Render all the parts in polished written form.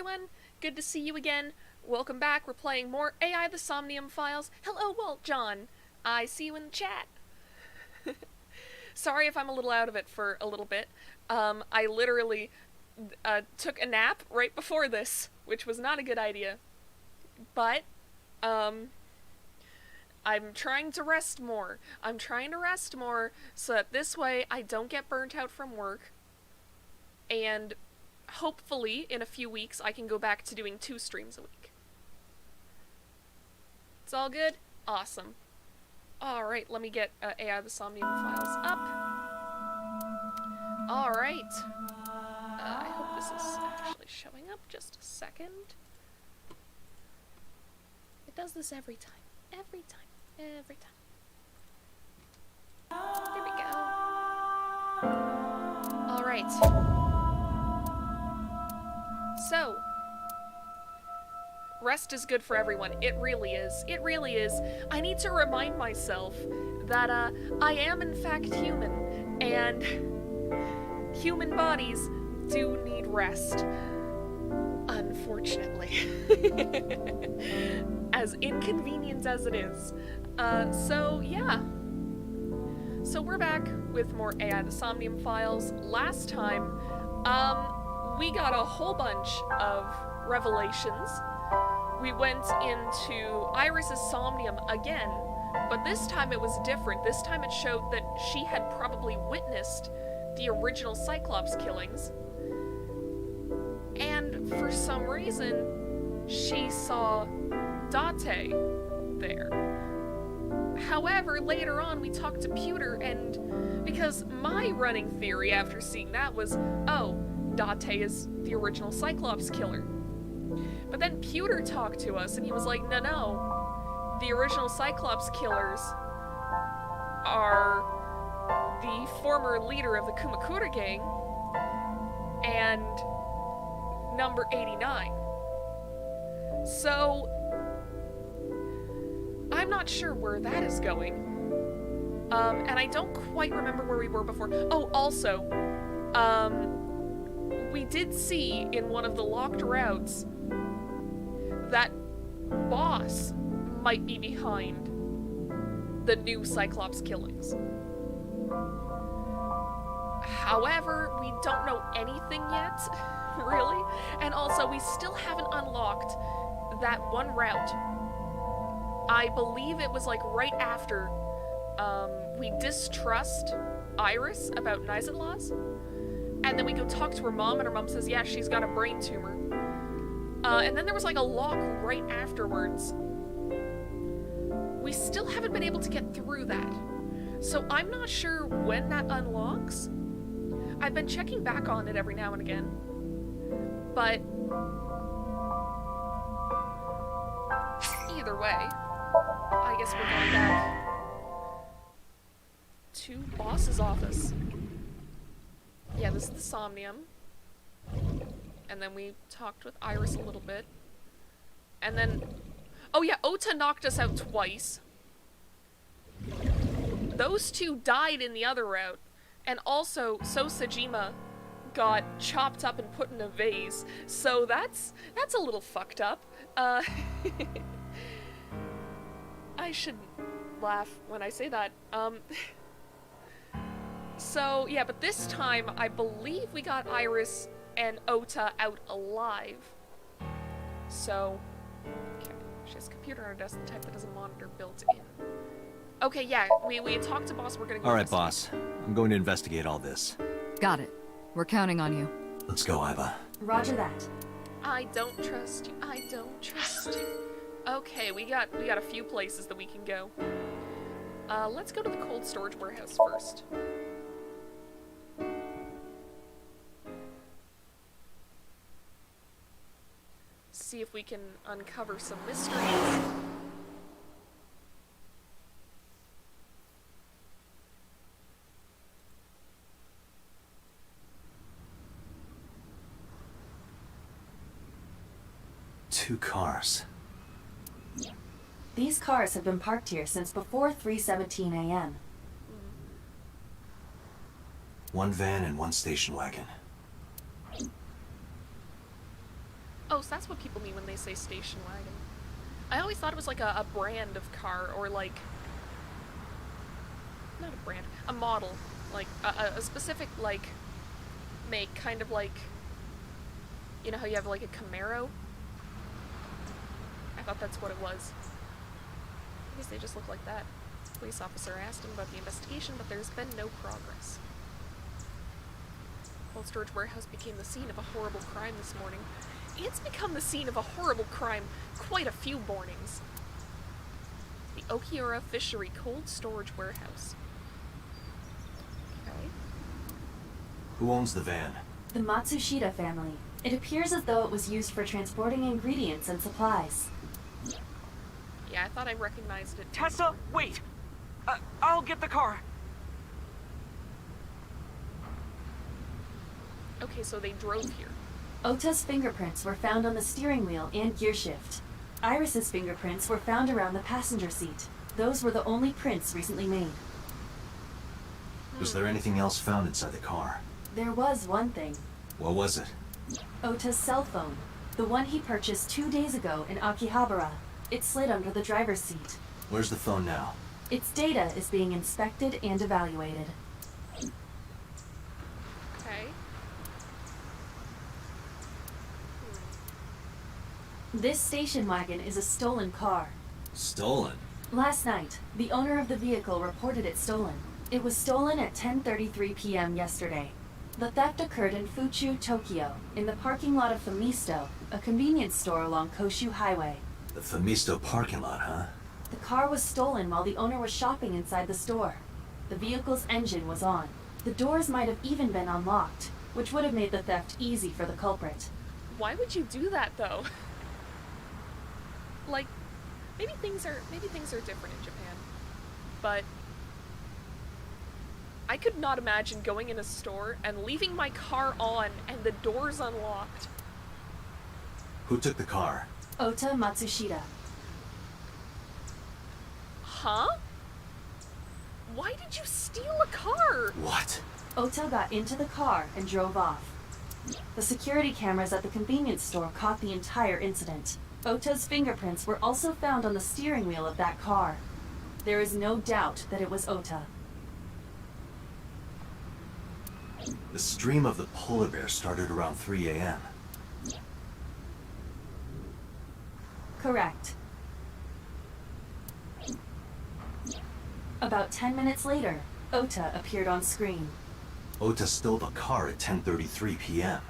everyone! Good to see you again. Welcome back. We're playing more AI the Somnium files. Hello, Walt John. I see you in the chat. Sorry if I'm a little out of it for a little bit. I literally took a nap right before this, which was not a good idea. But, I'm trying to rest more. I'm trying to rest more so that this way I don't get burnt out from work. And hopefully, in a few weeks, I can go back to doing 2 streams a week. It's all good? Awesome. Alright, let me get AI the Somnium files up. Alright. I hope this is actually showing up. Just a second. It does this every time. Every time. Every time. There we go. Alright. So, rest is good for everyone. It really is. It really is. I need to remind myself that, I am in fact human, and human bodies do need rest. Unfortunately. As inconvenient as it is. So, yeah. So we're back with more AI the Somnium files. Last time, we got a whole bunch of revelations. We went into Iris's Somnium again, but this time it was different. This time it showed that she had probably witnessed the original Cyclops killings, and for some reason, she saw Date there. However, later on we talked to Pewter, and because my running theory after seeing that was, oh, Date is the original Cyclops killer. But then Pewter talked to us and he was like, no, the original Cyclops killers are the former leader of the Kumakura gang and number 89. So, I'm not sure where that is going. And I don't quite remember where we were before. Oh, also, we did see in one of the locked routes that Boss might be behind the new Cyclops killings. However, we don't know anything yet, really. And also, we still haven't unlocked that one route. I believe it was like right after we distrust Iris about Nizatlaz. And then we go talk to her mom, and her mom says, yeah, she's got a brain tumor. And then there was like a lock right afterwards. We still haven't been able to get through that. So I'm not sure when that unlocks. I've been checking back on it every now and again. But either way, I guess we're going back to Boss's office. Yeah, this is the Somnium. And then we talked with Iris a little bit. And then... oh yeah, Ota knocked us out twice. Those 2 died in the other route. And also, So Sajima got chopped up and put in a vase. So that's a little fucked up. I shouldn't laugh when I say that. So, yeah, but this time, I believe we got Iris and Ota out alive. So, okay, she has a computer on her desk, the type that has a monitor built in. Okay, yeah, we had talked to Boss, we're gonna go Alright, Boss. I'm going to investigate all this. Got it. We're counting on you. Let's go, Iva. Roger that. I don't trust you, I don't trust you. Okay, we got a few places that we can go. Let's go to the cold storage warehouse first. See if we can uncover some mysteries. Two cars. These cars have been parked here since before 3:17 a.m. One van and one station wagon. Oh, so that's what people mean when they say station wagon. I always thought it was like a brand of car, or like... Not a brand, a model. Like, a specific, like, make, kind of like... You know how you have, like, a Camaro? I thought that's what it was. I guess they just look like that. The police officer asked him about the investigation, but there's been no progress. Cold storage warehouse became the scene of a horrible crime this morning. It's become the scene of a horrible crime quite a few mornings. The Okiura Fishery Cold Storage Warehouse. Okay. Who owns the van? The Matsushita family. It appears as though it was used for transporting ingredients and supplies. Yeah, I thought I recognized it. Tessa, wait! I'll get the car. Okay, so they drove here. Ota's fingerprints were found on the steering wheel and gearshift. Iris's fingerprints were found around the passenger seat. Those were the only prints recently made. Was there anything else found inside the car? There was one thing. What was it? Ota's cell phone. The one he purchased 2 days ago in Akihabara. It slid under the driver's seat. Where's the phone now? Its data is being inspected and evaluated. Okay. This station wagon is a stolen car. Stolen? Last night, the owner of the vehicle reported it stolen. It was stolen at 10:33 p.m. yesterday. The theft occurred in Fuchu, Tokyo, in the parking lot of Famisto, a convenience store along Koshu Highway. The Famisto parking lot, huh? The car was stolen while the owner was shopping inside the store. The vehicle's engine was on. The doors might have even been unlocked, which would have made the theft easy for the culprit. Why would you do that, though? Like, maybe things are different in Japan, but I could not imagine going in a store and leaving my car on and the doors unlocked. Who took the car? Ota Matsushita. Huh? Why did you steal a car? What? Ota got into the car and drove off. The security cameras at the convenience store caught the entire incident. Ota's fingerprints were also found on the steering wheel of that car. There is no doubt that it was Ota. The stream of the polar bear started around 3 a.m. Correct. About 10 minutes later, Ota appeared on screen. Ota stole the car at 10:33 p.m.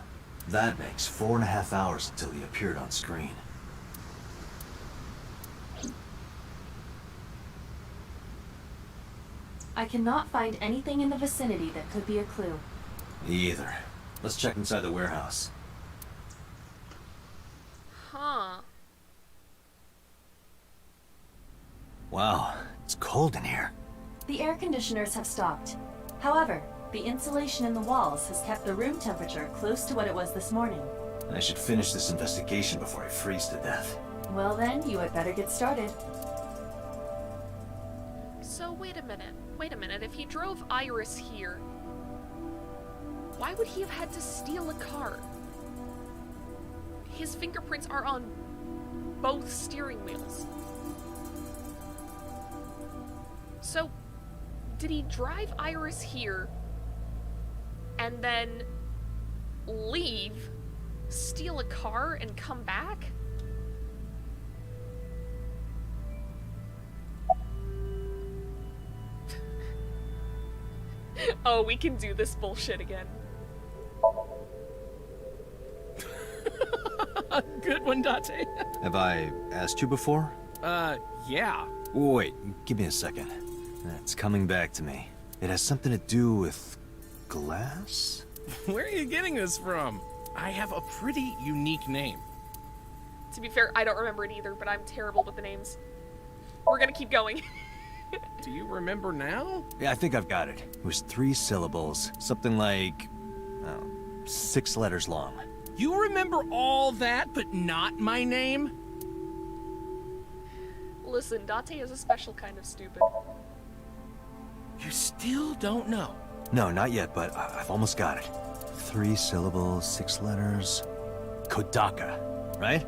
That makes 4.5 hours until he appeared on screen. I cannot find anything in the vicinity that could be a clue. Me either. Let's check inside the warehouse. Huh. Wow, it's cold in here. The air conditioners have stopped. However, the insulation in the walls has kept the room temperature close to what it was this morning. I should finish this investigation before I freeze to death. Well then, you had better get started. So wait a minute. If he drove Iris here, why would he have had to steal a car? His fingerprints are on both steering wheels. So, did he drive Iris here and then leave, steal a car, and come back? Oh, we can do this bullshit again. Good one, Date. Have I asked you before? Yeah. Wait, give me a second. It's coming back to me. It has something to do with glass? Where are you getting this from? I have a pretty unique name. To be fair, I don't remember it either, but I'm terrible with the names. We're gonna keep going. Do you remember now? Yeah, I think I've got it. It was 3 syllables. Something like... 6 letters long. You remember all that, but not my name? Listen, Date is a special kind of stupid. You still don't know. No, not yet, but I've almost got it. 3 syllables, 6 letters... Kodaka. right?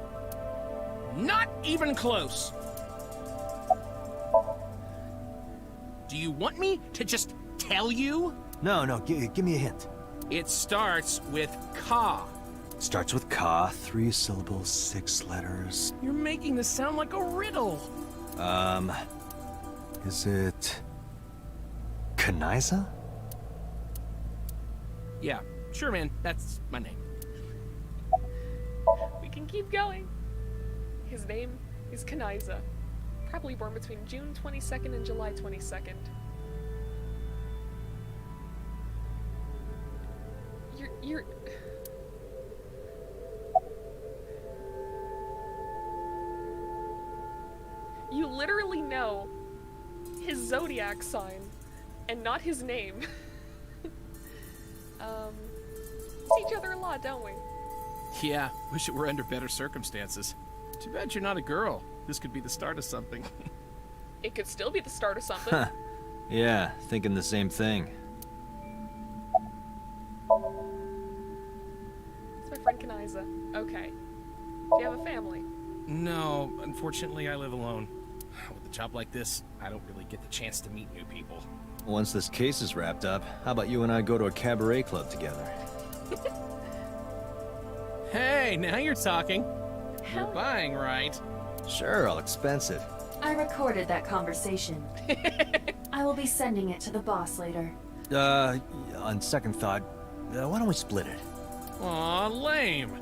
Not even close. Do you want me to just tell you? No, give me a hint. It starts with Ka. Starts with Ka, 3 syllables, 6 letters. You're making this sound like a riddle. Is it... Kaniza? Yeah, sure, man. That's my name. We can keep going. His name is Kaniza. Probably born between June 22nd and July 22nd. You're... You literally know his zodiac sign and not his name. See each other a lot, don't we? Yeah, wish it were under better circumstances. Too bad you're not a girl. This could be the start of something. It could still be the start of something. Huh. Yeah, thinking the same thing. It's my friend Kaniza. Okay. Do you have a family? No, unfortunately I live alone. With a job like this, I don't really get the chance to meet new people. Once this case is wrapped up, how about you and I go to a cabaret club together? Hey, now you're talking. You're Hell buying, right? Sure, I'll expense it. I recorded that conversation. I will be sending it to the boss later. On second thought, why don't we split it? Aw, lame.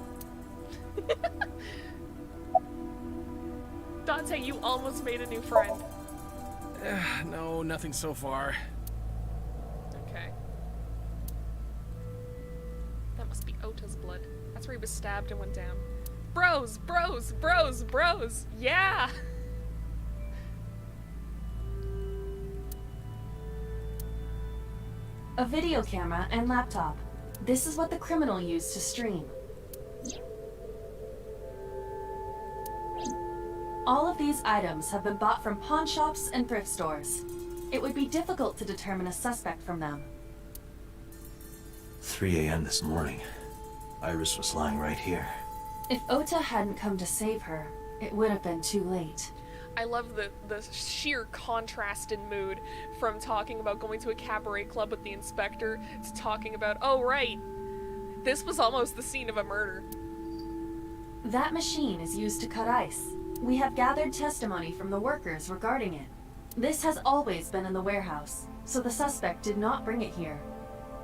Dante, you almost made a new friend. No, nothing so far. Okay. That must be Ota's blood. That's where he was stabbed and went down. Bros, bros, bros, bros! Yeah! A video camera and laptop. This is what the criminal used to stream. All of these items have been bought from pawn shops and thrift stores. It would be difficult to determine a suspect from them. 3 a.m. this morning. Iris was lying right here. If Ota hadn't come to save her, it would have been too late. I love the sheer contrast in mood from talking about going to a cabaret club with the inspector to talking about, oh right, this was almost the scene of a murder. That machine is used to cut ice. We have gathered testimony from the workers regarding it. This has always been in the warehouse, so the suspect did not bring it here.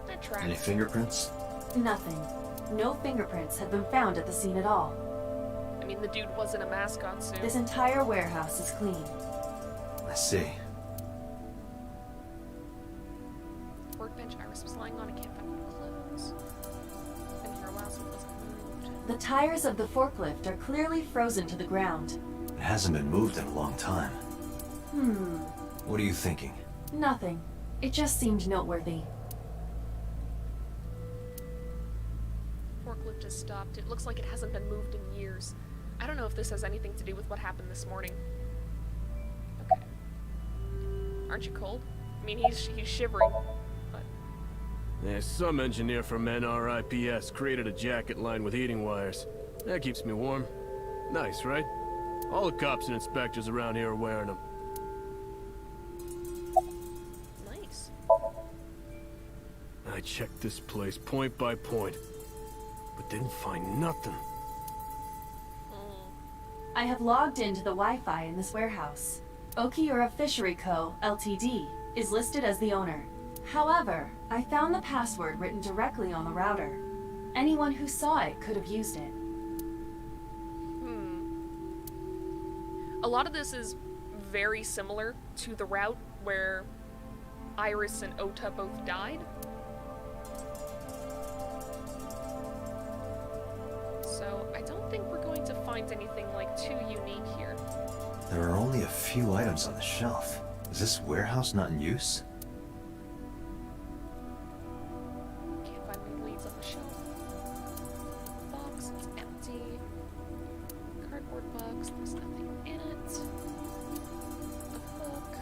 That tracks. Any fingerprints? Nothing. No fingerprints have been found at the scene at all. I mean, the dude was in a mascot suit. This entire warehouse is clean. I see. Workbench Iris was lying on, I can't find any clothes. And her last one wasn't moved. The tires of the forklift are clearly frozen to the ground. It hasn't been moved in a long time. What are you thinking? Nothing. It just seemed noteworthy. Forklift has stopped. It looks like it hasn't been moved in years. I don't know if this has anything to do with what happened this morning. Okay. Aren't you cold? I mean, he's shivering, but... Yeah, some engineer from NRIPS created a jacket lined with heating wires. That keeps me warm. Nice, right? All the cops and inspectors around here are wearing them. Nice. I checked this place point by point, but didn't find nothing. I have logged into the Wi-Fi in this warehouse. Okiura Fishery Co., Ltd. is listed as the owner. However, I found the password written directly on the router. Anyone who saw it could have used it. A lot of this is very similar to the route where Iris and Ota both died. So I don't think we're going to find anything like too unique here. There are only a few items on the shelf. Is this warehouse not in use? Can't find any leads on the shelf. Box, it's empty. Cardboard box, there's nothing in it. A book.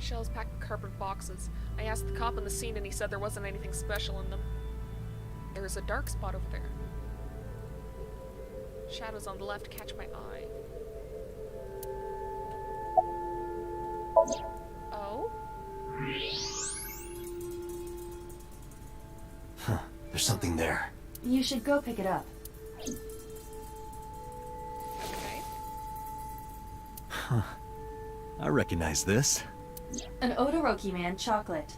shells packed with cardboard boxes. I asked the cop on the scene and he said there wasn't anything special in them. There is a dark spot over there. Shadows on the left catch my eye. Oh? Huh, there's something there. You should go pick it up. Okay. Huh. I recognize this. An Odoroki Man chocolate.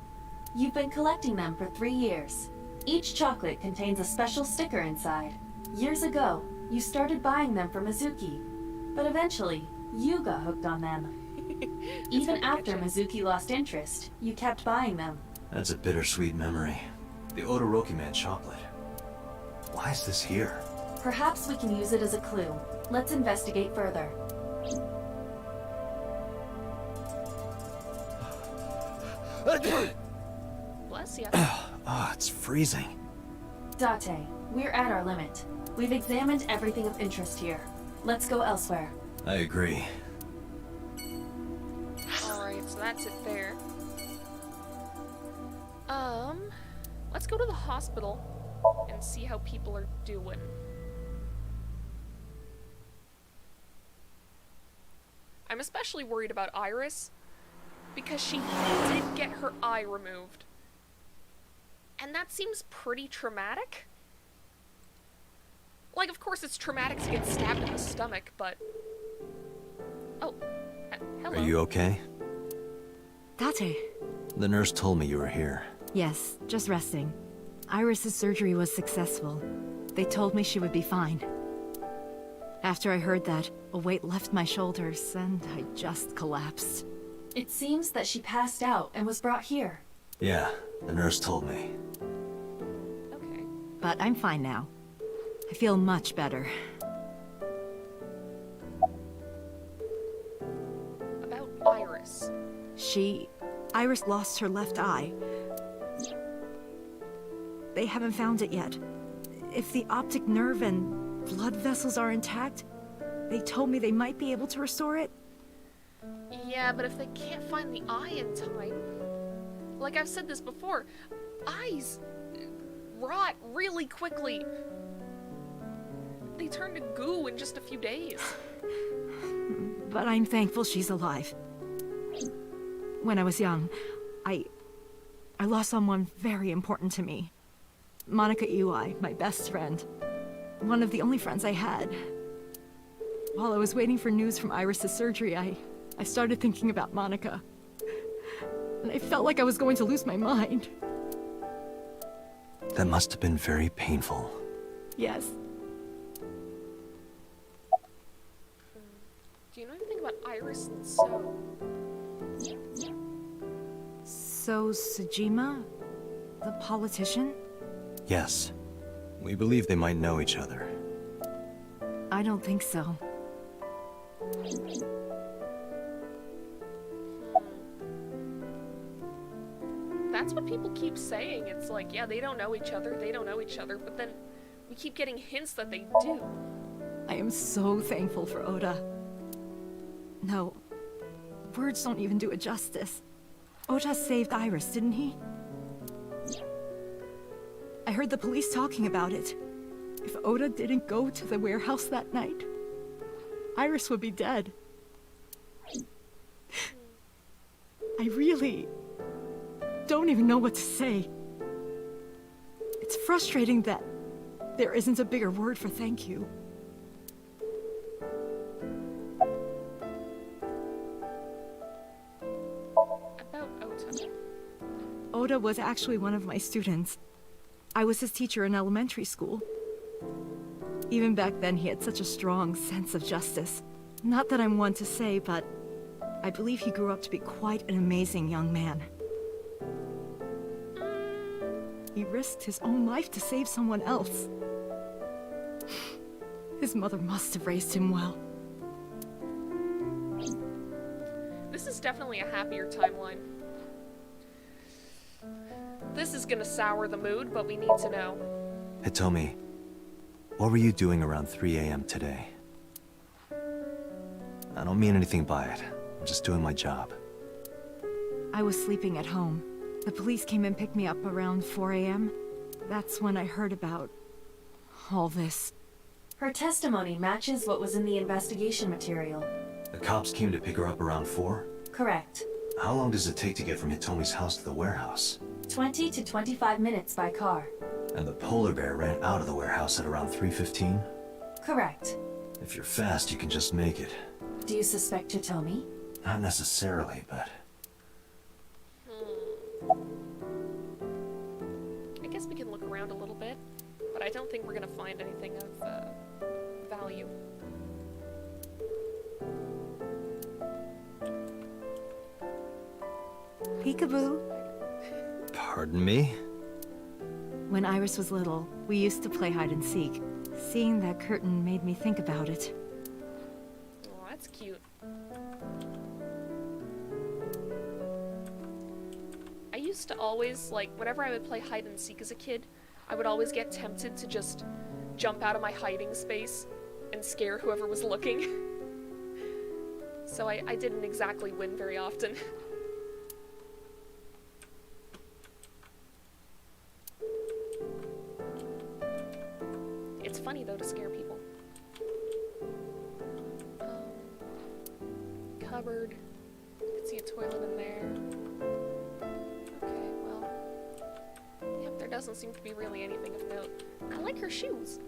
You've been collecting them for 3 years. Each chocolate contains a special sticker inside. Years ago, you started buying them for Mizuki, but eventually, you got hooked on them. Even after Mizuki lost interest, you kept buying them. That's a bittersweet memory. The Odoroki Man chocolate. Why is this here? Perhaps we can use it as a clue. Let's investigate further. Bless ya. Ah, it's freezing. Date, we're at our limit. We've examined everything of interest here. Let's go elsewhere. I agree. Alright, so that's it there. Let's go to the hospital and see how people are doing. I'm especially worried about Iris, because she did get her eye removed. And that seems pretty traumatic. Like, of course it's traumatic to get stabbed in the stomach, but... Oh, hello. Are you okay? Date. The nurse told me you were here. Yes, just resting. Iris's surgery was successful. They told me she would be fine. After I heard that, a weight left my shoulders, and I just collapsed. It seems that she passed out and was brought here. Yeah, the nurse told me. Okay. But I'm fine now. I feel much better. About Iris. Iris lost her left eye. They haven't found it yet. If the optic nerve and blood vessels are intact, they told me they might be able to restore it. Yeah, but if they can't find the eye in time... Like I've said this before, eyes rot really quickly. They turn to goo in just a few days. But I'm thankful she's alive. When I was young, I lost someone very important to me. Monica Iwai, my best friend. One of the only friends I had. While I was waiting for news from Iris' surgery, I started thinking about Monica. And I felt like I was going to lose my mind. That must have been very painful. Yes. Do you know anything about Iris and So? So, Sejima? The politician? Yes. We believe they might know each other. I don't think so. That's what people keep saying. It's like, yeah, they don't know each other, but then we keep getting hints that they do. I am so thankful for Oda. No, words don't even do it justice. Oda saved Iris, didn't he? I heard the police talking about it. If Oda didn't go to the warehouse that night, Iris would be dead. I really don't even know what to say. It's frustrating that there isn't a bigger word for thank you. About Ota. Oda was actually one of my students. I was his teacher in elementary school. Even back then, he had such a strong sense of justice. Not that I'm one to say, but I believe he grew up to be quite an amazing young man. He risked his own life to save someone else. His mother must have raised him well. This is definitely a happier timeline. This is gonna sour the mood, but we need to know. Hitomi, what were you doing around 3 a.m. today? I don't mean anything by it. I'm just doing my job. I was sleeping at home. The police came and picked me up around 4 a.m. That's when I heard about all this. Her testimony matches what was in the investigation material. The cops came to pick her up around 4? Correct. How long does it take to get from Hitomi's house to the warehouse? 20 to 25 minutes by car. And the polar bear ran out of the warehouse at around 3:15? Correct. If you're fast, you can just make it. Do you suspect Hitomi? Not necessarily, but... I guess we can look around a little bit, but I don't think we're gonna find anything of value. Peekaboo. Pardon me? When Iris was little, we used to play hide and seek. Seeing that curtain made me think about it. Oh, that's cute. I used to always, like, whenever I would play hide and seek as a kid, I would always get tempted to just jump out of my hiding space and scare whoever was looking. So I didn't exactly win very often. It's funny, though, to scare people. Cupboard. I can see a toilet in there. Okay, well... Yep, there doesn't seem to be really anything of note. I like her shoes.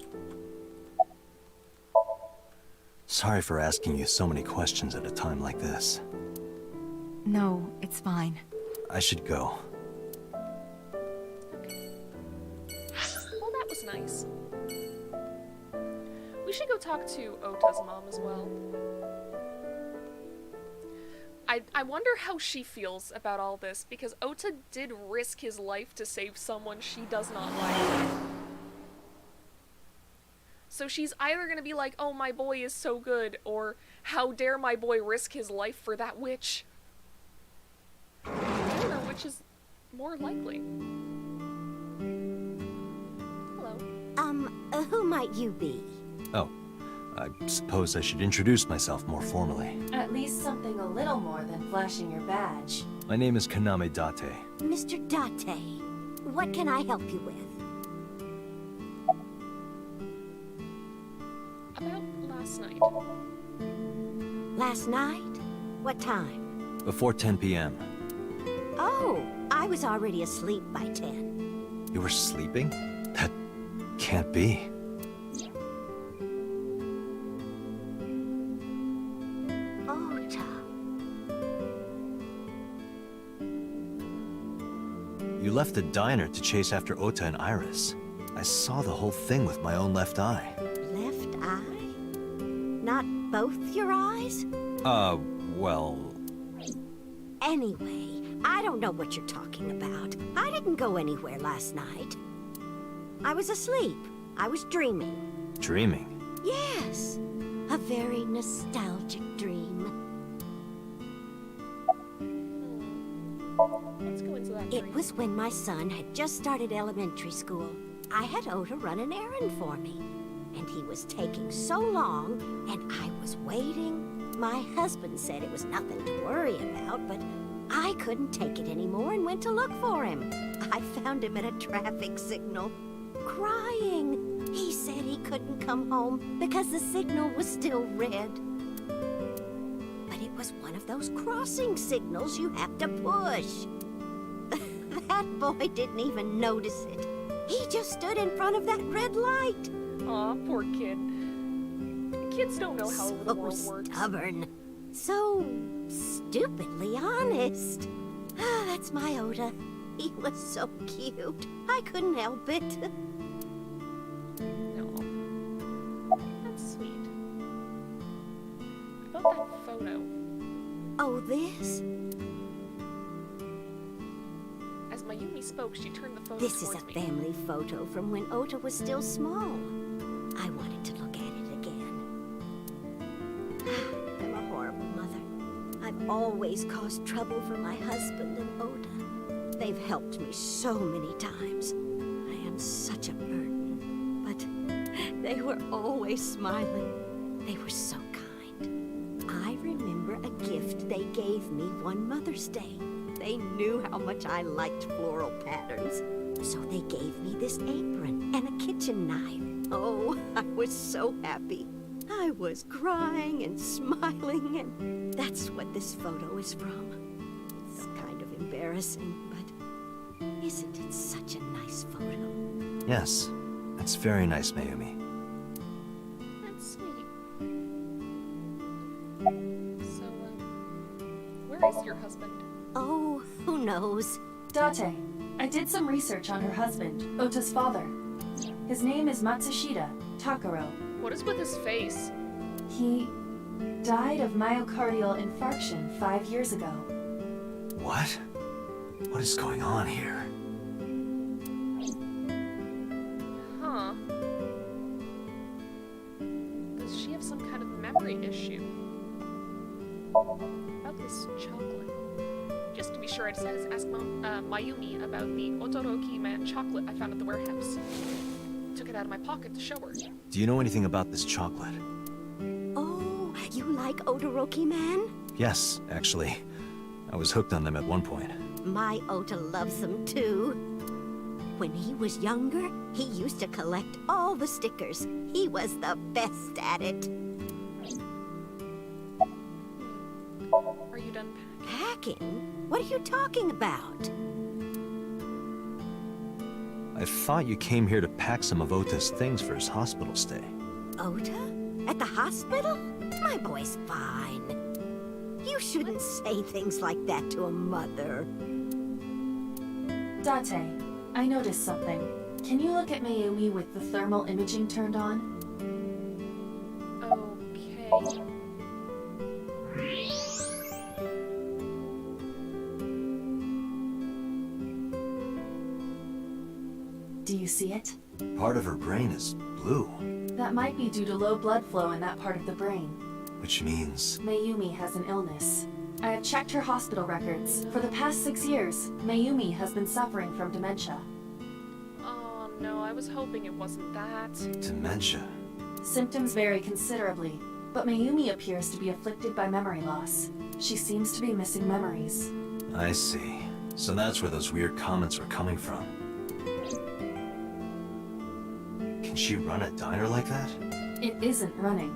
Sorry for asking you so many questions at a time like this. No, it's fine. I should go. Okay. Well, that was nice. We should go talk to Ota's mom as well. I wonder how she feels about all this, because Ota did risk his life to save someone she does not like. So she's either gonna be like, oh, my boy is so good, or how dare my boy risk his life for that witch? I don't know which is more likely. Hello. Who might you be? Oh, I suppose I should introduce myself more formally. At least something a little more than flashing your badge. My name is Kaname Date. Mr. Date. What can I help you with? About last night. Last night? What time? Before 10 p.m. Oh, I was already asleep by 10. You were sleeping? That can't be. Ota. You left the diner to chase after Ota and Iris. I saw the whole thing with my own left eye. Left eye? Not both your eyes? Well... Anyway, I don't know what you're talking about. I didn't go anywhere last night. I was asleep. I was dreaming. Dreaming? Yes. A very nostalgic dream. Let's go into that It dream. was when my son had just started elementary school. I had Ota run an errand for me. And he was taking so long, and I was waiting. My husband said it was nothing to worry about, but I couldn't take it anymore and went to look for him. I found him at a traffic signal, crying. He said he couldn't come home because the signal was still red. But it was one of those crossing signals you have to push. That boy didn't even notice it. He just stood in front of that red light. Aw, poor kid. Kids don't know how the world works. Stubborn. So stupidly honest. Ah, that's my Ota. He was so cute. I couldn't help it. No. That's sweet. About that photo. Oh, this? As Mayumi spoke, she turned the photo This is a towards me. family photo from when Ota was still small. I wanted to look at it again. I'm a horrible mother. I've always caused trouble for my husband and Ota. They've helped me so many times. I am such a burden. But they were always smiling. They were so kind. I remember a gift they gave me one Mother's Day. They knew how much I liked floral patterns, so they gave me this apron and a kitchen knife. Oh, I was so happy. I was crying and smiling, and that's what this photo is from. It's kind of embarrassing, but isn't it such a nice photo? Yes, it's very nice, Mayumi. That's sweet. So, where is your husband? Oh, who knows? Date, I did some research on her husband, Ota's father. His name is Matsushita Takaro. What is with his face? He died of myocardial infarction 5 years ago. What? What is going on here? Huh. Does she have some kind of memory issue? About this chocolate. Just to be sure, I decided to ask Mayumi about the Otoroki Man chocolate I found at the warehouse. Took it out of my pocket to show her. Do you know anything about this chocolate? Oh, you like Odoroki Man? Yes, actually. I was hooked on them at one point. My Ota loves them too. When he was younger, he used to collect all the stickers. He was the best at it. Are you done packing? Packing? What are you talking about? I thought you came here to pack some of Ota's things for his hospital stay. Ota? At the hospital? My boy's fine. You shouldn't say things like that to a mother. Date, I noticed something. Can you look at Mayumi with the thermal imaging turned on? Okay. Do you see it? Part of her brain is blue, That might be due to low blood flow in that part of the brain. which means... Mayumi has an illness. I have checked her hospital records. For the past 6 years, Mayumi has been suffering from dementia. Oh no, I was hoping it wasn't that. dementia. Symptoms vary considerably, but Mayumi appears to be afflicted by memory loss. She seems to be missing memories. I see. So that's where those weird comments are coming from. Can she run a diner like that? It isn't running.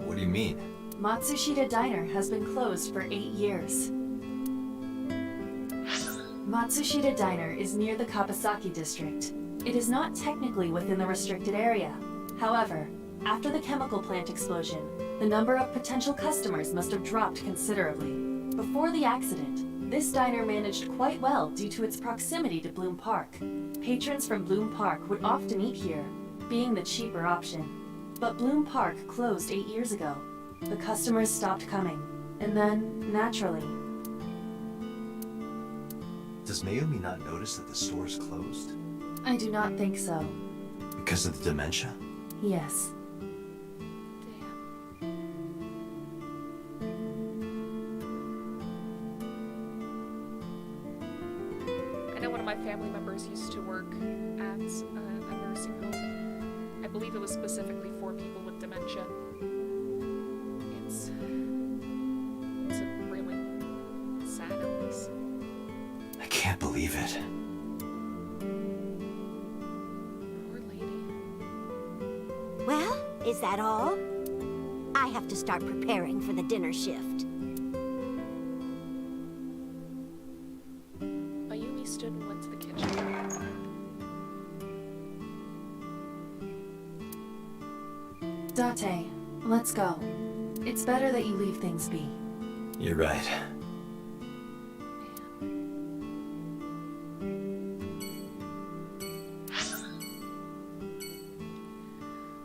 What do you mean? Matsushita Diner has been closed for 8 years. Matsushita Diner is near the Kapasaki district. It is not technically within the restricted area. However, after the chemical plant explosion, the number of potential customers must have dropped considerably. Before the accident, this diner managed quite well due to its proximity to Bloom Park. Patrons from Bloom Park would often eat here, being the cheaper option. But Bloom Park closed 8 years ago. The customers stopped coming, and then, naturally... Does Mayumi not notice that the store's closed? I do not think so. Because of the dementia? Yes. Damn. I know one of my family members used to work at a nursing home. I believe it was specifically for people with dementia. It's a really sad illness. I can't believe it. Poor lady. Well, is that all? I have to start preparing for the dinner shift. Mayumi stood and went to the kitchen. Date, let's go. It's better that you leave things be. You're right.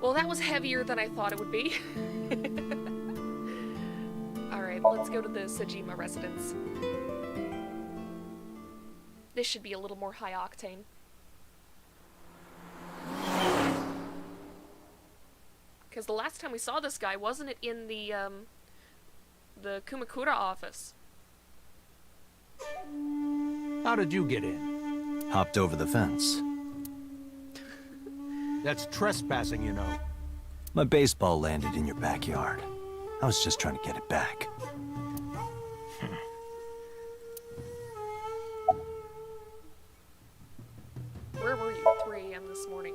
Well, that was heavier than I thought it would be. Alright, let's go to the Sajima residence. This should be a little more high octane. Because the last time we saw this guy, wasn't it in the Kumakura office? How did you get in? Hopped over the fence. That's trespassing, you know. My baseball landed in your backyard. I was just trying to get it back. Where were you at 3 a.m. this morning?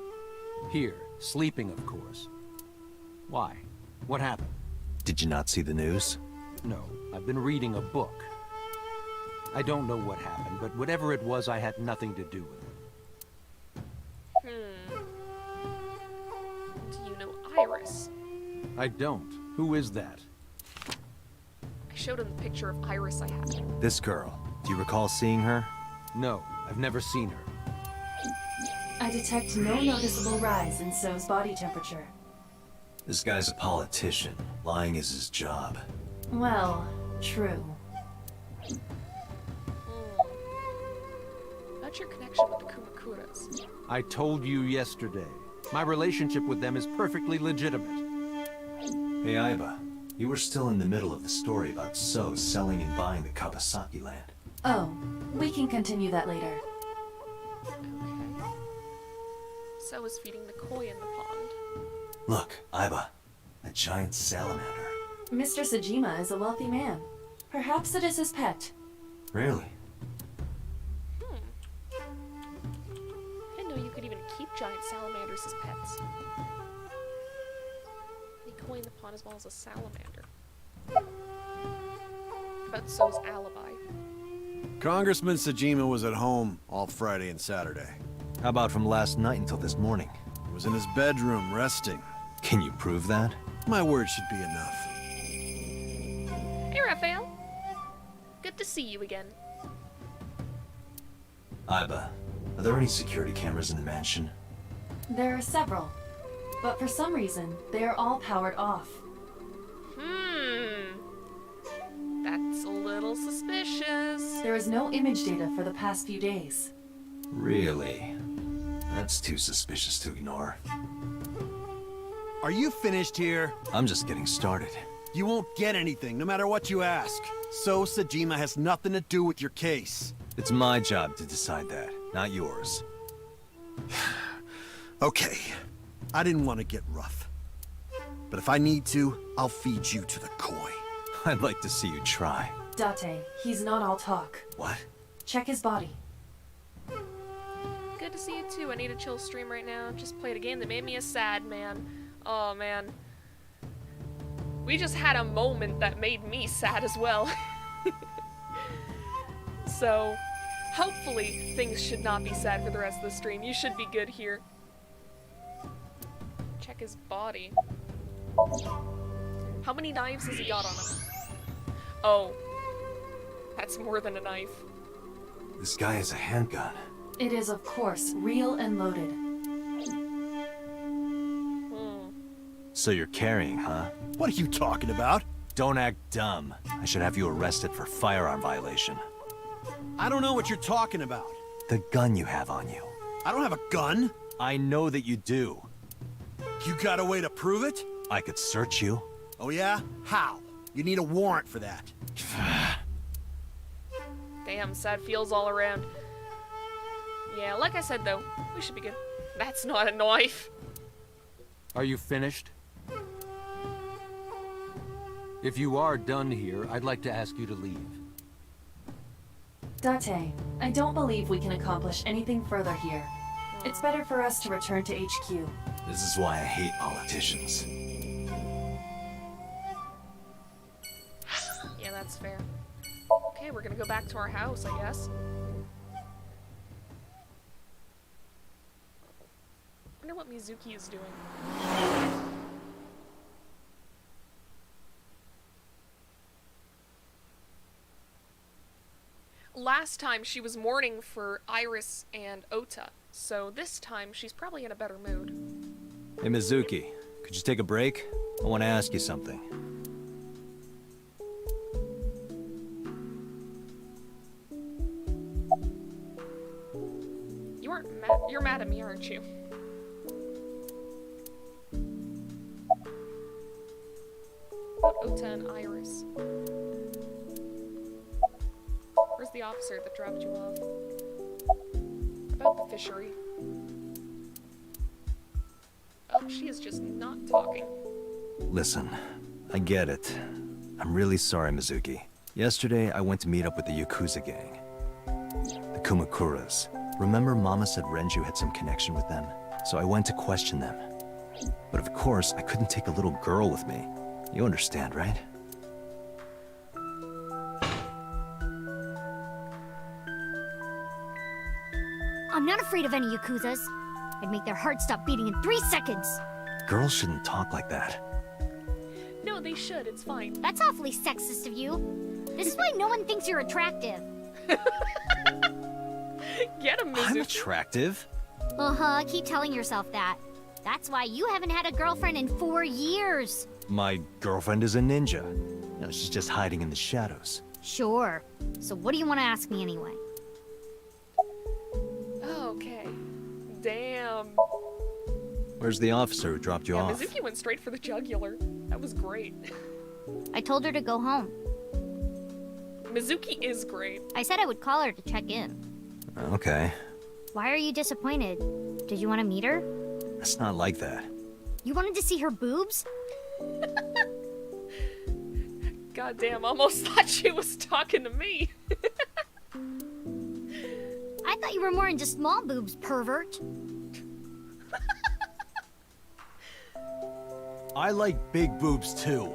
Here, sleeping, of course. Why? What happened? Did you not see the news? No, I've been reading a book. I don't know what happened, but whatever it was, I had nothing to do with it. Do you know Iris? I don't. Who is that? I showed him the picture of Iris I had. This girl. Do you recall seeing her? No, I've never seen her. I detect no noticeable rise in So's body temperature. This guy's a politician. Lying is his job. Well, true. About your connection with the Kumakuras. I told you yesterday. My relationship with them is perfectly legitimate. Hey, Aiba. You were still in the middle of the story about So selling and buying the Kawasaki land. Oh, we can continue that later. Okay. So is feeding the koi in the pond. Look, Aiba. A giant salamander. Mr. Sajima is a wealthy man. Perhaps it is his pet. Really? I didn't know you could even keep giant salamanders as pets. The koi in the pond as well as a salamander. About So's alibi. Congressman Sajima was at home all Friday and Saturday. How about from last night until this morning? He was in his bedroom resting. Can you prove that? My word should be enough. Hey, Raphael. Good to see you again. Aiba, are there any security cameras in the mansion? There are several, but for some reason, they are all powered off. That's a little suspicious. There is no image data for the past few days. Really? That's too suspicious to ignore. Are you finished here? I'm just getting started. You won't get anything, no matter what you ask. So Sajima has nothing to do with your case. It's my job to decide that, not yours. Okay, I didn't want to get rough. But if I need to, I'll feed you to the koi. I'd like to see you try. Date, he's not all talk. What? Check his body. Good to see you too. I need a chill stream right now. Just played a game that made me a sad man. Oh man. We just had a moment that made me sad as well. So, hopefully things should not be sad for the rest of the stream. You should be good here. Check his body. How many knives has he got on him? Oh. That's more than a knife. This guy has a handgun. It is, of course, real and loaded. So you're carrying, huh? What are you talking about? Don't act dumb. I should have you arrested for firearm violation. I don't know what you're talking about. The gun you have on you. I don't have a gun. I know that you do. You got a way to prove it? I could search you. Oh yeah? How? You need a warrant for that. Damn, sad feels all around. Yeah, like I said though, we should be good. That's not a knife. Are you finished? If you are done here, I'd like to ask you to leave. Date, I don't believe we can accomplish anything further here. It's better for us to return to HQ. This is why I hate politicians. Yeah, that's fair. Okay, we're gonna go back to our house, I guess. Wonder what Mizuki is doing. Last time she was mourning for Iris and Ota, so this time she's probably in a better mood. Hey, Mizuki, could you take a break? I want to ask you something. You aren't mad. You're mad at me, aren't you? About Ota and Iris. Where's the officer that dropped you off? About the fishery. Oh, she is just not talking. Listen, I get it. I'm really sorry, Mizuki. Yesterday, I went to meet up with the Yakuza gang. The Kumakuras. Remember Mama said Renju had some connection with them? So I went to question them. But of course, I couldn't take a little girl with me. You understand, right? I'm not afraid of any Yakuzas. I'd make their hearts stop beating in 3 seconds. Girls shouldn't talk like that. No, they should. It's fine. That's awfully sexist of you. This is why no one thinks you're attractive. Get him, Mizuki. I'm attractive. Uh-huh, keep telling yourself that. That's why you haven't had a girlfriend in 4 years. My girlfriend is a ninja. No, she's just hiding in the shadows. Sure. So what do you want to ask me anyway? Okay. Damn. Where's the officer who dropped you off? Mizuki went straight for the jugular. That was great. I told her to go home. Mizuki is great. I said I would call her to check in. Okay. Why are you disappointed? Did you want to meet her? It's not like that. You wanted to see her boobs? Goddamn, almost thought she was talking to me. I thought you were more into small boobs, pervert. I like big boobs too.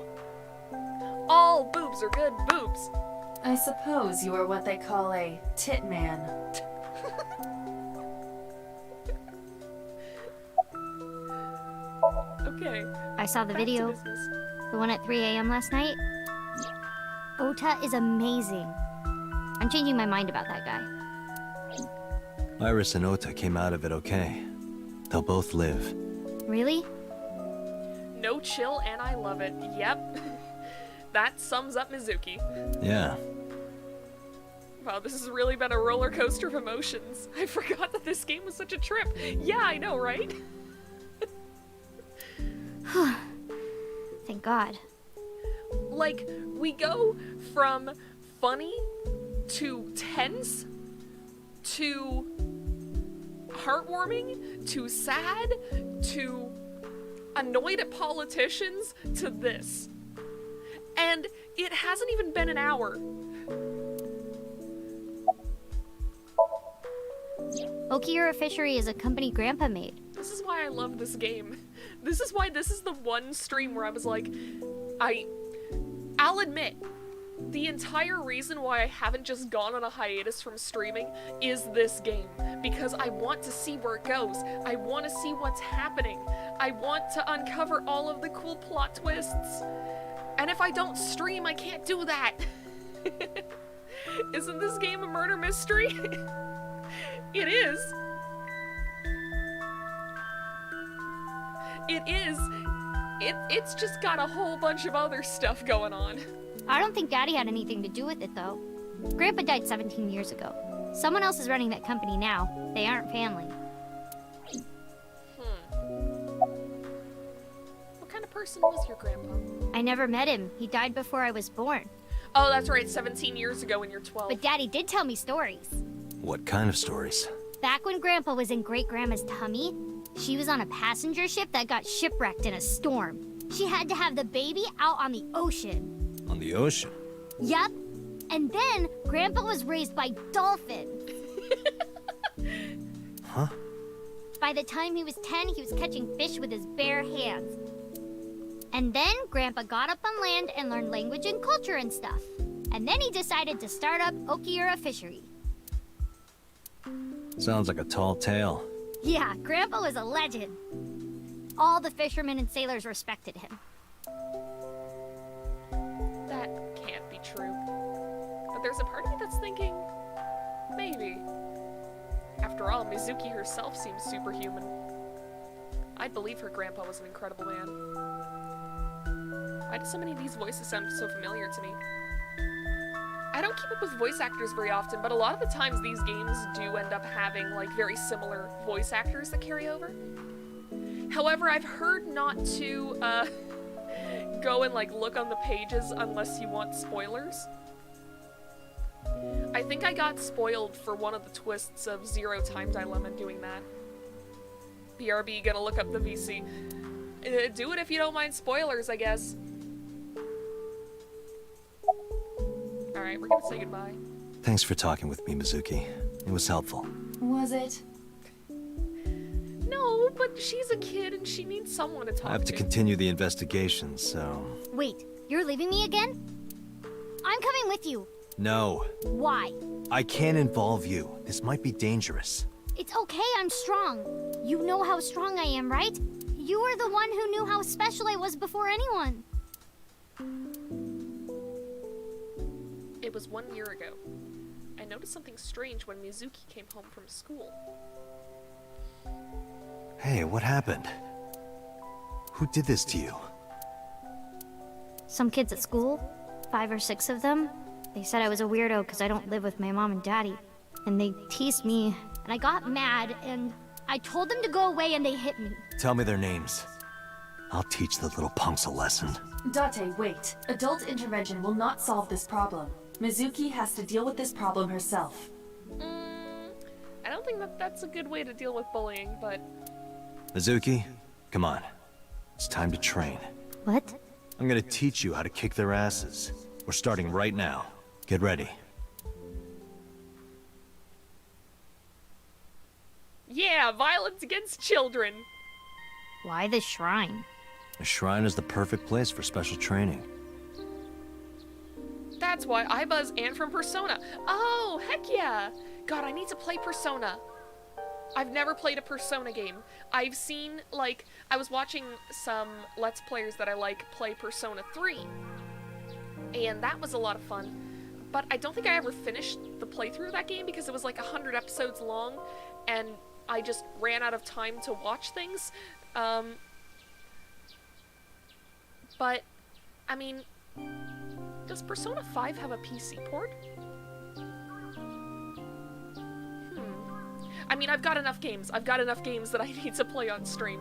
All boobs are good boobs. I suppose you are what they call a tit man. Okay. I saw the Back to video. business. The one at 3 a.m. last night. Ota is amazing. I'm changing my mind about that guy. Iris and Ota came out of it okay. They'll both live. Really? No chill, and I love it. Yep. That sums up Mizuki. Yeah. Wow, this has really been a roller coaster of emotions. I forgot that this game was such a trip. Yeah, I know, right? Thank God. Like, we go from funny to tense to heartwarming to sad to annoyed at politicians to this. And it hasn't even been an hour. Okiura Fishery is a company Grandpa made. This is why I love this game. This is why this is the one stream where I was like, I'll admit, the entire reason why I haven't just gone on a hiatus from streaming is this game. Because I want to see where it goes. I want to see what's happening. I want to uncover all of the cool plot twists. And if I don't stream, I can't do that. Isn't this game a murder mystery? It is. It is. It's just got a whole bunch of other stuff going on. I don't think Daddy had anything to do with it, though. Grandpa died 17 years ago. Someone else is running that company now. They aren't family. What kind of person was your grandpa? I never met him. He died before I was born. Oh, that's right, 17 years ago when you're 12. But Daddy did tell me stories. What kind of stories? Back when Grandpa was in Great-Grandma's tummy, she was on a passenger ship that got shipwrecked in a storm. She had to have the baby out on the ocean. On the ocean? Yep. And then Grandpa was raised by dolphins. Huh? By the time he was 10, he was catching fish with his bare hands. And then Grandpa got up on land and learned language and culture and stuff. And then he decided to start up Okiura Fishery. Sounds like a tall tale. Yeah, Grandpa was a legend. All the fishermen and sailors respected him. That can't be true. But there's a part of me that's thinking, maybe. After all, Mizuki herself seems superhuman. I'd believe her grandpa was an incredible man. Why do so many of these voices sound so familiar to me? I don't keep up with voice actors very often, but a lot of the times these games do end up having like very similar voice actors that carry over. However, I've heard not to go and like look on the pages unless you want spoilers. I think I got spoiled for one of the twists of Zero Time Dilemma doing that. BRB, gonna look up the VC. Do it if you don't mind spoilers, I guess. Alright, we're gonna say goodbye. Thanks for talking with me, Mizuki. It was helpful. Was it? No, but she's a kid and she needs someone to talk I have to continue the investigation, so... Wait, you're leaving me again? I'm coming with you. No. Why? I can't involve you. This might be dangerous. It's okay, I'm strong. You know how strong I am, right? You were the one who knew how special I was before anyone. It was 1 year ago. I noticed something strange when Mizuki came home from school. Hey, what happened? Who did this to you? Some kids at school, 5 or 6 of them, they said I was a weirdo because I don't live with my mom and daddy. And they teased me, and I got mad, and I told them to go away and they hit me. Tell me their names. I'll teach the little punks a lesson. Date, wait. Adult intervention will not solve this problem. Mizuki has to deal with this problem herself. I don't think that's a good way to deal with bullying, but... Mizuki, come on. It's time to train. What? I'm gonna teach you how to kick their asses. We're starting right now. Get ready. Yeah, violence against children! Why the shrine? The shrine is the perfect place for special training. That's why I buzz Anne from Persona. Oh, heck yeah! God, I need to play Persona. I've never played a Persona game. I've seen, like, I was watching some Let's Players that I like play Persona 3. And that was a lot of fun. But I don't think I ever finished the playthrough of that game because it was like 100 episodes long, and I just ran out of time to watch things. But, I mean, does Persona 5 have a PC port? I mean, I've got enough games. I've got enough games that I need to play on stream.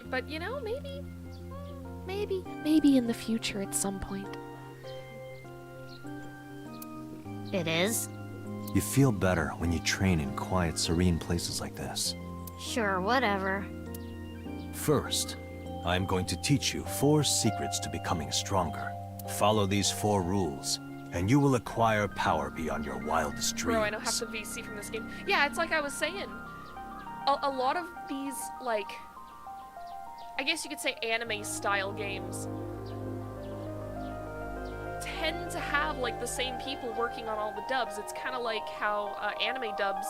But, you know, maybe in the future at some point. It is? You feel better when you train in quiet, serene places like this. Sure, whatever. First, I'm going to teach you 4 secrets to becoming stronger. Follow these 4 rules, and you will acquire power beyond your wildest dreams. Bro, I know half the VC from this game. Yeah, it's like I was saying. A lot of these, like, I guess you could say anime-style games tend to have, like, the same people working on all the dubs. It's kind of like how anime dubs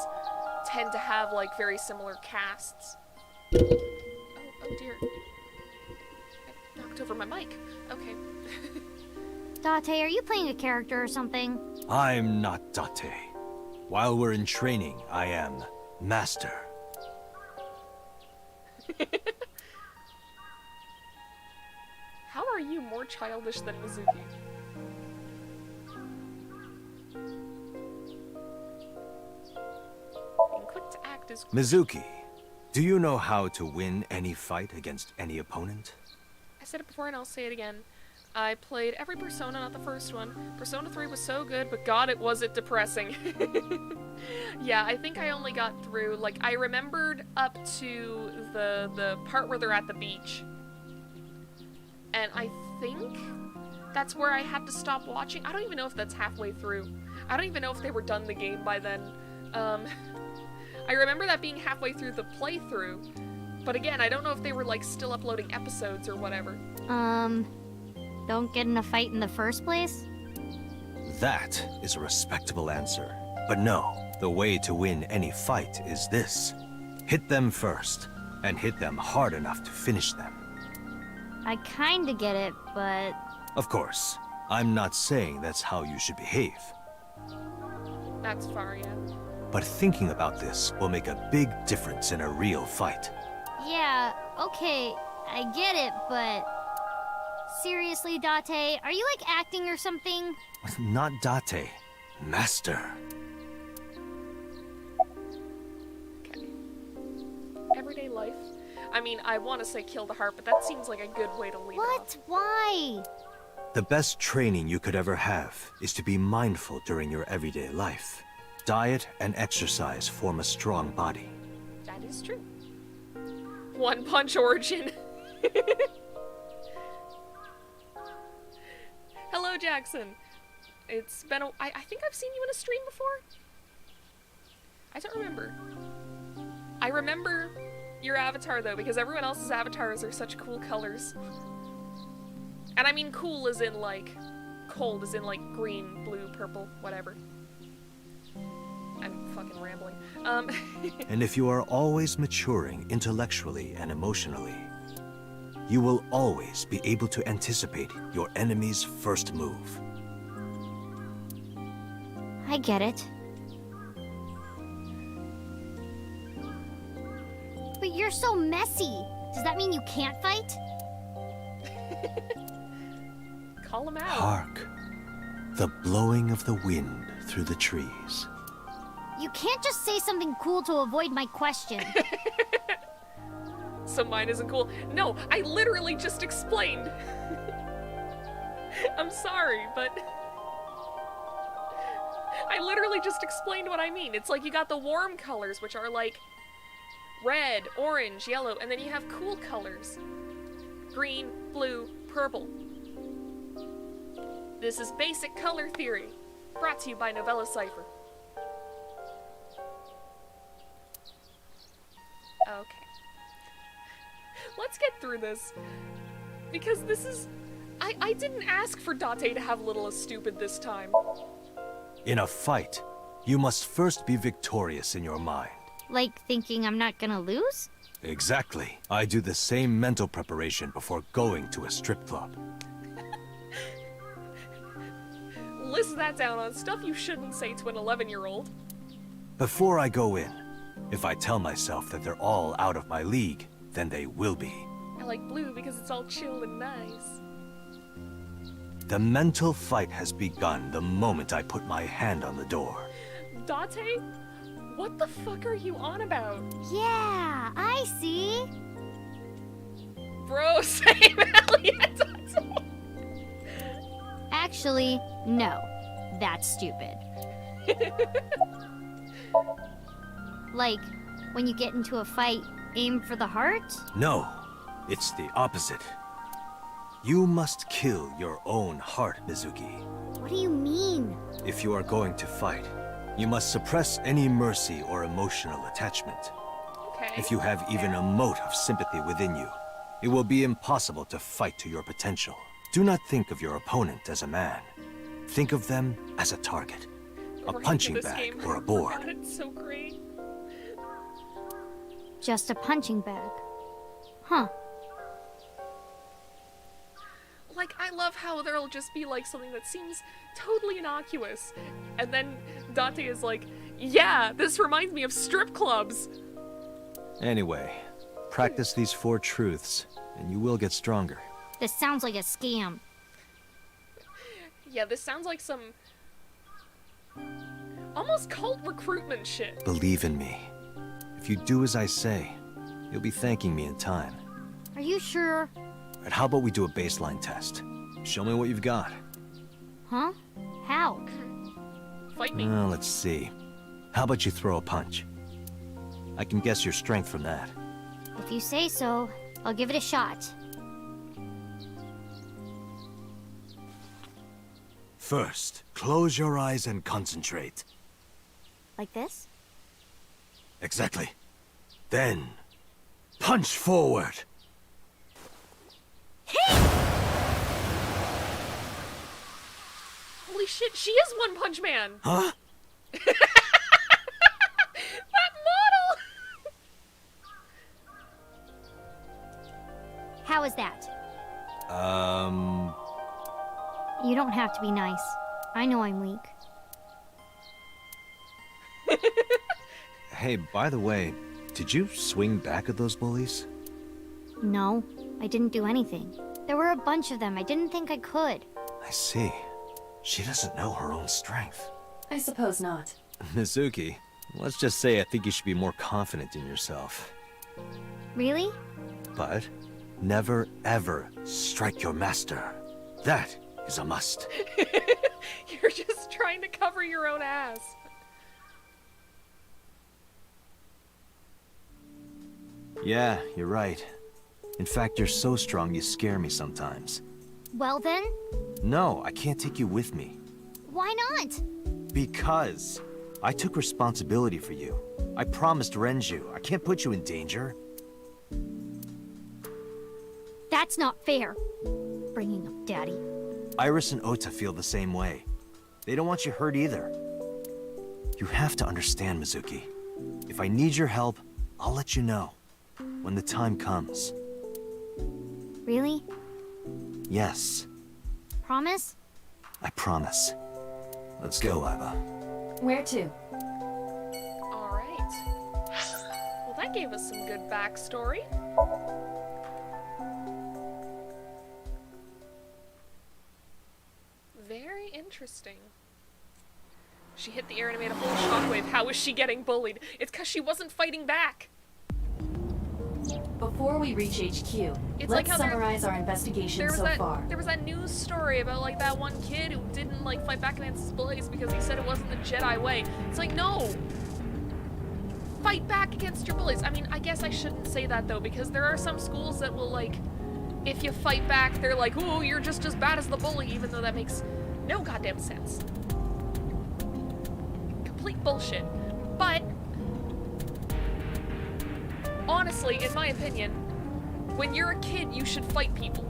tend to have, like, very similar casts. Oh dear. I knocked over my mic. Okay. Date, are you playing a character or something? I'm not Date. While we're in training, I am Master. How are you more childish than Mizuki? Being quick to act is... Mizuki, do you know how to win any fight against any opponent? I said it before and I'll say it again. I played every Persona, not the first one. Persona 3 was so good, but god, was it depressing. Yeah, I think I only got through, like, I remembered up to the part where they're at the beach. And I think that's where I had to stop watching. I don't even know if that's halfway through. I don't even know if they were done the game by then. I remember that being halfway through the playthrough. But again, I don't know if they were, like, still uploading episodes or whatever. Don't get in a fight in the first place? That is a respectable answer. But no, the way to win any fight is this. Hit them first, and hit them hard enough to finish them. I kinda get it, but... Of course, I'm not saying that's how you should behave. That's far, yeah. But thinking about this will make a big difference in a real fight. Yeah, okay, I get it, but... Seriously, Date, are you, like, acting or something? Not Date, Master. Okay. Everyday life. I mean, I want to say kill the heart, but that seems like a good way to leave it off. What? Why? The best training you could ever have is to be mindful during your everyday life. Diet and exercise form a strong body. That is true. One Punch origin. Hello, Jackson. It's been I think I've seen you in a stream before? I don't remember. I remember your avatar, though, because everyone else's avatars are such cool colors. And I mean cool as in, like, cold as in, like, green, blue, purple, whatever. I'm fucking rambling. And if you are always maturing intellectually and emotionally, you will always be able to anticipate your enemy's first move. I get it. But you're so messy. Does that mean you can't fight? Call him out. Hark, the blowing of the wind through the trees. You can't just say something cool to avoid my question. So mine isn't cool. No, I literally just explained. I'm sorry, but I literally just explained what I mean. It's like you got the warm colors, which are like red, orange, yellow, and then you have cool colors. Green, blue, purple. This is basic color theory, brought to you by Novella Cipher. Okay. Let's get through this. Because this is... I didn't ask for Date to have Little as stupid this time. In a fight, you must first be victorious in your mind. Like thinking I'm not gonna lose? Exactly. I do the same mental preparation before going to a strip club. List that down on stuff you shouldn't say to an 11-year-old. Before I go in, if I tell myself that they're all out of my league, then they will be. I like blue because it's all chill and nice. The mental fight has begun the moment I put my hand on the door. Date? What the fuck are you on about? Yeah, I see. Bro, same hell yeah, Date. Actually, no. That's stupid. Like, when you get into a fight, aim for the heart? No, it's the opposite. You must kill your own heart, Mizuki. What do you mean? If you are going to fight, you must suppress any mercy or emotional attachment. Okay. If you have even a mote of sympathy within you, it will be impossible to fight to your potential. Do not think of your opponent as a man. Think of them as a target, a punching bag or a board. God, it's so great. Just a punching bag. Huh. Like, I love how there'll just be, like, something that seems totally innocuous. And then Date is like, yeah, this reminds me of strip clubs. Anyway, practice these 4 truths, and you will get stronger. This sounds like a scam. Yeah, this sounds like some... almost cult recruitment shit. Believe in me. If you do as I say, you'll be thanking me in time. Are you sure? Right, how about we do a baseline test? Show me what you've got. Huh? How? Fight me. Let's see. How about you throw a punch? I can guess your strength from that. If you say so, I'll give it a shot. First, close your eyes and concentrate. Like this? Exactly. Then, punch forward. Holy shit, she is One Punch Man! Huh? That model! How is that? You don't have to be nice. I know I'm weak. Hey, by the way, did you swing back at those bullies? No, I didn't do anything. There were a bunch of them. I didn't think I could. I see. She doesn't know her own strength. I suppose not. Mizuki, let's just say I think you should be more confident in yourself. Really? But never ever strike your master. That is a must. You're just trying to cover your own ass. Yeah, you're right. In fact, you're so strong you scare me sometimes. Well then, No, I can't take you with me. why not? Because I took responsibility for you. I promised Renju. I can't put you in danger. That's not fair. Bringing up Daddy. Iris and Ota feel the same way. They don't want you hurt either. You have to understand, Mizuki. If I need your help, I'll let you know. When the time comes. Really? Yes, Promise? I promise. Let's go, Iva. Where to? Alright. Well, that gave us some good backstory. Very interesting. She hit the air and made a whole shockwave. How is she getting bullied? It's because she wasn't fighting back. Before we reach HQ, It's let's like how summarize our investigation so far. There was that news story about like that one kid who didn't like fight back against his bullies because he said it wasn't the Jedi way. It's like, no! Fight back against your bullies. I mean, I guess I shouldn't say that though, because there are some schools that will like, if you fight back, they're like, oh, you're just as bad as the bully, even though that makes no goddamn sense. Complete bullshit. But honestly, in my opinion, when you're a kid, you should fight people.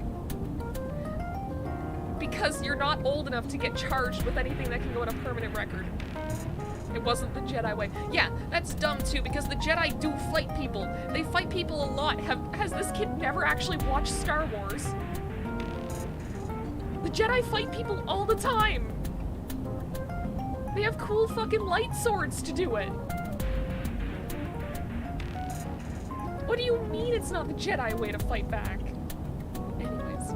Because you're not old enough to get charged with anything that can go on a permanent record. It wasn't the Jedi way. Yeah, that's dumb too, because the Jedi do fight people. They fight people a lot. Has this kid never actually watched Star Wars? The Jedi fight people all the time. They have cool fucking light swords to do it. What do you mean it's not the Jedi way to fight back? Anyways.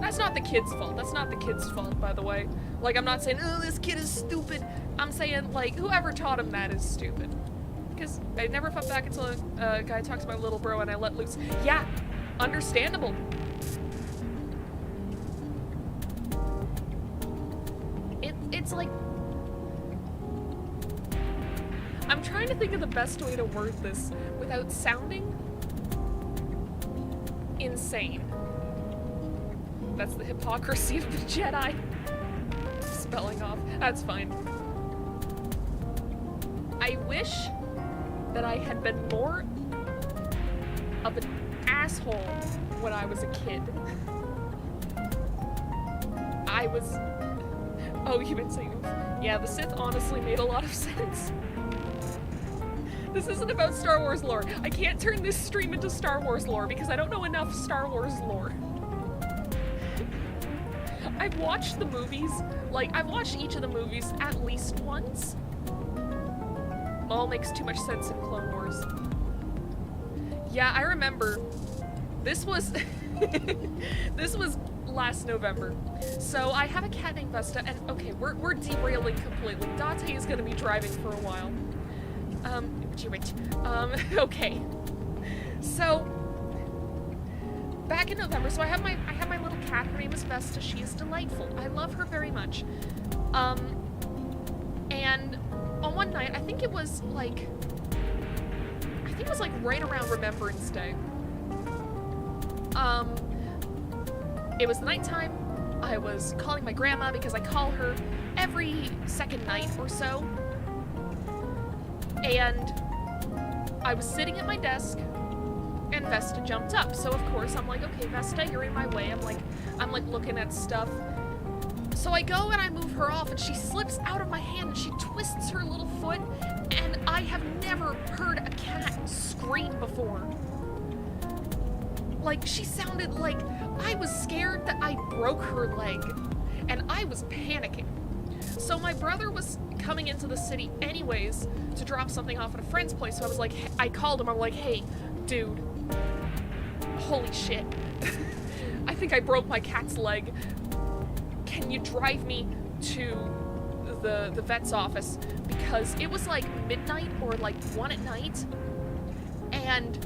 That's not the kid's fault. That's not the kid's fault, by the way. Like, I'm not saying, oh, this kid is stupid. I'm saying, like, whoever taught him that is stupid. Because I never fought back until a guy talks to my little bro and I let loose. Yeah, understandable. It's like... I'm trying to think of the best way to word this without sounding insane. That's the hypocrisy of the Jedi. Spelling off. That's fine. I wish that I had been more of an asshole when I was a kid. I was... Oh, you've been saying... Yeah, the Sith honestly made a lot of sense. This isn't about Star Wars lore. I can't turn this stream into Star Wars lore because I don't know enough Star Wars lore. I've watched the movies, like, I've watched each of the movies at least once. All makes too much sense in Clone Wars. Yeah, I remember. This was... this was last November. So I have a cat named Vesta, and okay, we're derailing completely. Date is gonna be driving for a while. Okay. So, back in November, so I have my little cat. Her name is Vesta. She is delightful. I love her very much. And on one night, I think it was like right around Remembrance Day. It was nighttime. I was calling my grandma because I call her every second night or so. And I was sitting at my desk and Vesta jumped up. So of course I'm like, okay, Vesta, you're in my way. I'm like looking at stuff. So I go and I move her off and she slips out of my hand and she twists her little foot, and I have never heard a cat scream before. Like, she sounded like I was scared that I broke her leg, and I was panicking. So my brother was coming into the city anyways to drop something off at a friend's place, so I was like, I called him, I'm like, hey, dude, holy shit. I think I broke my cat's leg. Can you drive me to the vet's office? Because it was like midnight or like 1 at night, and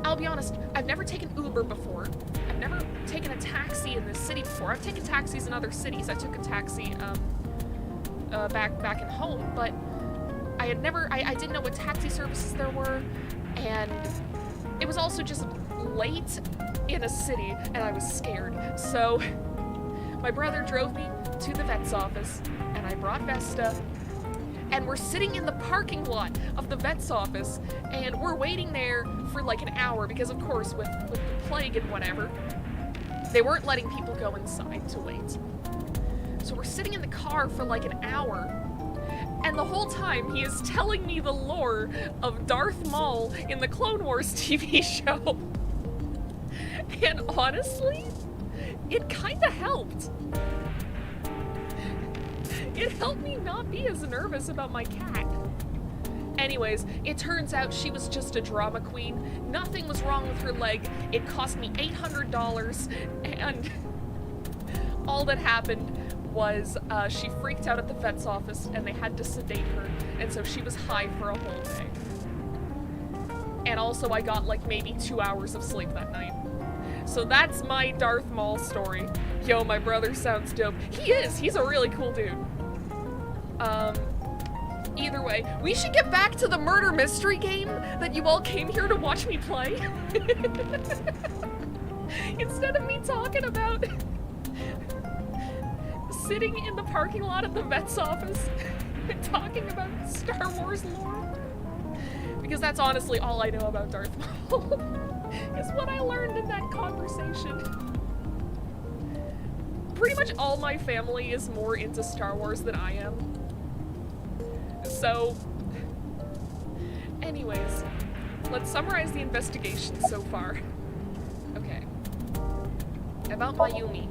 I'll be honest, I've never taken Uber before. I've never taken a taxi in this city before. I've taken taxis in other cities. I took a taxi back at home, but I didn't know what taxi services there were, and it was also just late in a city, and I was scared. So my brother drove me to the vet's office, and I brought Vesta, and we're sitting in the parking lot of the vet's office, and we're waiting there for like an hour, because of course, with the plague and whatever, they weren't letting people go inside to wait. So we're sitting in the car for like an hour, and the whole time he is telling me the lore of Darth Maul in the Clone Wars TV show. And honestly, it kinda helped. It helped me not be as nervous about my cat. Anyways, it turns out she was just a drama queen. Nothing was wrong with her leg. It cost me $800, and all that happened was she freaked out at the vet's office, and they had to sedate her, and so she was high for a whole day. And also I got like maybe 2 hours of sleep that night. So that's my Darth Maul story. Yo, my brother sounds dope. He is! He's a really cool dude. Either way, we should get back to the murder mystery game that you all came here to watch me play. Instead of me talking about sitting in the parking lot at the vet's office and talking about Star Wars lore. Because that's honestly all I know about Darth Maul. Is what I learned in that conversation. Pretty much all my family is more into Star Wars than I am. So, anyways, let's summarize the investigation so far. Okay. About Mayumi.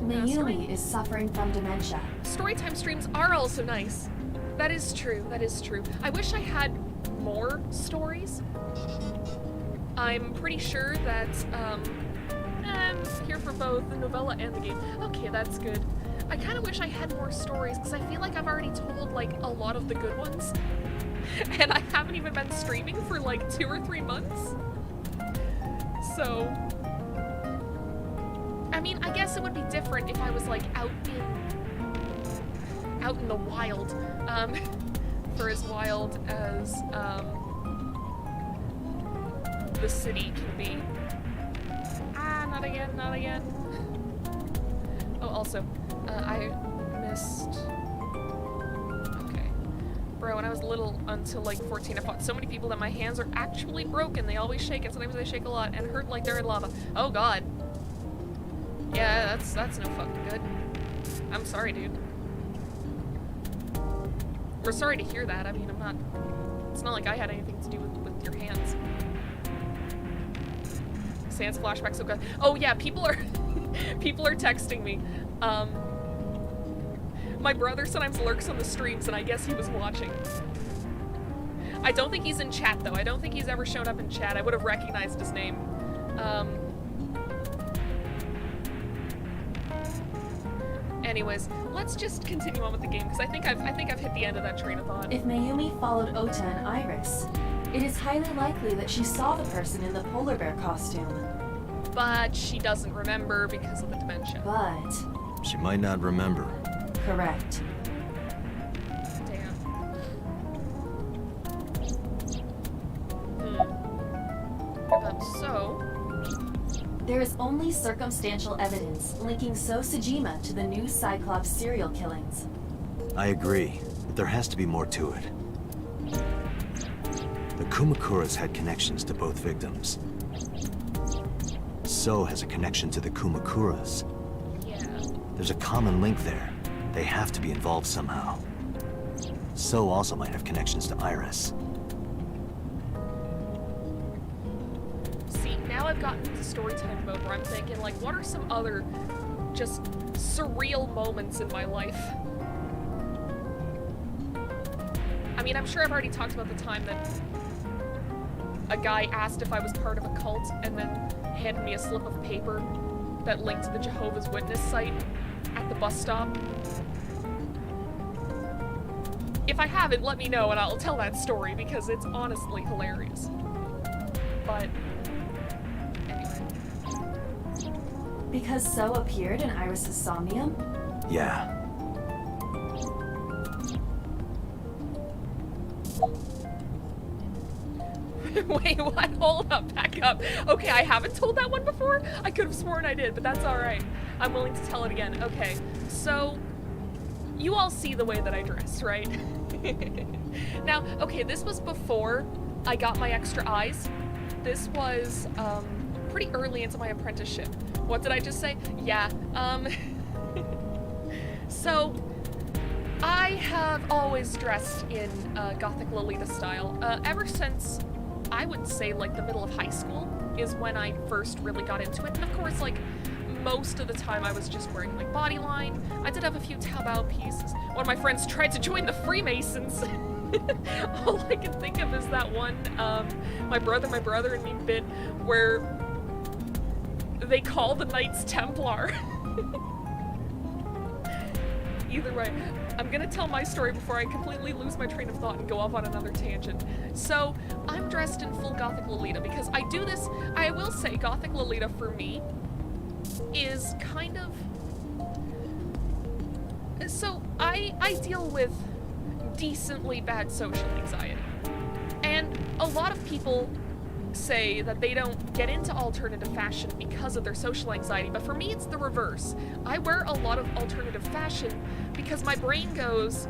Mayumi is suffering from dementia. Storytime streams are also nice. That is true, that is true. I wish I had more stories. I'm pretty sure that, I'm here for both the novella and the game. Okay, that's good. I kind of wish I had more stories, because I feel like I've already told, like, a lot of the good ones. And I haven't even been streaming for, like, 2 or 3 months. So, I mean, I guess it would be different if I was, like, out in the wild. For as wild as, the city can be. Ah, not again, not again. Oh, also, I missed... Okay. Bro, when I was little, until like 14, I fought so many people that my hands are actually broken. They always shake, and sometimes they shake a lot, and hurt like they're in lava. Oh god. Yeah, that's no fucking good. I'm sorry, dude. We're sorry to hear that. I mean, it's not like I had anything to do with your hands. Sans flashback so good. Oh yeah, people are texting me. My brother sometimes lurks on the streams, and I guess he was watching. I don't think he's in chat though. I don't think he's ever shown up in chat. I would have recognized his name. Anyways, let's just continue on with the game, because I think I've hit the end of that train of thought. If Mayumi followed Ota and Iris, it is highly likely that she saw the person in the polar bear costume. But she doesn't remember because of the dementia. But... She might not remember. Correct. Damn. So... There is only circumstantial evidence linking Sojima to the new Cyclops serial killings. I agree, but there has to be more to it. The Kumakuras had connections to both victims. So has a connection to the Kumakuras. Yeah. There's a common link there. They have to be involved somehow. So also might have connections to Iris. See, now I've gotten into storytime mode where I'm thinking, like, what are some other just surreal moments in my life? I mean, I'm sure I've already talked about the time that a guy asked if I was part of a cult and then handed me a slip of paper that linked to the Jehovah's Witness site at the bus stop. If I haven't, let me know and I'll tell that story because it's honestly hilarious. But anyway. Because So appeared in Iris's Somnium? Yeah. Wait, what? Hold up, back up. Okay, I haven't told that one before? I could have sworn I did, but that's alright. I'm willing to tell it again. Okay, so you all see the way that I dress, right? Now, okay, this was before I got my extra eyes. This was pretty early into my apprenticeship. What did I just say? Yeah, so I have always dressed in Gothic Lolita style. Ever since, I would say, like, the middle of high school is when I first really got into it. And of course, like, most of the time I was just wearing, like, bodyline. I did have a few Taobao pieces. One of my friends tried to join the Freemasons. All I can think of is that one, my brother and me bit where they call the Knights Templar. Either way, I'm gonna tell my story before I completely lose my train of thought and go off on another tangent. So, I'm dressed in full Gothic Lolita because I do this, I will say Gothic Lolita for me is kind of... So, I deal with decently bad social anxiety. And a lot of people say that they don't get into alternative fashion because of their social anxiety, but for me it's the reverse. I wear a lot of alternative fashion because my brain goes,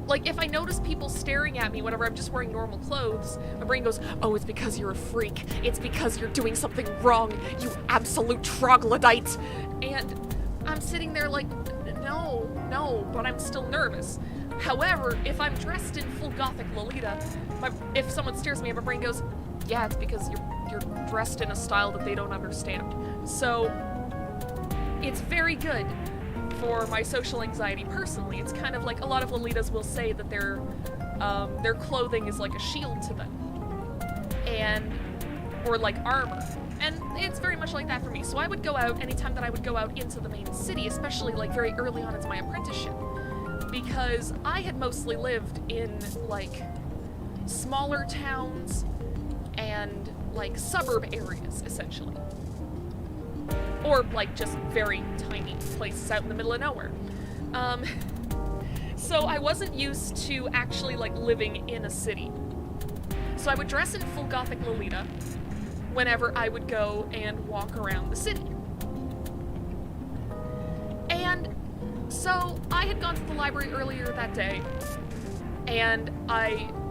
like, if I notice people staring at me whenever I'm just wearing normal clothes, my brain goes, oh, it's because you're a freak. It's because you're doing something wrong, you absolute troglodyte. And I'm sitting there like, no, but I'm still nervous. However, if I'm dressed in full Gothic Lolita, if someone stares at me, my brain goes, yeah, it's because you're dressed in a style that they don't understand. So, it's very good for my social anxiety personally. It's kind of like a lot of Lolitas will say that their clothing is like a shield to them. Or like armor. And it's very much like that for me. So I would go out anytime that I would go out into the main city, especially like very early on into my apprenticeship. Because I had mostly lived in like smaller towns and like suburb areas, essentially. Or like just very tiny places out in the middle of nowhere. So I wasn't used to actually like living in a city. So I would dress in full Gothic Lolita whenever I would go and walk around the city. And so I had gone to the library earlier that day, and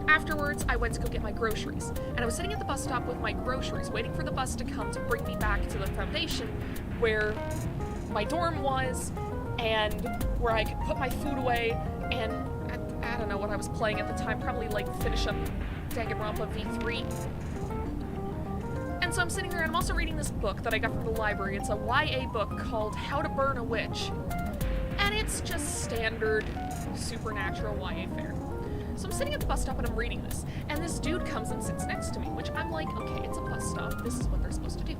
afterwards I went to go get my groceries. And I was sitting at the bus stop with my groceries, waiting for the bus to come to bring me back to the foundation where my dorm was, and where I could put my food away, and I don't know what I was playing at the time, probably like finish up Danganronpa V3. And so I'm sitting there and I'm also reading this book that I got from the library. It's a YA book called How to Burn a Witch. And it's just standard supernatural YA fare. So I'm sitting at the bus stop and I'm reading this, and this dude comes and sits next to me, which I'm like, okay, it's a bus stop, this is what they're supposed to do.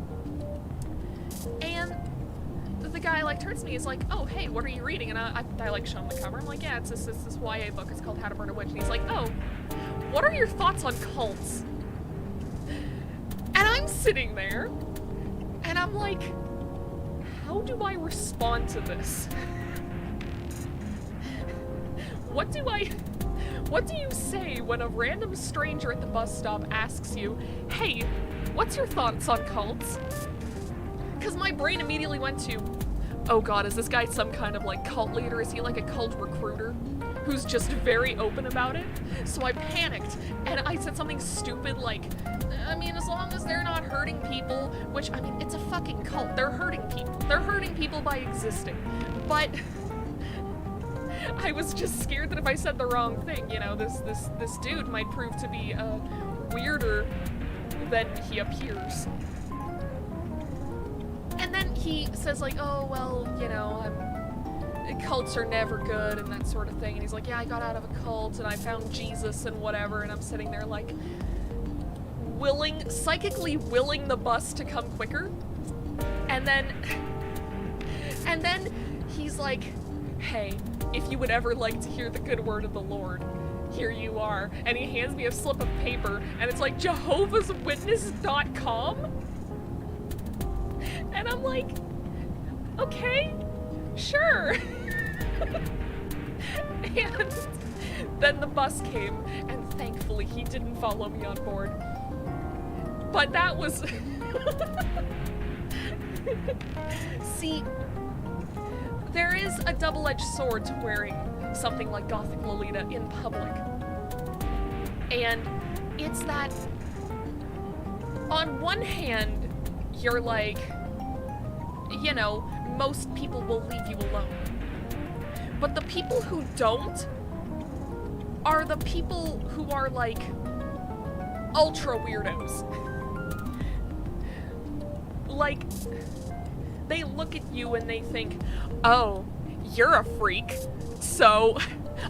And the guy like turns to me, he's like, oh, hey, what are you reading? And I like show him the cover. I'm like, yeah, it's this YA book, it's called How to Burn a Witch. And he's like, oh, what are your thoughts on cults? And I'm sitting there, and I'm like, how do I respond to this? What do you say when a random stranger at the bus stop asks you, hey, what's your thoughts on cults? Because my brain immediately went to, oh god, is this guy some kind of like cult leader? Is he like a cult recruiter who's just very open about it? So I panicked, and I said something stupid like, I mean, as long as they're not hurting people, which, I mean, it's a fucking cult. They're hurting people. They're hurting people by existing. But I was just scared that if I said the wrong thing, you know, this dude might prove to be weirder than he appears. And then he says like, oh, well, you know, cults are never good and that sort of thing. And he's like, yeah, I got out of a cult and I found Jesus and whatever. And I'm sitting there like, psychically willing the bus to come quicker. And then he's like, hey, if you would ever like to hear the good word of the Lord, here you are. And he hands me a slip of paper, and it's like Jehovah'sWitness.com. And I'm like, okay, sure. And then the bus came, and thankfully he didn't follow me on board. But that was... See, there is a double-edged sword to wearing something like Gothic Lolita in public. And it's that, on one hand, you're like, you know, most people will leave you alone. But the people who don't are the people who are like ultra weirdos. Like, they look at you and they think, oh, you're a freak, so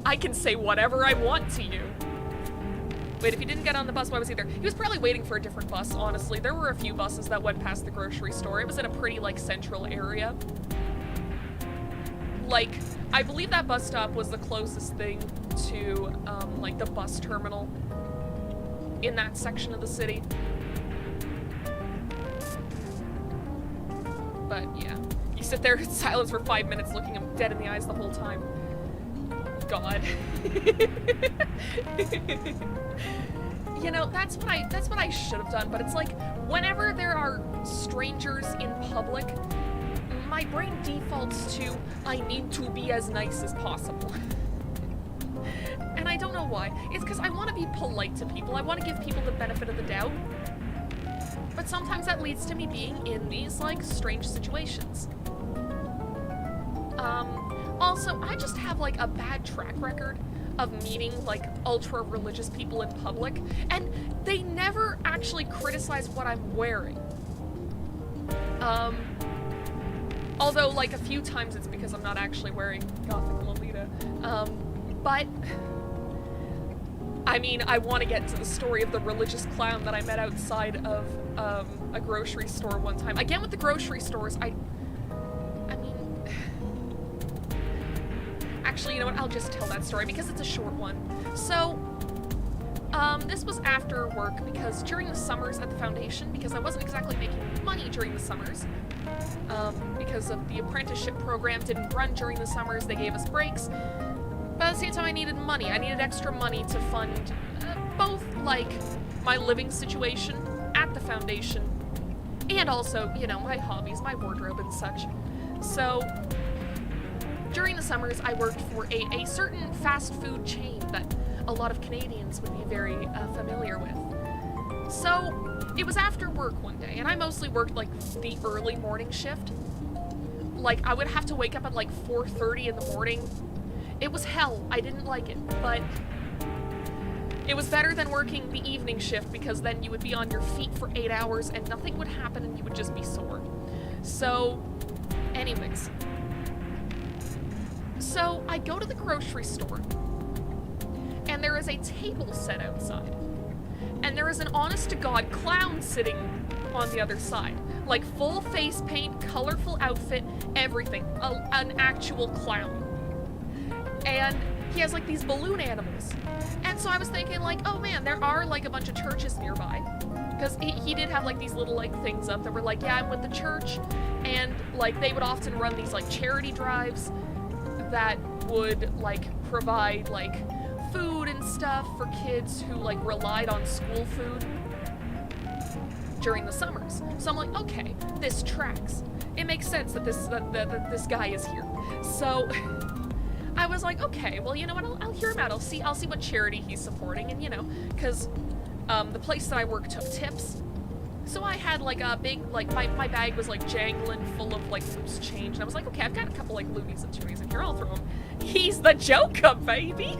I can say whatever I want to you. Wait, if he didn't get on the bus, why was he there? He was probably waiting for a different bus, honestly. There were a few buses that went past the grocery store. It was in a pretty, like, central area. Like, I believe that bus stop was the closest thing to, like, the bus terminal in that section of the city. But, yeah. You sit there in silence for 5 minutes looking him dead in the eyes the whole time. God. You know, that's what I should have done, but it's like, whenever there are strangers in public, my brain defaults to, I need to be as nice as possible. And I don't know why. It's because I want to be polite to people. I want to give people the benefit of the doubt. But sometimes that leads to me being in these, like, strange situations. Also, I just have, like, a bad track record of meeting, like, ultra-religious people in public, and they never actually criticize what I'm wearing. Although, like, a few times it's because I'm not actually wearing Gothic Lolita. But, I mean, I want to get to the story of the religious clown that I met outside of, a grocery store one time. Again, with the grocery stores, I mean... Actually, you know what? I'll just tell that story because it's a short one. So, this was after work because during the summers at the foundation, because I wasn't exactly making money during the summers, because of the apprenticeship program didn't run during the summers, they gave us breaks. But at the same time, I needed money. I needed extra money to fund both, like, my living situation at the foundation and also, you know, my hobbies, my wardrobe and such. So, during the summers, I worked for a certain fast food chain that a lot of Canadians would be very familiar with. So, it was after work one day, and I mostly worked, like, the early morning shift. Like, I would have to wake up at, like, 4:30 in the morning. It was hell. I didn't like it, but it was better than working the evening shift because then you would be on your feet for 8 hours and nothing would happen and you would just be sore. So, anyways. So, I go to the grocery store, and there is a table set outside, and there is an honest-to-God clown sitting on the other side. Like, full face paint, colorful outfit, everything. An actual clown. And he has, like, these balloon animals. And so I was thinking, like, oh man, there are, like, a bunch of churches nearby. Because he did have, like, these little, like, things up that were like, yeah, I'm with the church. And, like, they would often run these, like, charity drives that would, like, provide, like, food and stuff for kids who, like, relied on school food during the summers. So I'm like, okay, this tracks. It makes sense that this guy is here. So I was like, okay, well, you know what, I'll hear him out. I'll see what charity he's supporting, and, you know, because the place that I work took tips. So I had, like, a big, like, my bag was, like, jangling full of, like, loose change. And I was like, okay, I've got a couple, like, loonies and toonies in here. I'll throw them. He's the Joker, baby!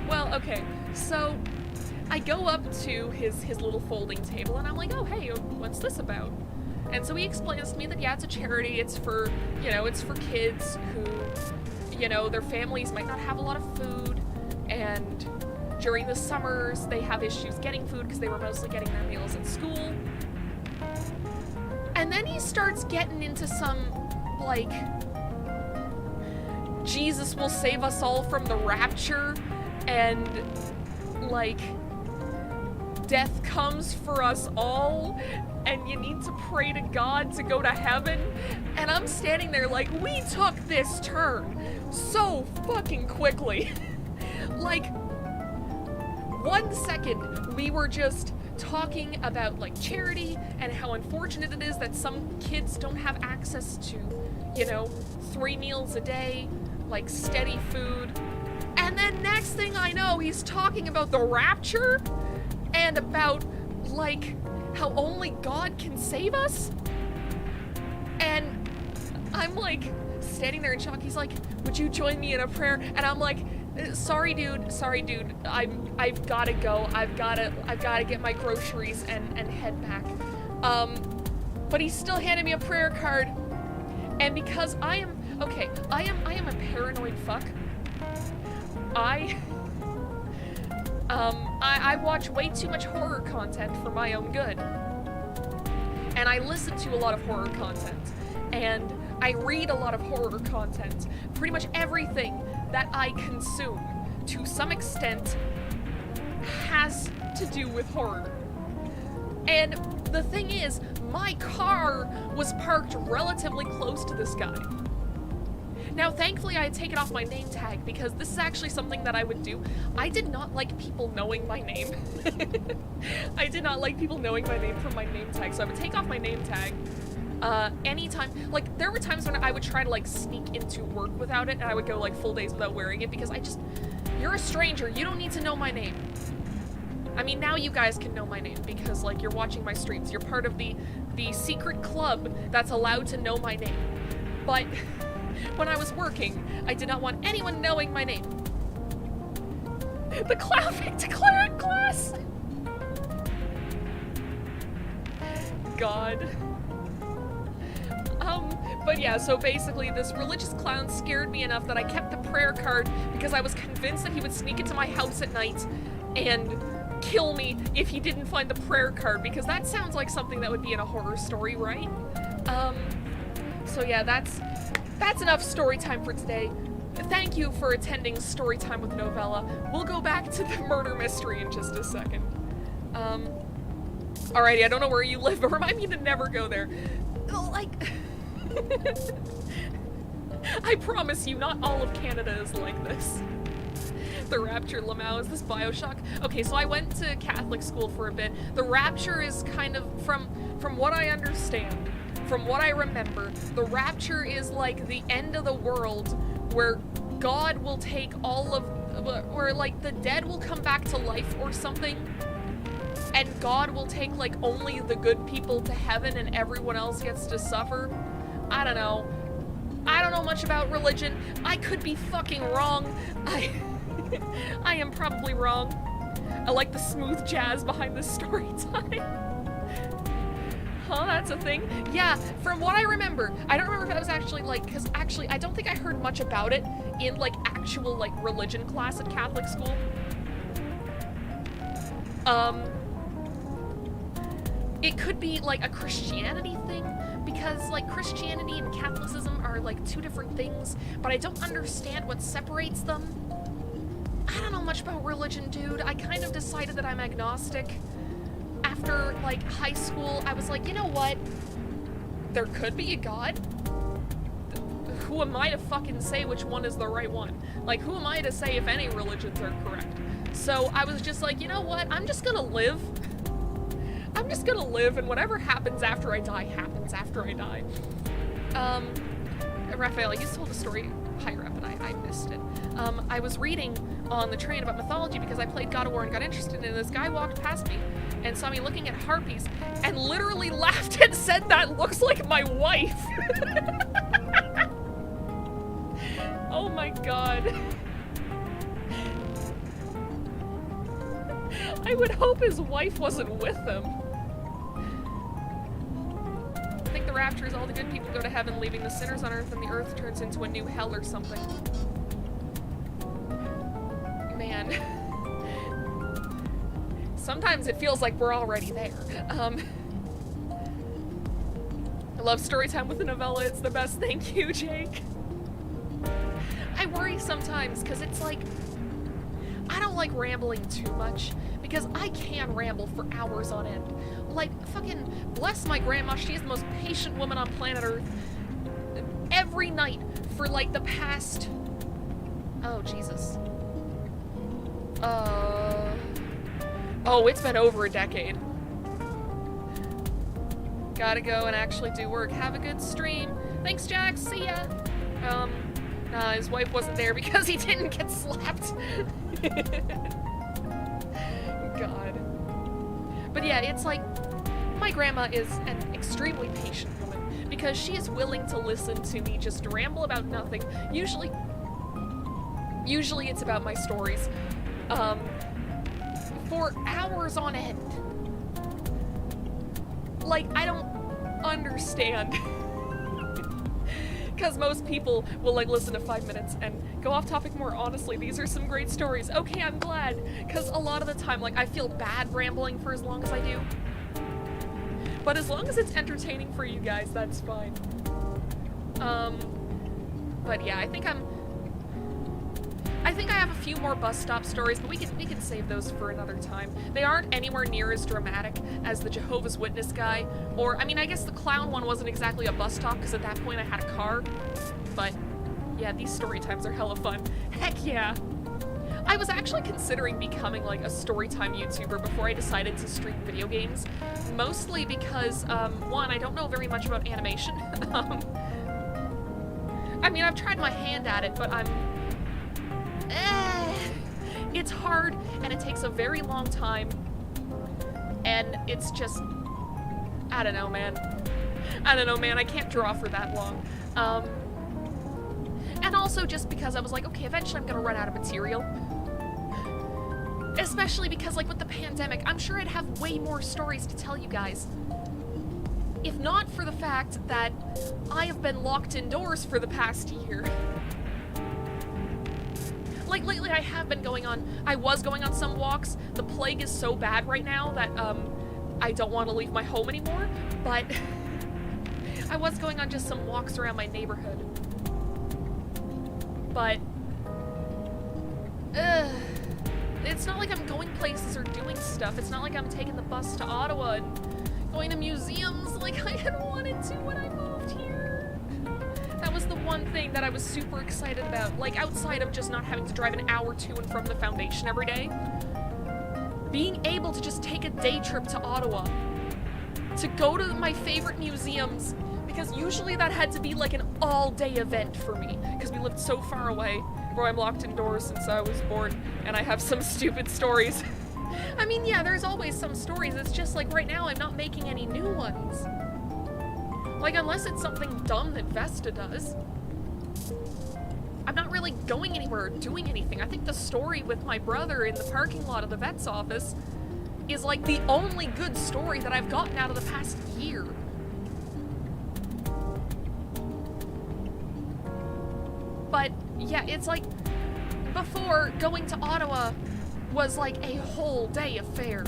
Well, okay. So I go up to his little folding table, and I'm like, oh, hey, what's this about? And so he explains to me that, yeah, it's a charity. It's for, you know, it's for kids who, you know, their families might not have a lot of food. And during the summers, they have issues getting food because they were mostly getting their meals at school. And then he starts getting into some, like, Jesus will save us all from the rapture, and, like, death comes for us all, and you need to pray to God to go to heaven. And I'm standing there like, we took this turn so fucking quickly. Like, 1 second we were just talking about like charity and how unfortunate it is that some kids don't have access to, you know, 3 meals a day, like steady food. And then next thing I know, he's talking about the rapture and about like how only God can save us. And I'm like standing there in shock. He's like, "Would you join me in a prayer?" And I'm like, sorry dude, I've gotta go. I've gotta get my groceries and head back. But he still handed me a prayer card. And because I am a paranoid fuck. I watch way too much horror content for my own good. And I listen to a lot of horror content. And I read a lot of horror content. Pretty much everything that I consume, to some extent, has to do with horror. And the thing is, my car was parked relatively close to this guy. Now, thankfully, I had taken off my name tag because this is actually something that I would do. I did not like people knowing my name. I did not like people knowing my name from my name tag, so I would take off my name tag. Anytime, like, there were times when I would try to, like, sneak into work without it, and I would go, like, full days without wearing it, because you're a stranger, you don't need to know my name. I mean, now you guys can know my name, because, like, you're watching my streams, you're part of the secret club that's allowed to know my name. But when I was working, I did not want anyone knowing my name. The clown declared class! God. But yeah, so basically this religious clown scared me enough that I kept the prayer card because I was convinced that he would sneak into my house at night and kill me if he didn't find the prayer card, because that sounds like something that would be in a horror story, right? So yeah, that's enough story time for today. Thank you for attending story time with Novella. We'll go back to the murder mystery in just a second. Alrighty, I don't know where you live, but remind me to never go there. Like, I promise you, not all of Canada is like this. The Rapture, Lamau, is this Bioshock? Okay, so I went to Catholic school for a bit. The Rapture is kind of, from what I understand, from what I remember, the Rapture is like the end of the world where God will take all of, where like the dead will come back to life or something, and God will take like only the good people to heaven and everyone else gets to suffer. I don't know. I don't know much about religion. I could be fucking wrong. I am probably wrong. I like the smooth jazz behind this story time. Huh, that's a thing? Yeah, from what I remember, I don't remember if that was actually like, because actually I don't think I heard much about it in like actual like religion class at Catholic school. It could be like a Christianity thing, because like Christianity and Catholicism are like two different things, but I don't understand what separates them. I don't know much about religion, dude. I kind of decided that I'm agnostic. After like high school, I was like, you know what? There could be a God. Who am I to fucking say which one is the right one? Like, who am I to say if any religions are correct? So I was just like, you know what? I'm just gonna live. I'm just gonna live, and whatever happens after I die, happens after I die. Raphael, you told a story higher up, and I missed it. I was reading on the train about mythology because I played God of War and got interested in it, and this guy walked past me and saw me looking at harpies and literally laughed and said, "That looks like my wife." Oh my god. I would hope his wife wasn't with him. I think the rapture is all the good people go to heaven, leaving the sinners on earth, and the earth turns into a new hell or something. Man. Sometimes it feels like we're already there. I love storytime with the novella. It's the best. Thank you, Jake. I worry sometimes, because it's like, I don't like rambling too much, because I can ramble for hours on end. Like, fucking bless my grandma, she is the most patient woman on planet Earth. Every night for like the past... Oh, Jesus. Oh, it's been over a decade. Gotta go and actually do work. Have a good stream. Thanks, Jax. See ya. Nah, his wife wasn't there because he didn't get slapped. God. But yeah, it's like, my grandma is an extremely patient woman because she is willing to listen to me just ramble about nothing. Usually it's about my stories. For hours on end. Like, I don't understand. Because most people will, like, listen to 5 minutes and go off topic more. Honestly, these are some great stories. Okay, I'm glad. Because a lot of the time, like, I feel bad rambling for as long as I do. But as long as it's entertaining for you guys, that's fine. But yeah, I think I have a few more bus stop stories, but we can save those for another time. They aren't anywhere near as dramatic as the Jehovah's Witness guy, or, I mean, I guess the clown one wasn't exactly a bus stop, because at that point I had a car. But, yeah, these story times are hella fun. Heck yeah! I was actually considering becoming, like, a storytime YouTuber before I decided to stream video games. Mostly because, one, I don't know very much about animation. I mean, I've tried my hand at it, but it's hard, and it takes a very long time, and it's just, I don't know, man. I can't draw for that long. And also just because I was like, okay, eventually I'm gonna run out of material. Especially because, like, with the pandemic, I'm sure I'd have way more stories to tell you guys. If not for the fact that I have been locked indoors for the past year. Like, lately I was going on some walks. The plague is so bad right now that, I don't want to leave my home anymore, but I was going on just some walks around my neighborhood. But, it's not like I'm going places or doing stuff. It's not like I'm taking the bus to Ottawa and going to museums like I had wanted to when I moved here. That was the one thing that I was super excited about, like, outside of just not having to drive an hour to and from the Foundation every day. Being able to just take a day trip to Ottawa to go to my favorite museums, because usually that had to be like an all-day event for me, because we lived so far away, where I'm locked indoors since I was born, and I have some stupid stories. I mean, yeah, there's always some stories, it's just like right now I'm not making any new ones. Like, unless it's something dumb that Vesta does. I'm not really going anywhere or doing anything. I think the story with my brother in the parking lot of the vet's office is like the only good story that I've gotten out of the past year. But yeah, it's like, before, going to Ottawa was like a whole day affair.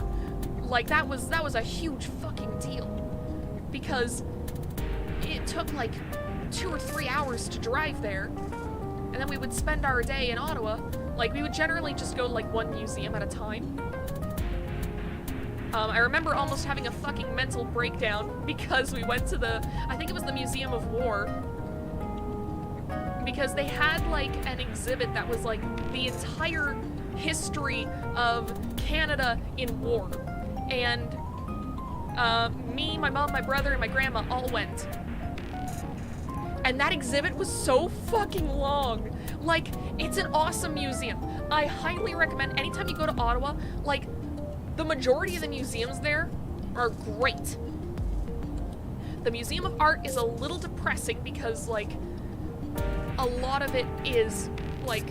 Like, that was a huge fucking deal. Because it took like 2 or 3 hours to drive there. And then we would spend our day in Ottawa. Like, we would generally just go to like one museum at a time. I remember almost having a fucking mental breakdown because we went to I think it was the Museum of War. Because they had like an exhibit that was like the entire history of Canada in war. And me, my mom, my brother, and my grandma all went. And that exhibit was so fucking long. Like, it's an awesome museum. I highly recommend, anytime you go to Ottawa, like, the majority of the museums there are great. The Museum of Art is a little depressing because, like, a lot of it is, like,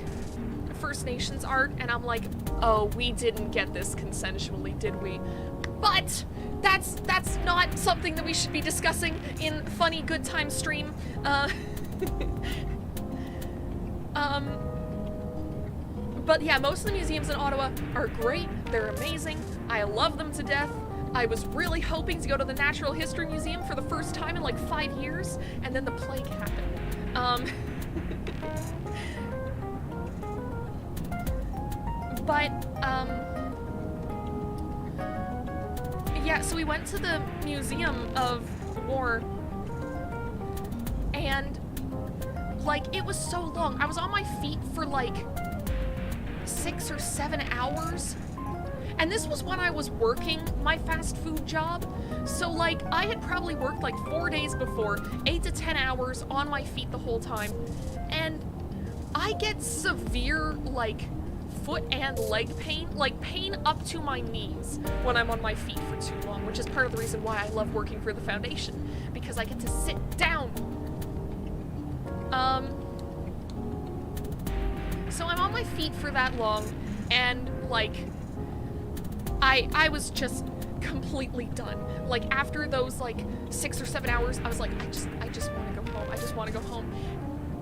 First Nations art, and I'm like, oh, we didn't get this consensually, did we? But that's not something that we should be discussing in funny good time stream. But yeah, most of the museums in Ottawa are great. They're amazing. I love them to death. I was really hoping to go to the Natural History Museum for the first time in like 5 years, and then the plague happened. Yeah, so we went to the Museum of War, and, like, it was so long. I was on my feet for, like, 6 or 7 hours, And this was when I was working my fast food job. So, like, I had probably worked like 4 days before, 8 to 10 hours on my feet the whole time. And I get severe, like, foot and leg pain, like pain up to my knees when I'm on my feet for too long, which is part of the reason why I love working for the Foundation, because I get to sit down. So I'm on my feet for that long, and, like, I was just completely done. Like, after those, like, 6 or 7 hours, I was like, I just want to go home. I just want to go home.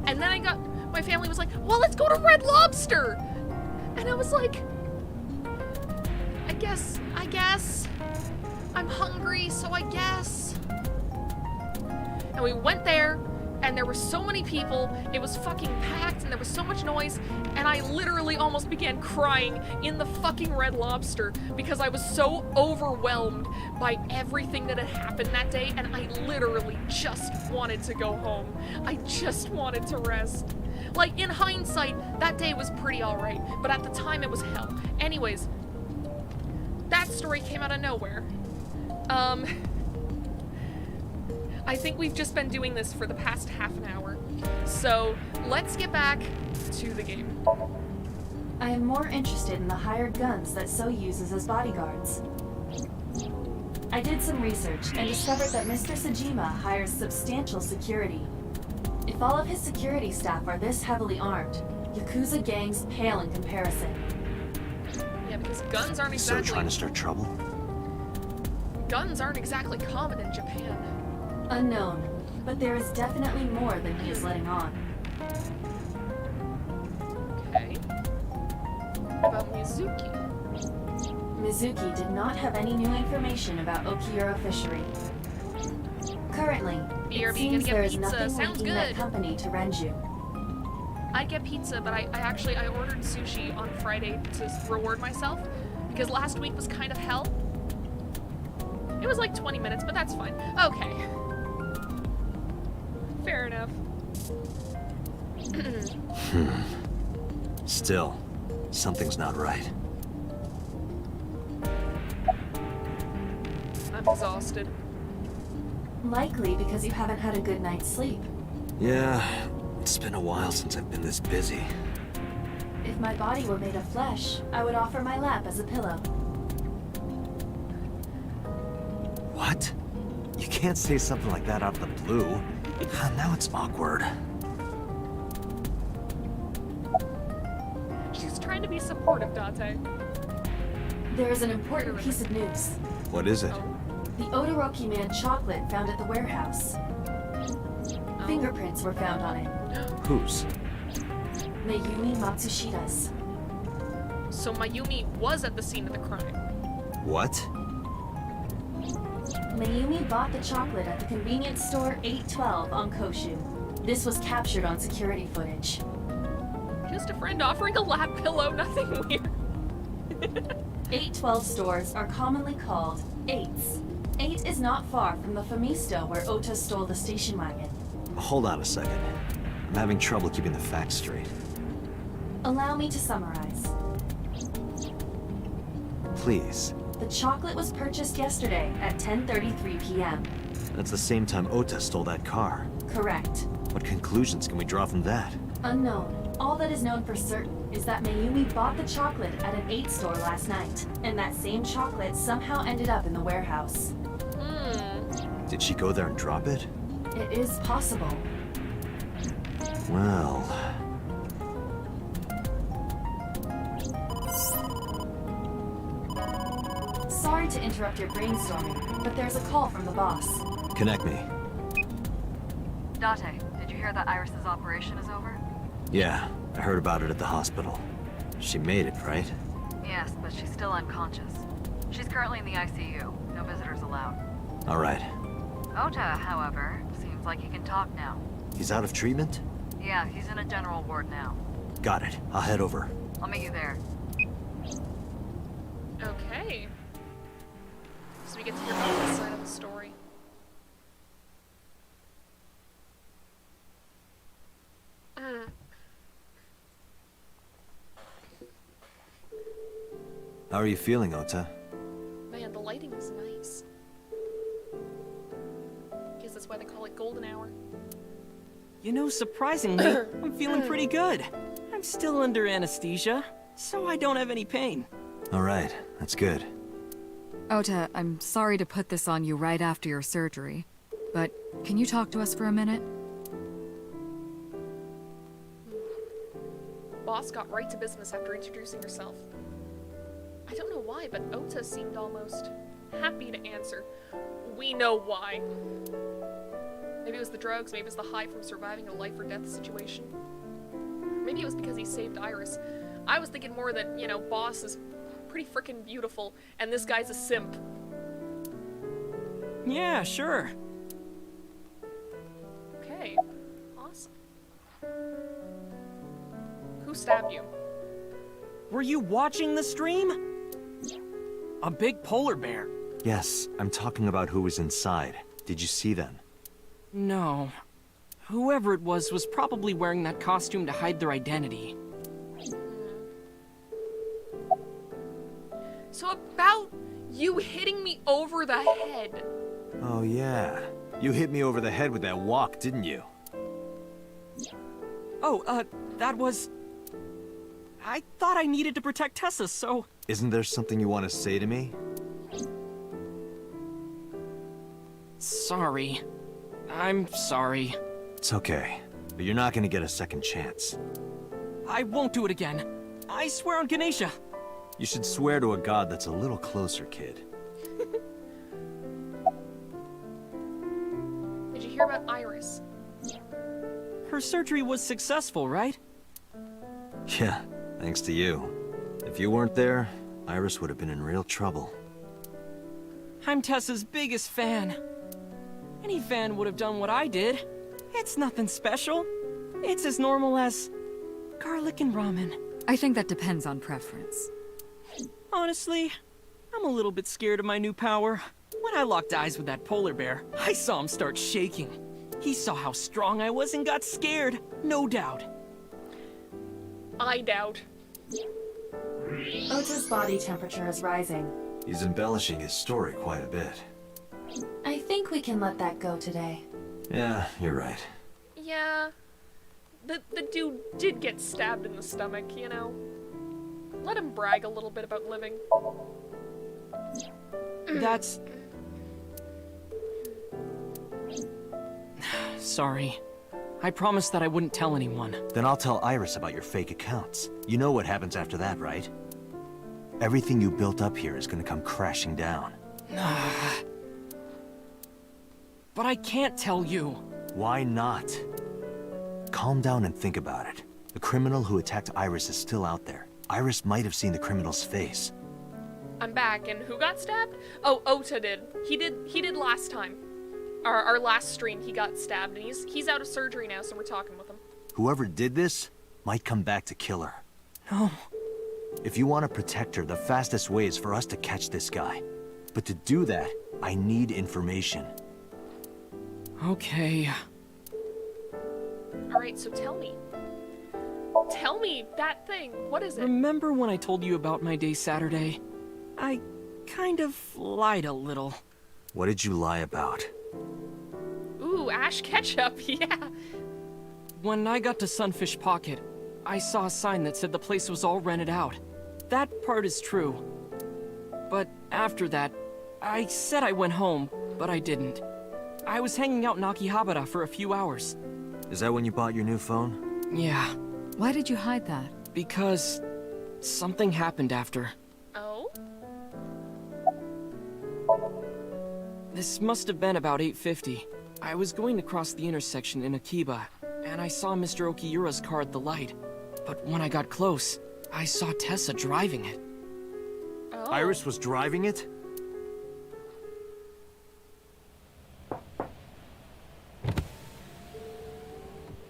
And then my family was like, well, let's go to Red Lobster! And I was like, I guess, I'm hungry, so I guess. And we went there, and there were so many people, it was fucking packed, and there was so much noise, and I literally almost began crying in the fucking Red Lobster because I was so overwhelmed by everything that had happened that day, and I literally just wanted to go home. I just wanted to rest. Like, in hindsight, that day was pretty alright, but at the time it was hell. Anyways, that story came out of nowhere. I think we've just been doing this for the past half an hour. So, let's get back to the game. I am more interested in the hired guns that So uses as bodyguards. I did some research and discovered that Mr. Sajima hires substantial security. If all of his security staff are this heavily armed, Yakuza gangs pale in comparison. Yeah, because guns aren't exactly... So trying to start trouble? Guns aren't exactly common in Japan. Unknown, but there is definitely more than he is letting on. Okay. About Mizuki. Mizuki did not have any new information about Okiura Fishery. Currently, it seems there is nothing linking that company to Renju. I'd get pizza, but I ordered sushi on Friday to reward myself, because last week was kind of hell. It was like 20 minutes, but that's fine. Okay. Fair enough. Still, something's not right. I'm exhausted. Likely because you haven't had a good night's sleep. Yeah, it's been a while since I've been this busy. If my body were made of flesh, I would offer my lap as a pillow. What? You can't say something like that out of the blue. Now it's awkward. She's trying to be supportive, Date. There is an important piece of news. What is it? The Odoroki Man chocolate found at the warehouse. Fingerprints were found on it. Whose? Mayumi Matsushida's. So Mayumi was at the scene of the crime. What? Mayumi bought the chocolate at the convenience store 812 on Koshu. This was captured on security footage. Just a friend offering a lap pillow, nothing weird. 812 stores are commonly called 8s. 8 is not far from the Famisto where Ota stole the station wagon. Hold on a second. I'm having trouble keeping the facts straight. Allow me to summarize. Please. The chocolate was purchased yesterday at 10:33 p.m. That's the same time Ota stole that car. Correct. What conclusions can we draw from that? Unknown. All that is known for certain is that Mayumi bought the chocolate at an 8 store last night, and that same chocolate somehow ended up in the warehouse. Did she go there and drop it? It is possible. Well... Sorry to interrupt your brainstorming, but there's a call from the boss. Connect me. Date, did you hear that Iris's operation is over? Yeah, I heard about it at the hospital. She made it, right? Yes, but she's still unconscious. She's currently in the ICU. No visitors allowed. All right. Ota, however, seems like he can talk now. He's out of treatment? Yeah, he's in a general ward now. Got it. I'll head over. I'll meet you there. Okay. So we get to hear both this side of the story. How are you feeling, Ota? Man, the lighting is nice. Guess that's why they call it golden hour. You know, surprisingly, I'm feeling pretty good. I'm still under anesthesia, so I don't have any pain. Alright, that's good. Ota, I'm sorry to put this on you right after your surgery, but can you talk to us for a minute? Boss got right to business after introducing herself. I don't know why, but Ota seemed almost happy to answer. We know why. Maybe it was the drugs, maybe it was the high from surviving a life or death situation. Maybe it was because he saved Iris. I was thinking more that, you know, Boss is pretty freaking beautiful, and this guy's a simp. Yeah, sure. Okay, awesome. Who stabbed you? Were you watching the stream? A big polar bear. Yes, I'm talking about who was inside. Did you see them? No. Whoever it was probably wearing that costume to hide their identity. So about you hitting me over the head. Oh yeah. You hit me over the head with that walk, didn't you? Oh, that was... I thought I needed to protect Tessa, so... Isn't there something you want to say to me? Sorry. I'm sorry. It's okay. But you're not gonna get a second chance. I won't do it again. I swear on Ganesha. You should swear to a god that's a little closer, kid. Did you hear about Iris? Her surgery was successful, right? Yeah, thanks to you. If you weren't there, Iris would have been in real trouble. I'm Tessa's biggest fan. Any fan would have done what I did. It's nothing special. It's as normal as garlic and ramen. I think that depends on preference. Honestly, I'm a little bit scared of my new power. When I locked eyes with that polar bear, I saw him start shaking. He saw how strong I was and got scared, no doubt. I doubt. Ota's body temperature is rising. He's embellishing his story quite a bit. I think we can let that go today. Yeah, you're right. Yeah. The dude did get stabbed in the stomach, you know? Let him brag a little bit about living. That's... Sorry. I promised that I wouldn't tell anyone. Then I'll tell Iris about your fake accounts. You know what happens after that, right? Everything you built up here is gonna come crashing down. But I can't tell you. Why not? Calm down and think about it. The criminal who attacked Iris is still out there. Iris might have seen the criminal's face. I'm back, and who got stabbed? Oh, Ota did. He did last time. Our last stream, he got stabbed, and he's out of surgery now, so we're talking with him. Whoever did this might come back to kill her. No. If you want to protect her, the fastest way is for us to catch this guy. But to do that, I need information. Okay. Alright, so tell me. Tell me that thing. What is it? Remember when I told you about my day Saturday? I kind of lied a little. What did you lie about? Ooh, Ash Ketchup, yeah. When I got to Sunfish Pocket, I saw a sign that said the place was all rented out. That part is true. But after that, I said I went home, but I didn't. I was hanging out in Akihabara for a few hours. Is that when you bought your new phone? Yeah. Why did you hide that? Because something happened after. Oh? This must have been about 8:50. I was going to cross the intersection in Akiba, and I saw Mr. Okiura's car at the light. But when I got close, I saw Tessa driving it. Oh. Iris was driving it?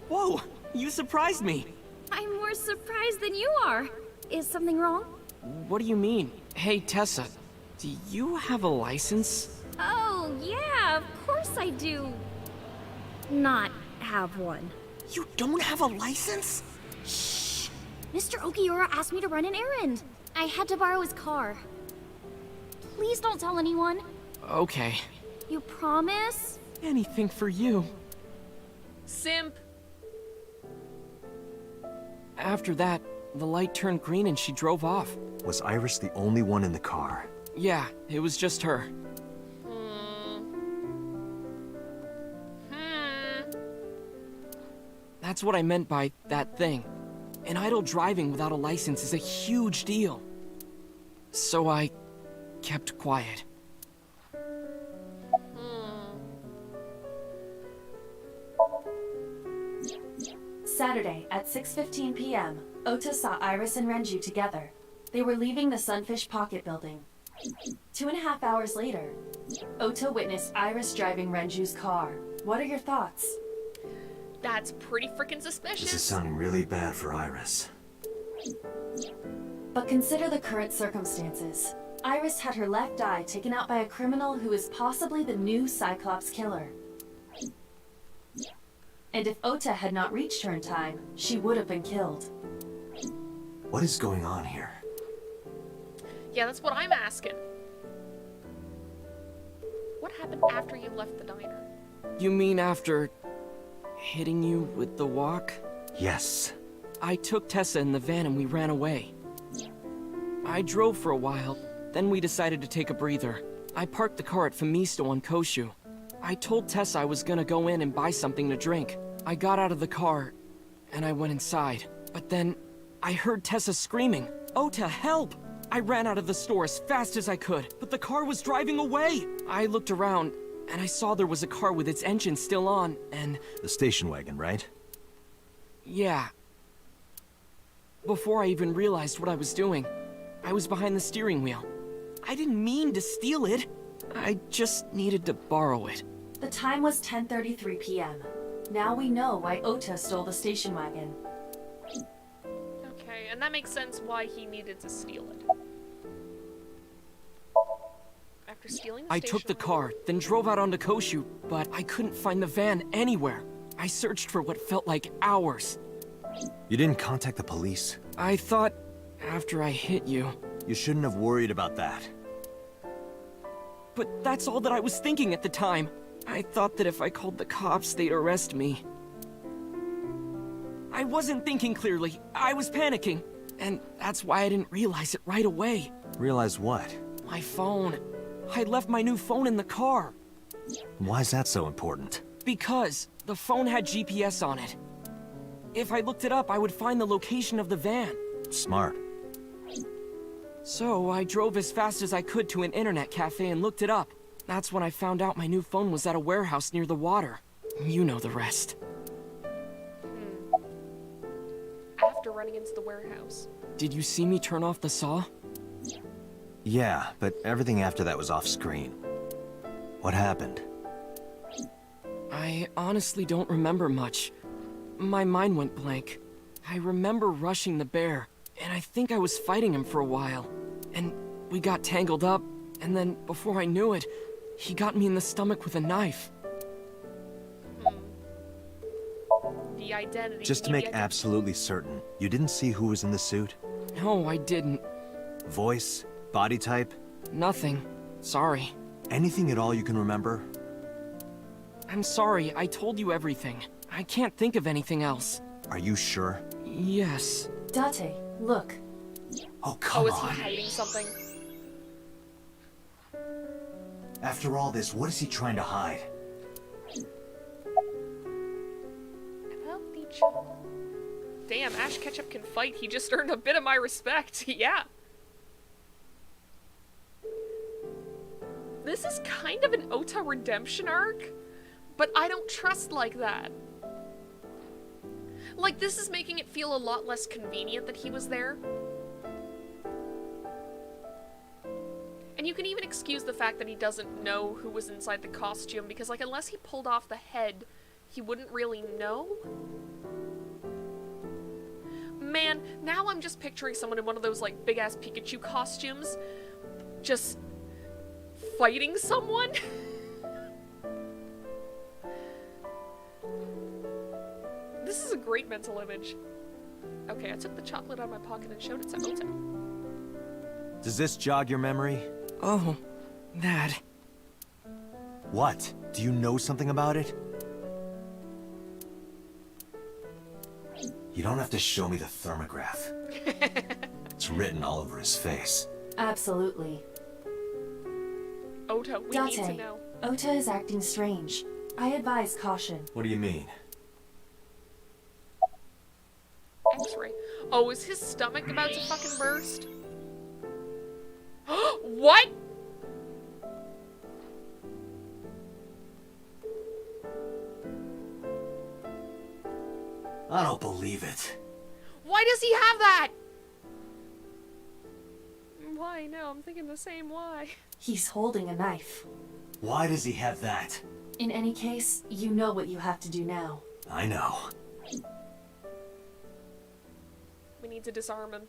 Whoa! You surprised me! I'm more surprised than you are. Is something wrong? What do you mean? Hey, Tessa, do you have a license? Oh, yeah, of course I do. Not have one. You don't have a license? Shh! Mr. Okiura asked me to run an errand. I had to borrow his car. Please don't tell anyone. Okay. You promise? Anything for you. Simp. After that, the light turned green and she drove off. Was Iris the only one in the car? Yeah, it was just her. That's what I meant by that thing. An idle driving without a license is a huge deal. So I kept quiet. Saturday at 6:15 p.m., Ota saw Iris and Renju together. They were leaving the Sunfish Pocket building. 2.5 hours later, Ota witnessed Iris driving Renju's car. What are your thoughts? That's pretty freaking suspicious. This is sounding really bad for Iris. But consider the current circumstances. Iris had her left eye taken out by a criminal who is possibly the new Cyclops killer. And if Ota had not reached her in time, she would have been killed. What is going on here? Yeah, that's what I'm asking. What happened after you left the diner? You mean after hitting you with the walk? Yes. I took Tessa in the van and we ran away. I drove for a while, then we decided to take a breather. I parked the car at Famisto on Koshu. I told Tessa I was gonna go in and buy something to drink. I got out of the car, and I went inside. But then, I heard Tessa screaming, "Ota, help!" I ran out of the store as fast as I could, but the car was driving away! I looked around, and I saw there was a car with its engine still on, and... The station wagon, right? Yeah. Before I even realized what I was doing, I was behind the steering wheel. I didn't mean to steal it. I just needed to borrow it. The time was 10:33 p.m. Now we know why Ota stole the station wagon. Okay, and that makes sense why he needed to steal it. After stealing the I station took the wagon- car, then drove out onto Koshu, but I couldn't find the van anywhere. I searched for what felt like hours. You didn't contact the police? I thought, after I hit you... You shouldn't have worried about that. But that's all that I was thinking at the time. I thought that if I called the cops, they'd arrest me. I wasn't thinking clearly. I was panicking. And that's why I didn't realize it right away. Realize what? My phone. I left my new phone in the car. Why is that so important? Because the phone had GPS on it. If I looked it up, I would find the location of the van. Smart. So I drove as fast as I could to an internet cafe and looked it up. That's when I found out my new phone was at a warehouse near the water. You know the rest. After running into the warehouse. Did you see me turn off the saw? Yeah, but everything after that was off screen. What happened? I honestly don't remember much. My mind went blank. I remember rushing the bear, and I think I was fighting him for a while. And we got tangled up, and then before I knew it, he got me in the stomach with a knife. The identity. Just to make absolutely certain, you didn't see who was in the suit? No, I didn't. Voice? Body type? Nothing. Sorry. Anything at all you can remember? I'm sorry, I told you everything. I can't think of anything else. Are you sure? Yes. Date, look. Oh, come is on. he hiding something? After all this, what is he trying to hide? About the Damn, Ash Ketchup can fight. He just earned a bit of my respect. Yeah. This is kind of an Ota redemption arc, but I don't trust like that. Like, this is making it feel a lot less convenient that he was there. And you can even excuse the fact that he doesn't know who was inside the costume, because, like, unless he pulled off the head, he wouldn't really know. Man, now I'm just picturing someone in one of those, like, big-ass Pikachu costumes, just fighting someone. This is a great mental image. Okay, I took the chocolate out of my pocket and showed it to Ota. Does this jog your memory? Oh, that. What? Do you know something about it? You don't have to show me the thermograph. It's written all over his face. Absolutely. Ota, we need to know. Ota is acting strange. I advise caution. What do you mean? X-ray. Oh, is his stomach about to fucking burst? What? I don't believe it. Why does he have that? Why? No, I'm thinking the same. Why? He's holding a knife. Why does he have that? In any case, you know what you have to do now. I know. We need to disarm him.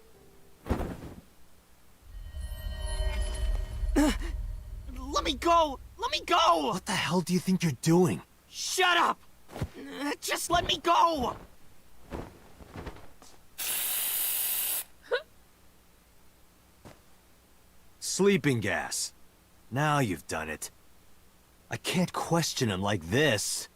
Let me go! Let me go! What the hell do you think you're doing? Shut up! Just let me go! Sleeping gas. Now you've done it. I can't question him like this.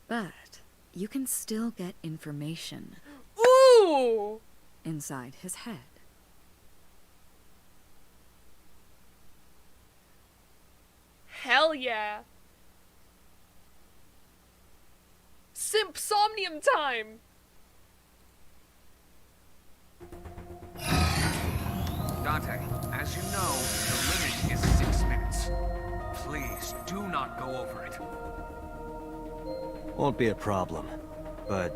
But you can still get information Ooh! inside his head. Hell yeah. Simp Somnium time! Dante, as you know, the limit is 6 minutes. Please, do not go over it. Won't be a problem. But,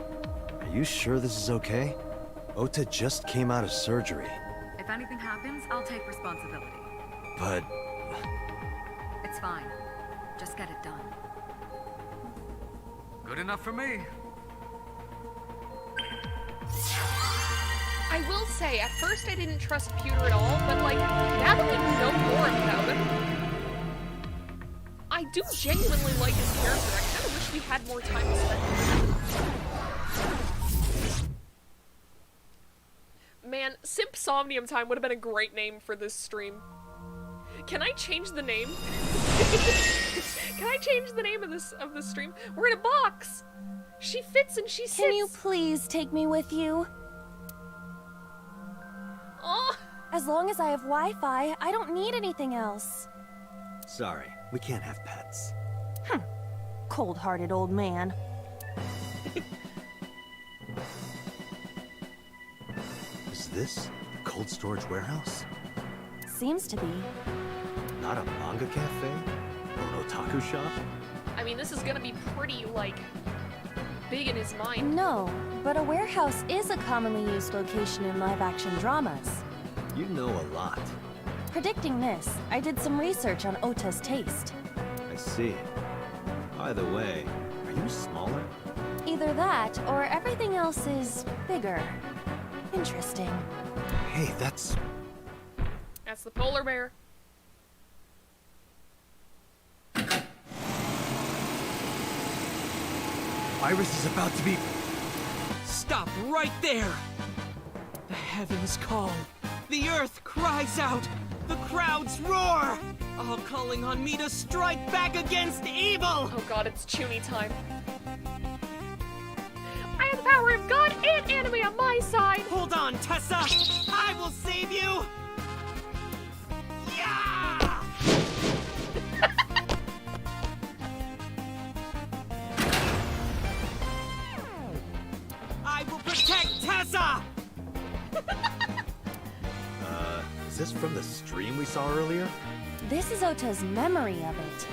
are you sure this is okay? Ota just came out of surgery. If anything happens, I'll take responsibility. But... It's fine. Just get it done. Good enough for me. I will say, at first I didn't trust Pewter at all, but like, now that we know more about him, I do genuinely like his character. I kinda wish we had more time to spend with him. Man, Simp Somnium time would have been a great name for this stream. Can I change the name? Can I change the name of this stream? We're in a box! She fits and she sits! Can you please take me with you? Oh. As long as I have Wi-Fi, I don't need anything else. Sorry, we can't have pets. Cold-hearted old man. Is this a cold storage warehouse? Seems to be. Not a manga cafe? Or an otaku shop? I mean, this is gonna be pretty, like, big in his mind. No, but a warehouse is a commonly used location in live-action dramas. You know a lot. Predicting this, I did some research on Ota's taste. I see. By the way, are you smaller? Either that, or everything else is bigger. Interesting. Hey, that's the polar bear. Iris is about to be... Stop right there! The heavens call. The earth cries out. The crowds roar. All calling on me to strike back against evil! Oh god, it's Chuny time. I have the power of God and anime on my side! Hold on, Tessa! I will save you! Yeah! I will protect Tessa! Is this from the stream we saw earlier? This is Ota's memory of it.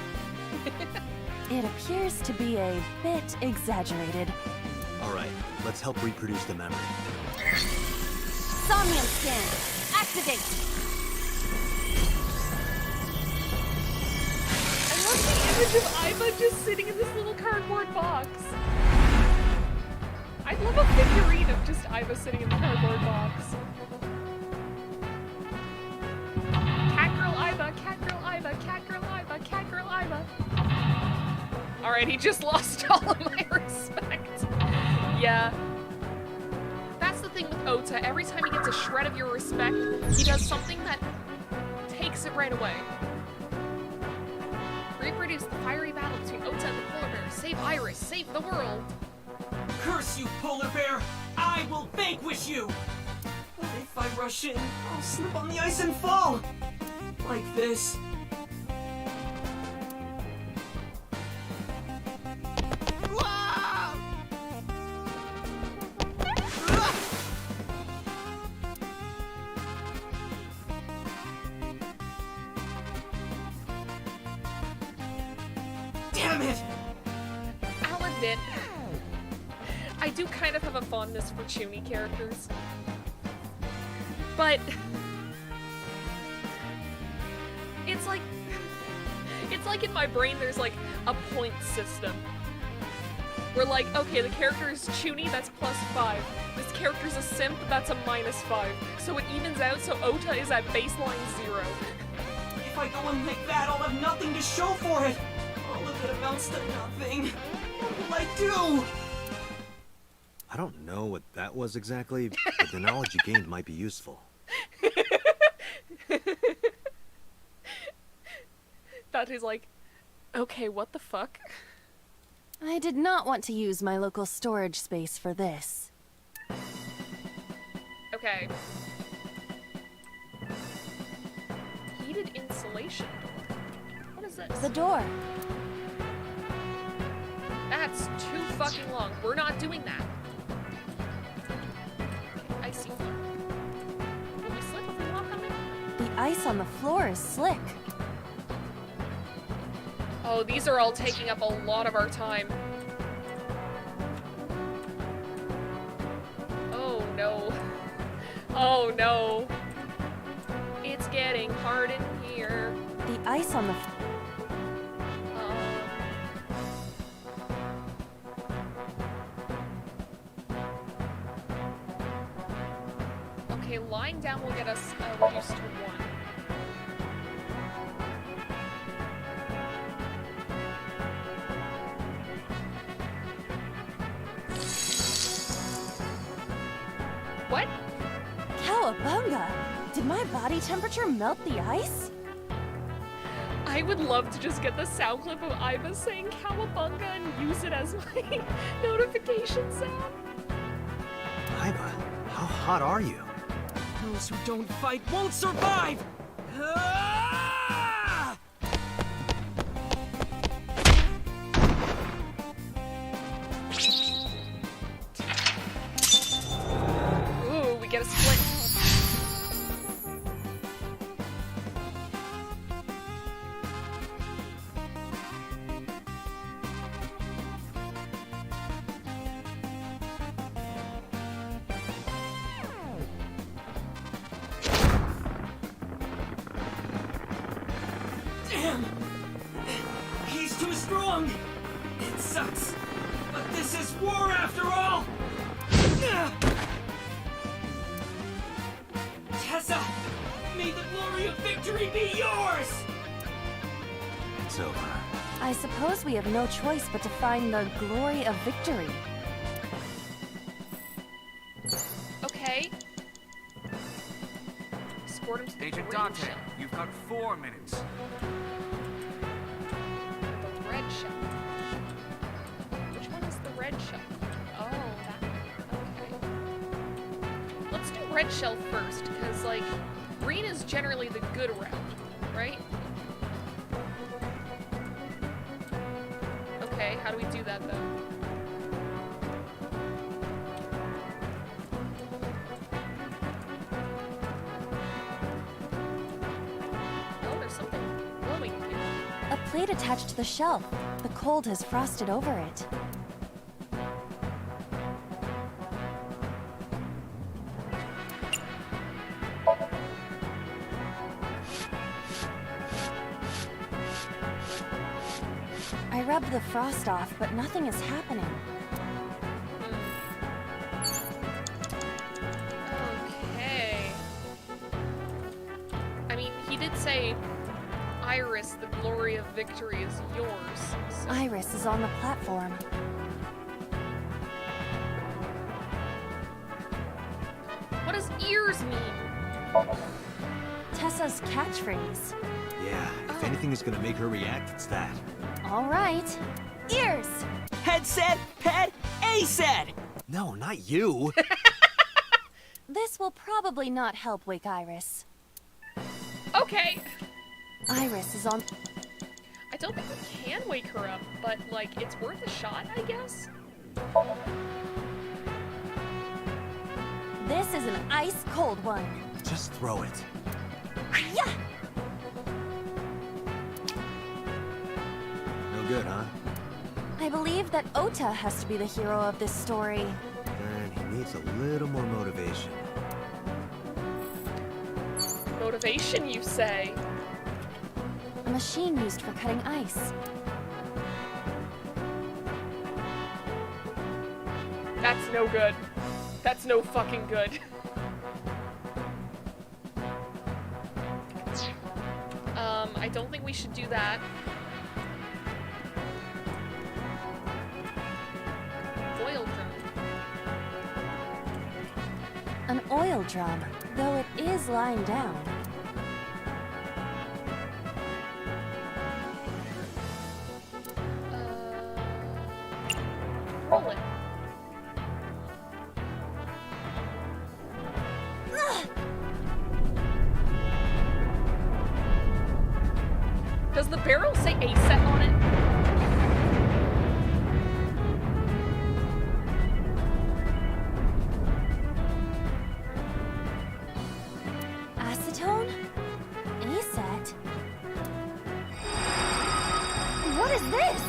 It appears to be a bit exaggerated. Alright, let's help reproduce the memory. Somnium scan! Activate! I love the image of Iva just sitting in this little cardboard box. I'd love a figurine of just Iva sitting in the cardboard box. Catgirl Iva, Catgirl Iva, Catgirl Iva, Catgirl Iva. Alright, he just lost all of my respect. Yeah. That's the thing. thing with Ota. Every time he gets a shred of your respect, he does something that takes it right away. Reproduce the fiery battle between Ota and the polar bear. Save Iris. Save the world. Curse you, polar bear! I will vanquish you! But if I rush in, I'll slip on the ice and fall! Like this. Damn it! I'll admit, I do kind of have a fondness for Chuny characters. But it's like in my brain there's like a point system. Where like, okay, the character is Chuny, that's +5. This character's a simp, that's a -5. So it evens out, so Ota is at baseline 0. If I go in like that, I'll have nothing to show for it! All of it amounts to nothing. What will I do? I don't know what that was exactly, but the knowledge you gained might be useful. That is like, okay, what the fuck? I did not want to use my local storage space for this. Okay. Heated insulation door. What is this? The door. That's too fucking long. We're not doing that. Okay, icy floor. Will we slip if we walk on it? The ice on the floor is slick. Oh, these are all taking up a lot of our time. Oh no. Oh no. It's getting hard in here. The ice on the Okay, lying down will get us reduced to 1. What? Cowabunga! Did my body temperature melt the ice? I would love to just get the sound clip of Iva saying cowabunga and use it as my notification sound. Iva, how hot are you? Those who don't fight won't survive! Ah! Ooh, we get a split. Damn! He's too strong! It sucks, but this is war after all! Tessa, may the glory of victory be yours! It's over. I suppose we have no choice but to find the glory of victory. Okay. Escort him to the Agent green Dante, shell. you've got 4 minutes. The red shell. Which one is the red shell? Oh, that one. Okay. Let's do red shell first, because, like, green is generally the good route, right? Okay, how do we do that, though? Oh, there's something glowing here. A plate attached to the shelf. The cold has frosted over it. I rubbed the frost off, but nothing is happening. Okay. I mean, he did say, Iris, the glory of victory is yours. So. Iris is on the platform. ears mean? Tessa's catchphrase. Yeah, if anything is gonna make her react, it's that. All right. Ears! Head said, pet, A said! No, not you. This will probably not help wake Iris. Okay. Iris is on... I don't think we can wake her up, but, like, it's worth a shot, I guess? This is an ice-cold one. Just throw it. Yeah! No good, huh? I believe that Ota has to be the hero of this story. Then he needs a little more motivation. Motivation, you say? A machine used for cutting ice. That's no good. That's no fucking good. I don't think we should do that. Oil drum. An oil drum, though it is lying down. Roll it. Does the barrel say A-set on it? Acetone? A-set? What is this?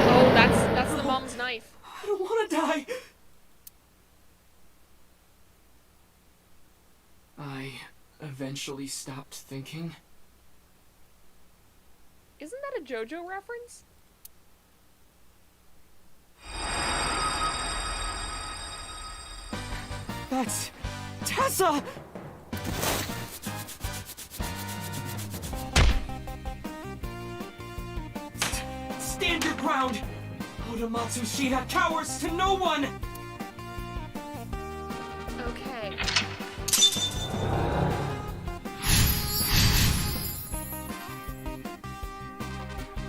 Oh, that's the mom's knife. I don't want to die. I eventually stopped thinking. Isn't that a JoJo reference? That's Tessa! Stand your ground! Oda Matsushita cowers to no one! Okay.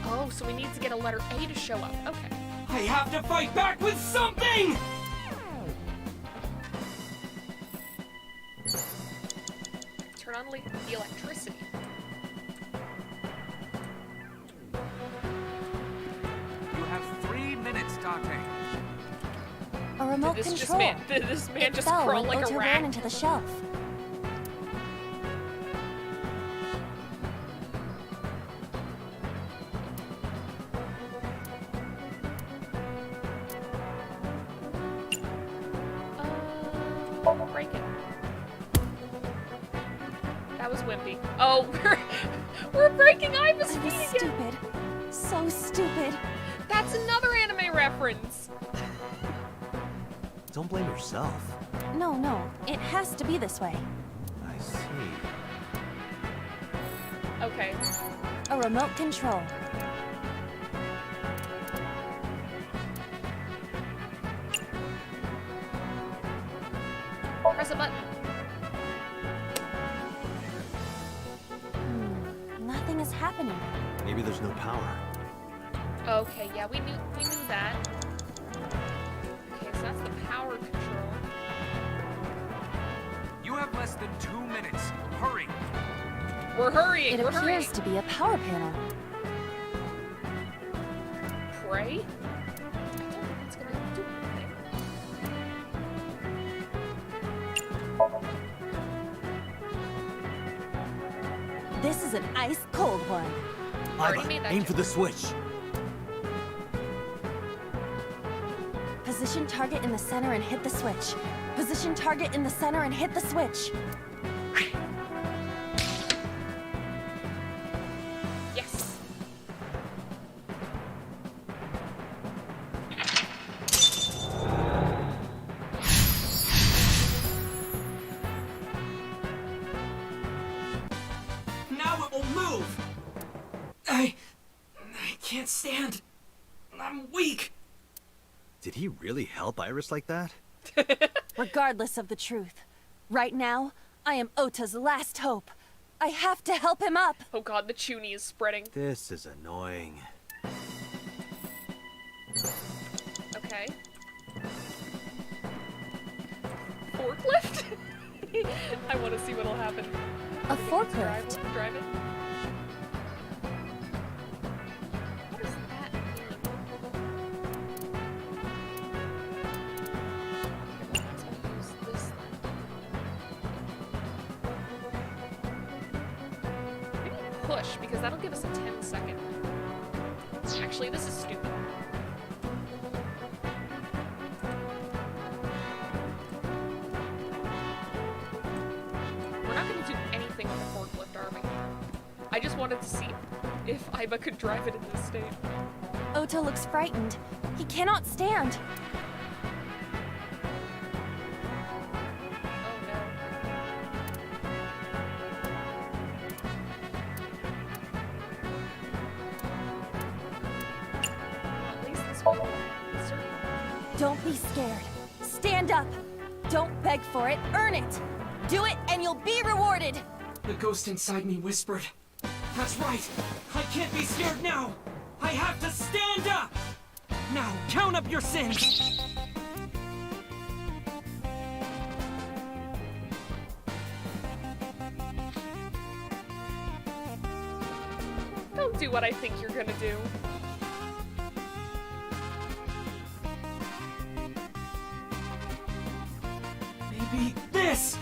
Oh, so we need to get a letter A to show up. Okay. I have to fight back with something! Turn on the electricity. You have 3 minutes, Dante. A remote Did this control. Did this man It just fell crawl when like Ota a ran rat? into the shelf. Break it. That was wimpy. Oh, we're breaking Iva's I feet was again. stupid. So stupid. That's another anime reference. Don't blame yourself. No, it has to be this way. I see. Okay. A remote control. Press a button. Nothing is happening. Maybe there's no power. Okay, yeah, we knew that. Okay, so that's the power control. You have less than 2 minutes. Hurry. We're hurrying. It We're appears hurrying. to be a power panel. Pray? I don't think it's gonna do anything. This is an ice-cold one. Already Iva, made that aim joke. for the switch. Position target in the center and hit the switch. Position target in the center and hit the switch. Yes. can't stand. I'm weak. Did he really help Iris like that? Regardless of the truth, right now, I am Ota's last hope. I have to help him up. Oh god, the chuny is spreading. This is annoying. Okay. Forklift? I want to see what'll happen. A forklift? Drive it. What does that mean? Let's use this then. Maybe push, because that'll give us a 10-second. Actually, this is stupid. We're not going to do anything with the forklift, are we? I just wanted to see if Iba could drive it in this state. Ota looks frightened. He cannot stand. Oh no. At least this one will Don't be scared. Stand up. Don't beg for it, earn it. Do it and you'll be rewarded. The ghost inside me whispered. That's right. I can't be scared now. I have to stand up. Now, count up your sins. Don't do what I think you're gonna do. Maybe this.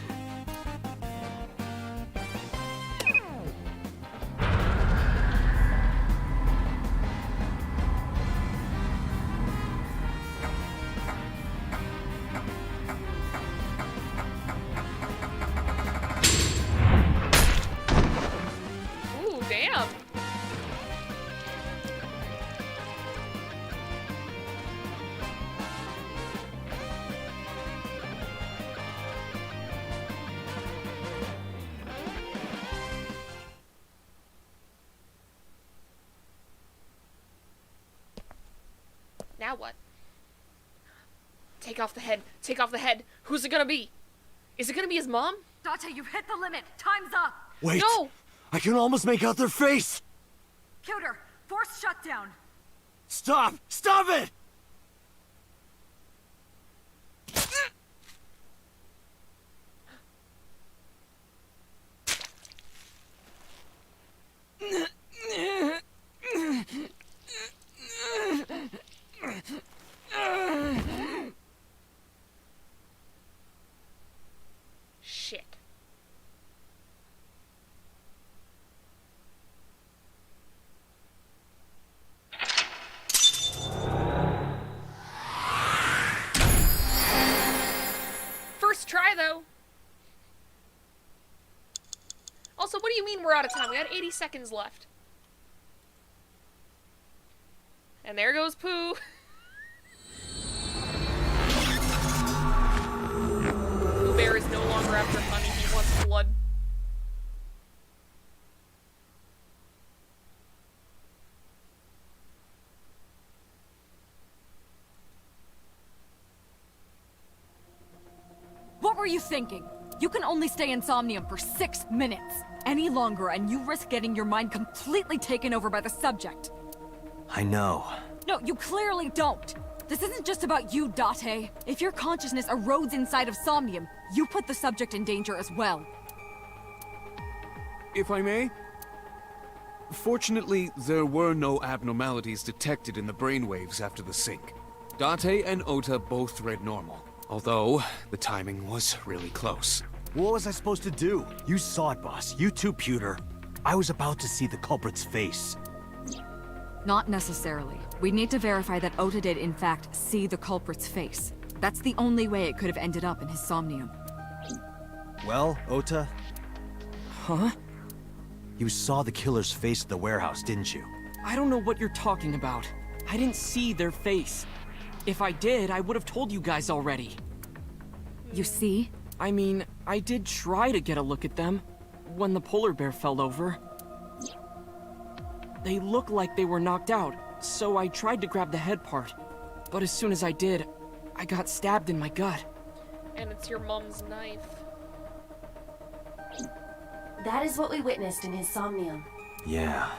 Ooh, damn. Now what? Take off the head. Take off the head. Who's it gonna be? Is it gonna be his mom? Date, you've hit the limit. Time's up. Wait! No! I can almost make out their face! Pewter, force shutdown. Stop! Stop it! Shit. First try, though. Also, what do you mean we're out of time? We had 80 seconds left. And there goes Pooh. Pooh Bear is no longer after honey, he wants blood. What were you thinking? You can only stay in Somnium for 6 minutes. Any longer and you risk getting your mind completely taken over by the subject. I know. No, you clearly don't. This isn't just about you, Date. If your consciousness erodes inside of Somnium, you put the subject in danger as well. If I may? Fortunately, there were no abnormalities detected in the brainwaves after the sync. Date and Ota both read normal, although the timing was really close. What was I supposed to do? You saw it, boss. You too, Pewter. I was about to see the culprit's face. Not necessarily. We need to verify that Ota did in fact see the culprit's face. That's the only way it could have ended up in his Somnium. Well, Ota? Huh? You saw the killer's face at the warehouse, didn't you? I don't know what you're talking about. I didn't see their face. If I did, I would have told you guys already. You see? I mean, I did try to get a look at them when the polar bear fell over. They look like they were knocked out, so I tried to grab the head part. But as soon as I did, I got stabbed in my gut. And it's your mom's knife. That is what we witnessed in his Somnium. Yeah.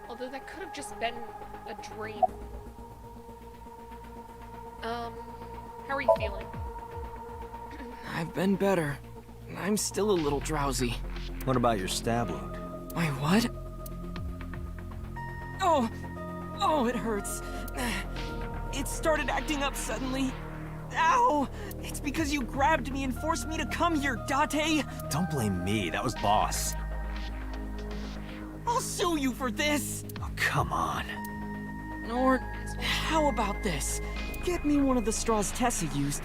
Although that could have just been a dream. How are you feeling? I've been better. I'm still a little drowsy. What about your stab wound? My what? Oh! Oh, it hurts. It started acting up suddenly. Ow! It's because you grabbed me and forced me to come here, Date! Don't blame me, that was Boss. I'll sue you for this! Oh, come on. Or, how about this? Get me one of the straws Tessa used,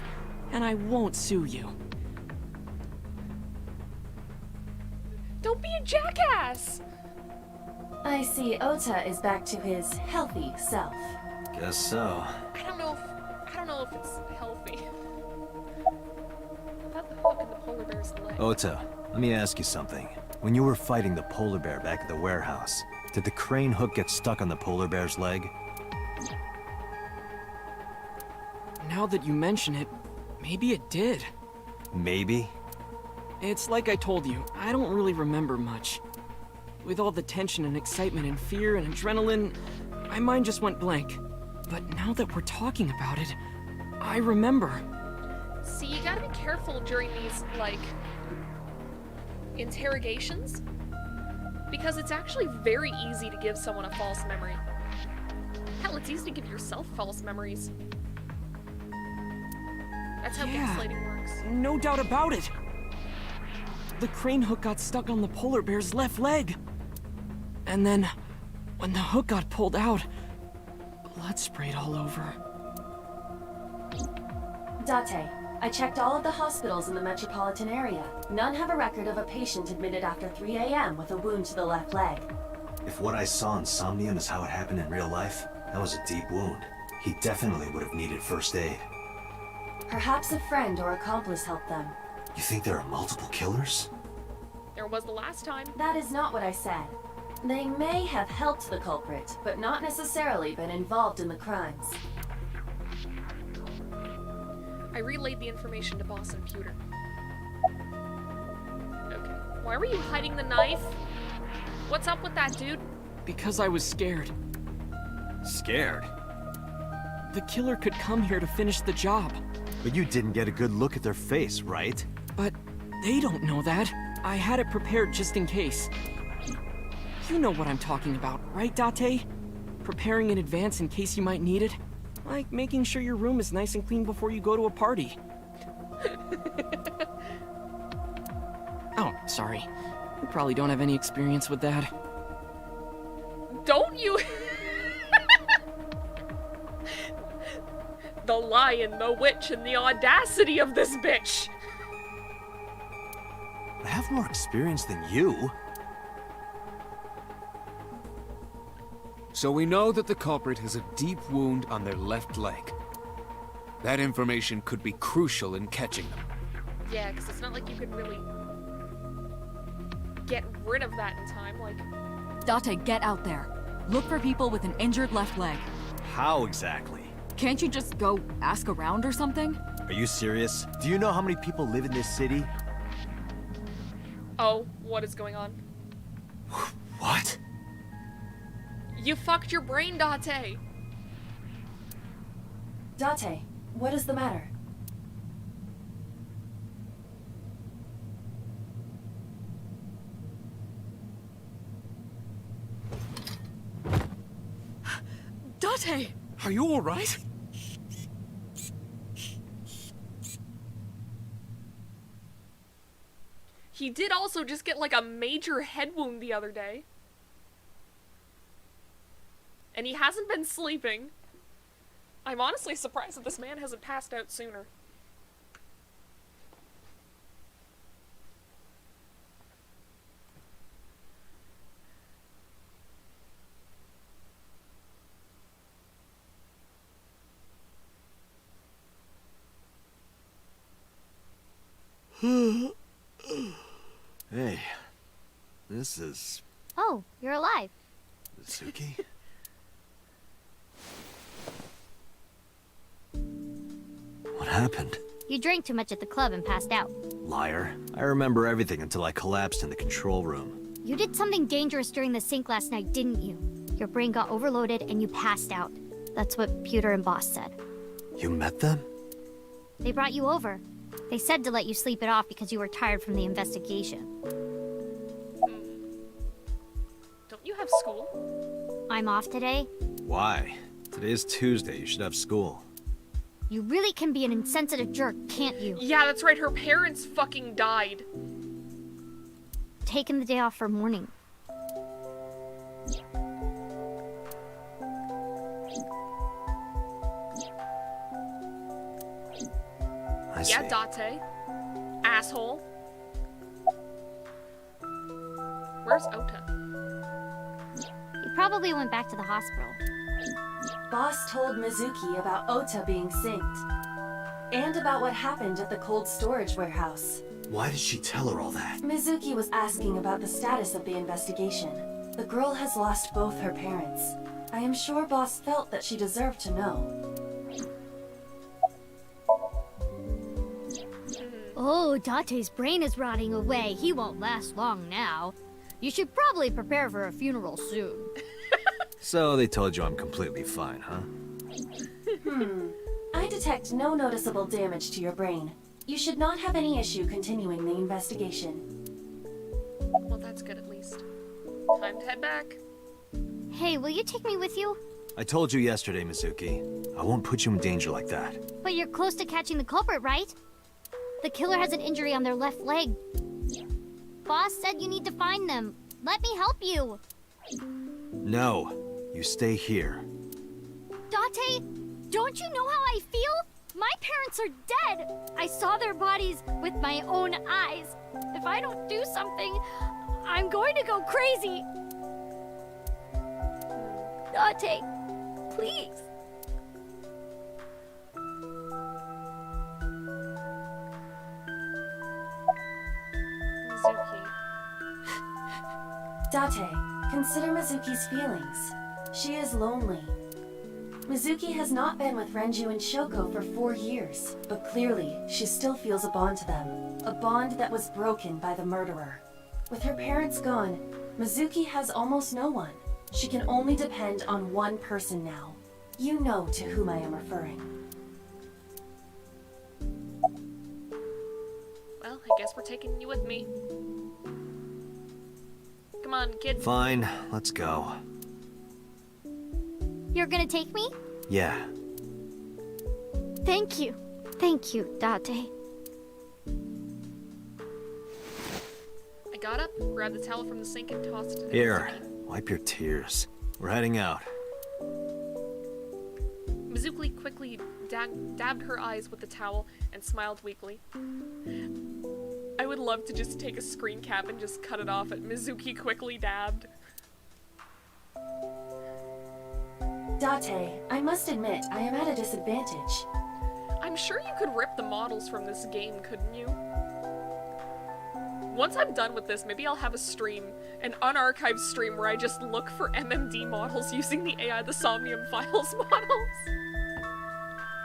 and I won't sue you. Don't be a jackass! I see Ota is back to his healthy self. Guess so. I don't know if it's healthy. About the hook in the polar bear's leg. Ota, let me ask you something. When you were fighting the polar bear back at the warehouse, did the crane hook get stuck on the polar bear's leg? Now that you mention it, maybe it did. Maybe? It's like I told you, I don't really remember much. With all the tension and excitement and fear and adrenaline, my mind just went blank. But now that we're talking about it, I remember. See, you gotta be careful during these, like, interrogations. Because it's actually very easy to give someone a false memory. Hell, it's easy to give yourself false memories. That's how gaslighting works. No doubt about it. The crane hook got stuck on the polar bear's left leg. And then, when the hook got pulled out, blood sprayed all over. Date, I checked all of the hospitals in the metropolitan area. None have a record of a patient admitted after 3 a.m. with a wound to the left leg. If what I saw in Somnium is how it happened in real life, that was a deep wound. He definitely would have needed first aid. Perhaps a friend or accomplice helped them. You think there are multiple killers? There was the last time. That is not what I said. They may have helped the culprit, but not necessarily been involved in the crimes. I relayed the information to Boss and Pewter. Okay. Why were you hiding the knife? What's up with that, dude? Because I was scared. Scared? The killer could come here to finish the job. But you didn't get a good look at their face, right? But they don't know that. I had it prepared just in case. You know what I'm talking about, right, Date? Preparing in advance in case you might need it. Like making sure your room is nice and clean before you go to a party. Oh, sorry. You probably don't have any experience with that. Don't you? The lion, the witch, and the audacity of this bitch! I have more experience than you. So we know that the culprit has a deep wound on their left leg. That information could be crucial in catching them. Yeah, because it's not like you could really get rid of that in time, like... Date, get out there. Look for people with an injured left leg. How exactly? Can't you just go ask around or something? Are you serious? Do you know how many people live in this city? Oh, what is going on? What? You fucked your brain, Date! Date, what is the matter? Date! Are you alright? He did also just get like a major head wound the other day. And he hasn't been sleeping. I'm honestly surprised that this man hasn't passed out sooner. Hey, This is... Oh, you're alive. Mizuki? What happened? You drank too much at the club and passed out. Liar. I remember everything until I collapsed in the control room. You did something dangerous during the sink last night, didn't you? Your brain got overloaded and you passed out. That's what Pewter and Boss said. You met them? They brought you over. They said to let you sleep it off because you were tired from the investigation. Don't you have school? I'm off today. Why? Today's Tuesday. You should have school. You really can be an insensitive jerk, can't you? Yeah, that's right. Her parents fucking died. Taking the day off for mourning. I see. Yeah, Date. Asshole. Where's Ota? He probably went back to the hospital. Boss told Mizuki about Ota being synced. And about what happened at the cold storage warehouse. Why did she tell her all that? Mizuki was asking about the status of the investigation. The girl has lost both her parents. I am sure Boss felt that she deserved to know. Oh, Date's brain is rotting away. He won't last long now. You should probably prepare for a funeral soon. So they told you I'm completely fine, huh? I detect no noticeable damage to your brain. You should not have any issue continuing the investigation. Well, that's good at least. Time to head back. Hey, will you take me with you? I told you yesterday, Mizuki. I won't put you in danger like that. But you're close to catching the culprit, right? The killer has an injury on their left leg. Boss said you need to find them. Let me help you. No, you stay here. Date, don't you know how I feel? My parents are dead. I saw their bodies with my own eyes. If I don't do something, I'm going to go crazy. Date, please. Mizuki. Date, consider Mizuki's feelings. She is lonely. Mizuki has not been with Renju and Shoko for 4 years, but clearly she still feels a bond to them. A bond that was broken by the murderer. With her parents gone, Mizuki has almost no one. She can only depend on one person now. You know to whom I am referring. Well, I guess we're taking you with me. Come on, kid. Fine, let's go. You're gonna take me? Yeah. Thank you. Thank you, Date. I got up, grabbed the towel from the sink, and tossed it. Here, wipe your tears. We're heading out. Mizuki quickly dabbed her eyes with the towel and smiled weakly. I would love to just take a screen cap and just cut it off at Mizuki quickly dabbed. Date, I must admit, I am at a disadvantage. I'm sure you could rip the models from this game, couldn't you? Once I'm done with this, maybe I'll have a stream, an unarchived stream where I just look for MMD models using the AI, the Somnium Files models.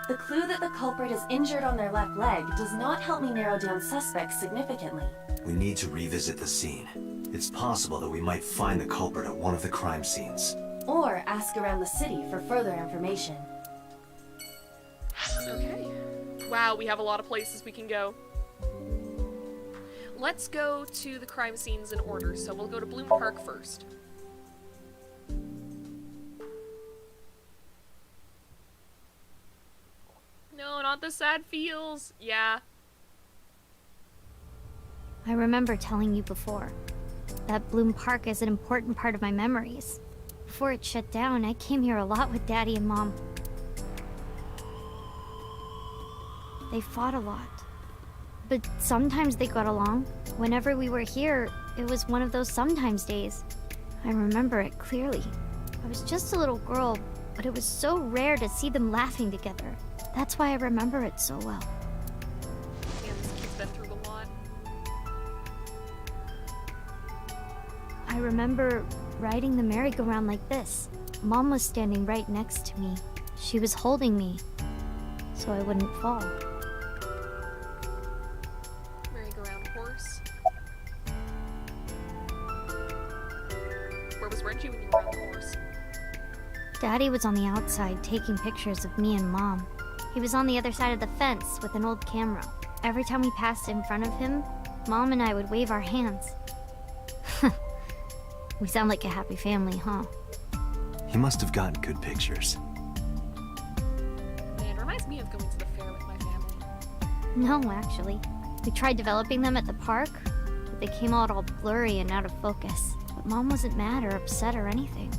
The clue that the culprit is injured on their left leg does not help me narrow down suspects significantly. We need to revisit the scene. It's possible that we might find the culprit at one of the crime scenes. Or ask around the city for further information. Okay. Wow, we have a lot of places we can go. Let's go to the crime scenes in order, so we'll go to Bloom Park first. No, not the sad feels. Yeah. I remember telling you before that Bloom Park is an important part of my memories. Before it shut down, I came here a lot with Daddy and Mom. They fought a lot. But sometimes they got along. Whenever we were here, it was one of those sometimes days. I remember it clearly. I was just a little girl, but it was so rare to see them laughing together. That's why I remember it so well. Damn, this kid's been through a lot. remember riding the merry-go-round like this. Mom was standing right next to me. She was holding me, so I wouldn't fall. Merry-go-round horse. Where was Reggie when you were on the horse? Daddy was on the outside taking pictures of me and Mom. He was on the other side of the fence with an old camera. Every time we passed in front of him, Mom and I would wave our hands. We sound like a happy family, huh? He must have gotten good pictures. Man, reminds me of going to the fair with my family. No, actually. We tried developing them at the park, but they came out all blurry and out of focus. But Mom wasn't mad or upset or anything.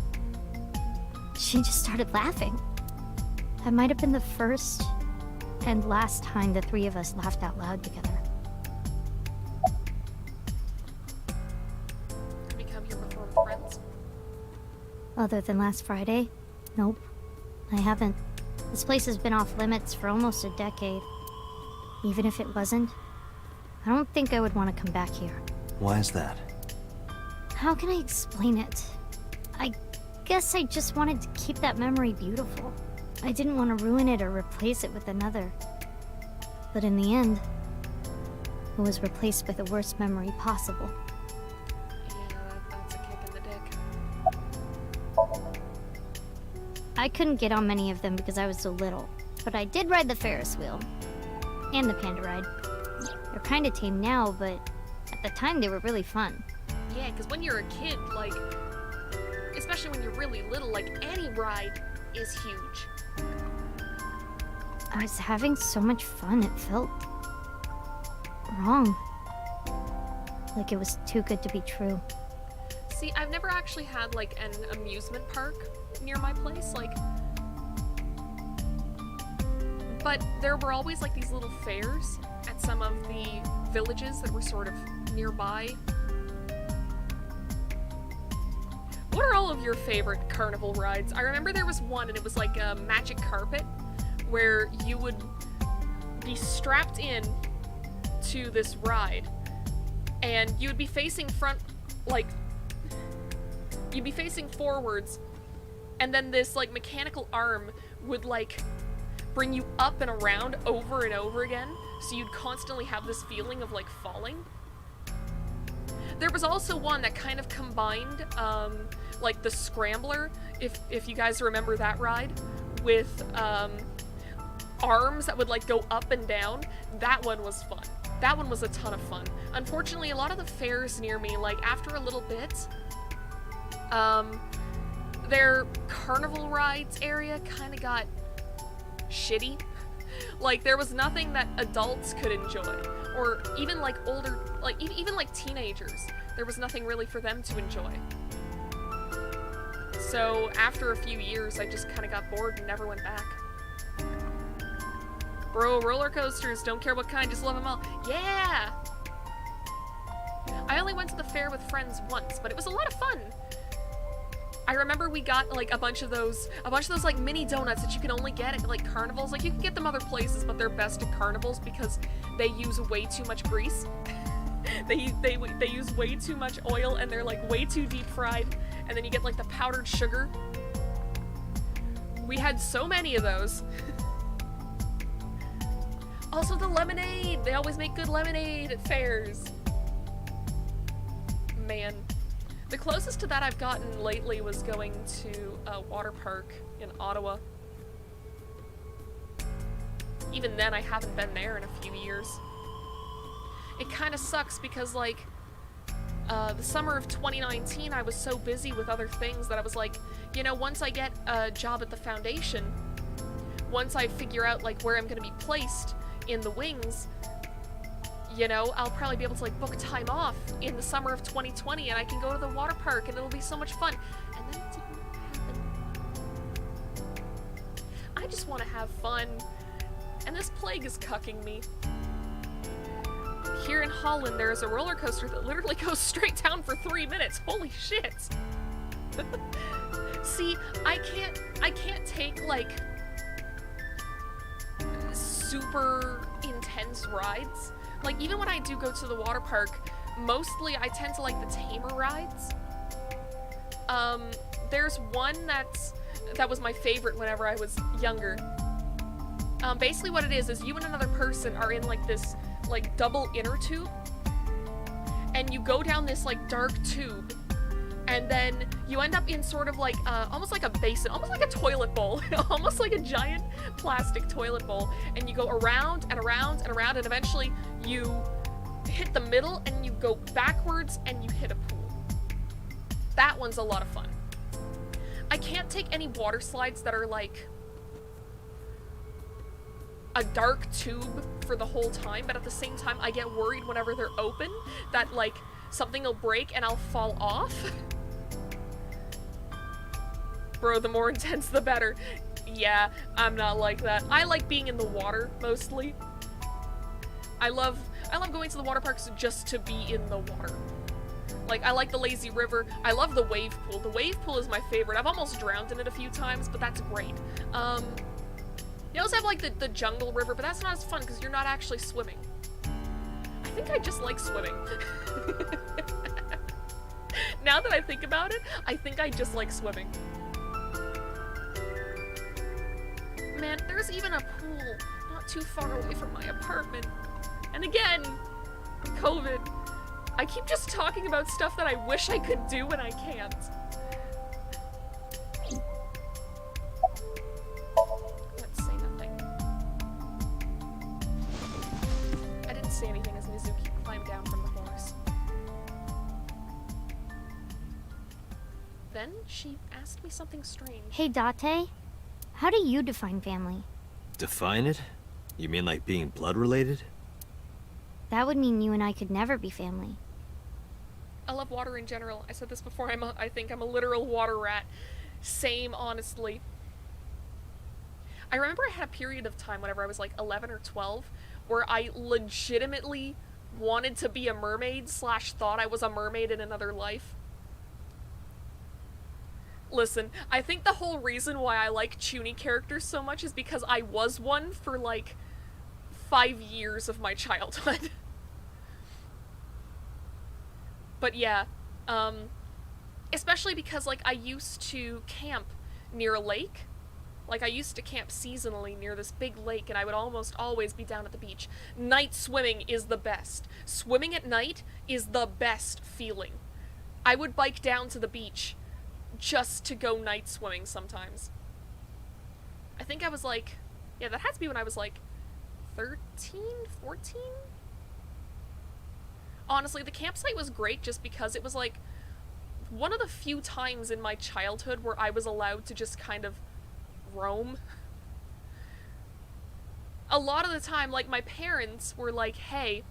She just started laughing. That might have been the first and last time the three of us laughed out loud together. Have you come here before with friends? Other than last Friday? Nope. I haven't. This place has been off limits for almost a decade. Even if it wasn't, I don't think I would want to come back here. Why is that? How can I explain it? I guess I just wanted to keep that memory beautiful. I didn't want to ruin it or replace it with another. But in the end, it was replaced with the worst memory possible. Yeah, that's a kick in the dick. I couldn't get on many of them because I was so little, but I did ride the Ferris wheel. And the panda ride. They're kinda tame now, but at the time they were really fun. Yeah, because when you're a kid, like, especially when you're really little, like, any ride is huge. I was having so much fun, it felt wrong. Like it was too good to be true. See, I've never actually had, like, an amusement park near my place, like, but there were always, like, these little fairs at some of the villages that were sort of nearby. What are all of your favorite carnival rides? I remember there was one, and it was like a magic carpet, where you would be strapped in to this ride, and you would be facing you'd be facing forwards, and then this, like, mechanical arm would, like, bring you up and around over and over again, so you'd constantly have this feeling of, like, falling. There was also one that kind of combined, like, the Scrambler, if you guys remember that ride, with, arms that would, like, go up and down. That one was fun. That one was a ton of fun. Unfortunately, a lot of the fairs near me, like, after a little bit, their carnival rides area kind of got shitty. Like, there was nothing that adults could enjoy, or even, like, older, like, even like teenagers. There was nothing really for them to enjoy. So after a few years, I just kind of got bored and never went back. Bro, roller coasters, don't care what kind, just love them all. Yeah! I only went to the fair with friends once, but it was a lot of fun. I remember we got, like, a bunch of those, like, mini donuts that you can only get at, like, carnivals. Like, you can get them other places, but they're best at carnivals because they use way too much grease. they use way too much oil, and they're, like, way too deep fried. And then you get, like, the powdered sugar. We had so many of those. Also the lemonade! They always make good lemonade at fairs. Man. The closest to that I've gotten lately was going to a water park in Ottawa. Even then, I haven't been there in a few years. It kind of sucks because, like, the summer of 2019, I was so busy with other things that I was like, you know, once I get a job at the Foundation, once I figure out, like, where I'm going to be placed in the wings, you know, I'll probably be able to, like, book time off in the summer of 2020, and I can go to the water park, and it'll be so much fun. And then it didn't happen. I just want to have fun, and this plague is cucking me. Here in Holland, there is a roller coaster that literally goes straight down for 3 minutes. Holy shit! See, I can't take, like, super intense rides. Like, even when I do go to the water park, mostly I tend to like the tamer rides. There's one that was my favorite whenever I was younger. Basically what it is you and another person are in like this like double inner tube, and you go down this like dark tube, and then you end up in sort of like almost like a basin, almost like a toilet bowl, almost like a giant plastic toilet bowl, and you go around and around and around, and eventually you hit the middle and you go backwards and you hit a pool. That one's a lot of fun. I can't take any water slides that are like a dark tube for the whole time, but at the same time I get worried whenever they're open that like something will break and I'll fall off. Bro, the more intense the better. Yeah, I'm not like that. I like being in the water mostly. I love going to the water parks just to be in the water. Like, I like the lazy river. I love the wave pool. The wave pool is my favorite. I've almost drowned in it a few times, but that's great. You also have, like, the jungle river, but that's not as fun because you're not actually swimming. I think I just like swimming. Now that I think about it, I think I just like swimming. Man, there's even a pool not too far away from my apartment. And again, COVID. I keep just talking about stuff that I wish I could do and I can't. Let's say nothing. I didn't say anything as Mizuki climbed down from the horse. Then she asked me something strange. Hey, Date. How do you define family? Define it? You mean like being blood related? That would mean you and I could never be family. I love water in general. I said this before, I think I'm a literal water rat. Same, honestly. I remember I had a period of time whenever I was like 11 or 12 where I legitimately wanted to be a mermaid / thought I was a mermaid in another life. Listen, I think the whole reason why I like Chuny characters so much is because I was one for like 5 years of my childhood. But yeah, especially because like I used to camp near a lake. Like I used to camp seasonally near this big lake, and I would almost always be down at the beach. Night swimming is the best. Swimming at night is the best feeling. I would bike down to the beach just to go night swimming sometimes. I think I was like, yeah, that had to be when I was like 13, 14? Honestly, the campsite was great just because it was like one of the few times in my childhood where I was allowed to just kind of roam. A lot of the time, like, my parents were like, hey,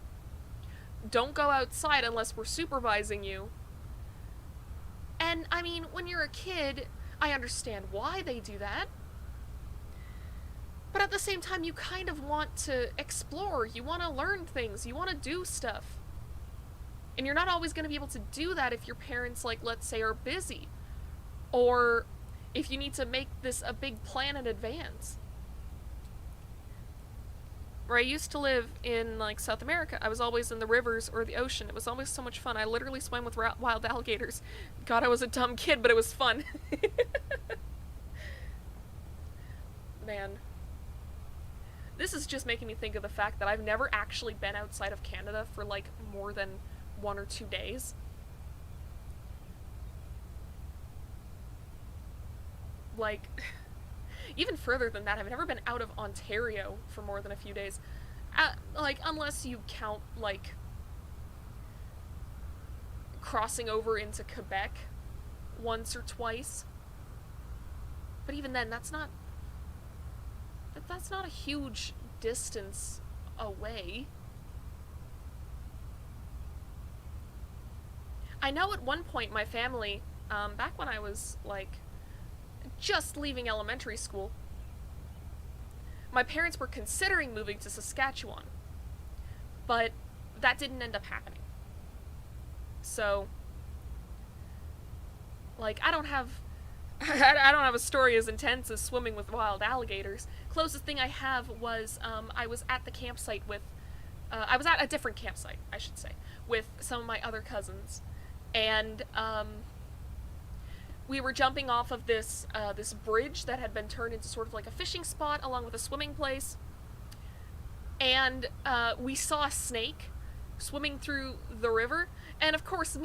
don't go outside unless we're supervising you. And, I mean, when you're a kid, I understand why they do that. But at the same time, you kind of want to explore. You want to learn things. You want to do stuff. And you're not always going to be able to do that if your parents, like, let's say, are busy. Or if you need to make this a big plan in advance. Where I used to live in, like, South America, I was always in the rivers or the ocean. It was always so much fun. I literally swam with wild alligators. God, I was a dumb kid, but it was fun. Man. This is just making me think of the fact that I've never actually been outside of Canada for, like, more than 1 or 2 days. Like, even further than that, I've never been out of Ontario for more than a few days. Like, unless you count, like, crossing over into Quebec once or twice. But even then, that's not a huge distance away. I know at one point my family, back when I was, like, just leaving elementary school, my parents were considering moving to Saskatchewan, but that didn't end up happening. So, like, I don't have a story as intense as swimming with wild alligators. Closest thing I have was, I was at the campsite with, I was at a different campsite, I should say, with some of my other cousins. And, we were jumping off of this this bridge that had been turned into sort of like a fishing spot along with a swimming place, and we saw a snake swimming through the river. And of course,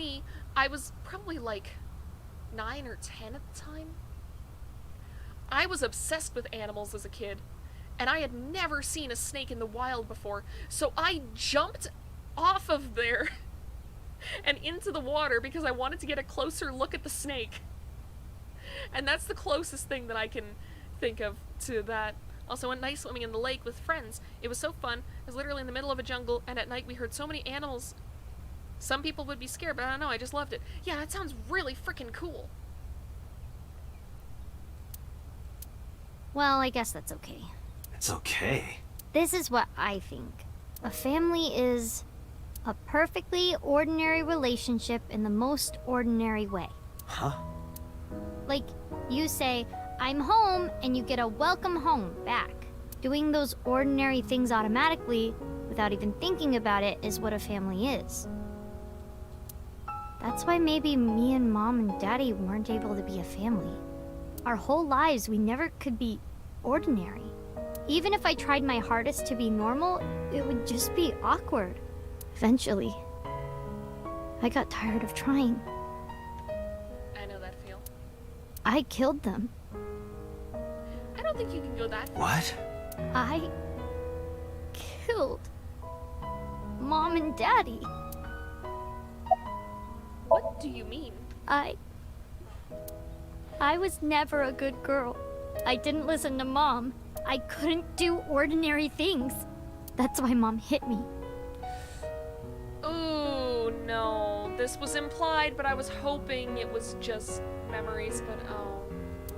I was probably like 9 or 10 at the time. I was obsessed with animals as a kid, and I had never seen a snake in the wild before, so I jumped off of there and into the water because I wanted to get a closer look at the snake. And that's the closest thing that I can think of to that. Also, went night swimming in the lake with friends. It was so fun. It was literally in the middle of a jungle, and at night we heard so many animals. Some people would be scared, but I don't know, I just loved it. Yeah, that sounds really freaking cool. Well, I guess that's okay. It's okay. This is what I think. A family is a perfectly ordinary relationship in the most ordinary way. Huh? Like, you say, I'm home, and you get a welcome home back. Doing those ordinary things automatically, without even thinking about it, is what a family is. That's why maybe me and Mom and Daddy weren't able to be a family. Our whole lives, we never could be ordinary. Even if I tried my hardest to be normal, it would just be awkward. Eventually. I got tired of trying. I know that feel. I killed them. I don't think you can go that far. What? I killed Mom and Daddy. What do you mean? I was never a good girl. I didn't listen to Mom. I couldn't do ordinary things. That's why Mom hit me. Oh no, this was implied, but I was hoping it was just memories, but oh.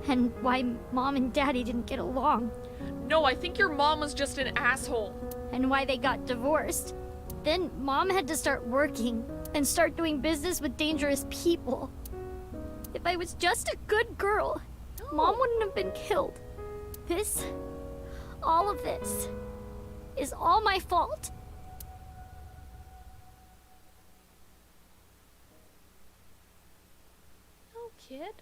And why Mom and Daddy didn't get along. No, I think your mom was just an asshole. And why they got divorced. Then Mom had to start working and start doing business with dangerous people. If I was just a good girl, Mom wouldn't have been killed. All of this, is all my fault. No, kid.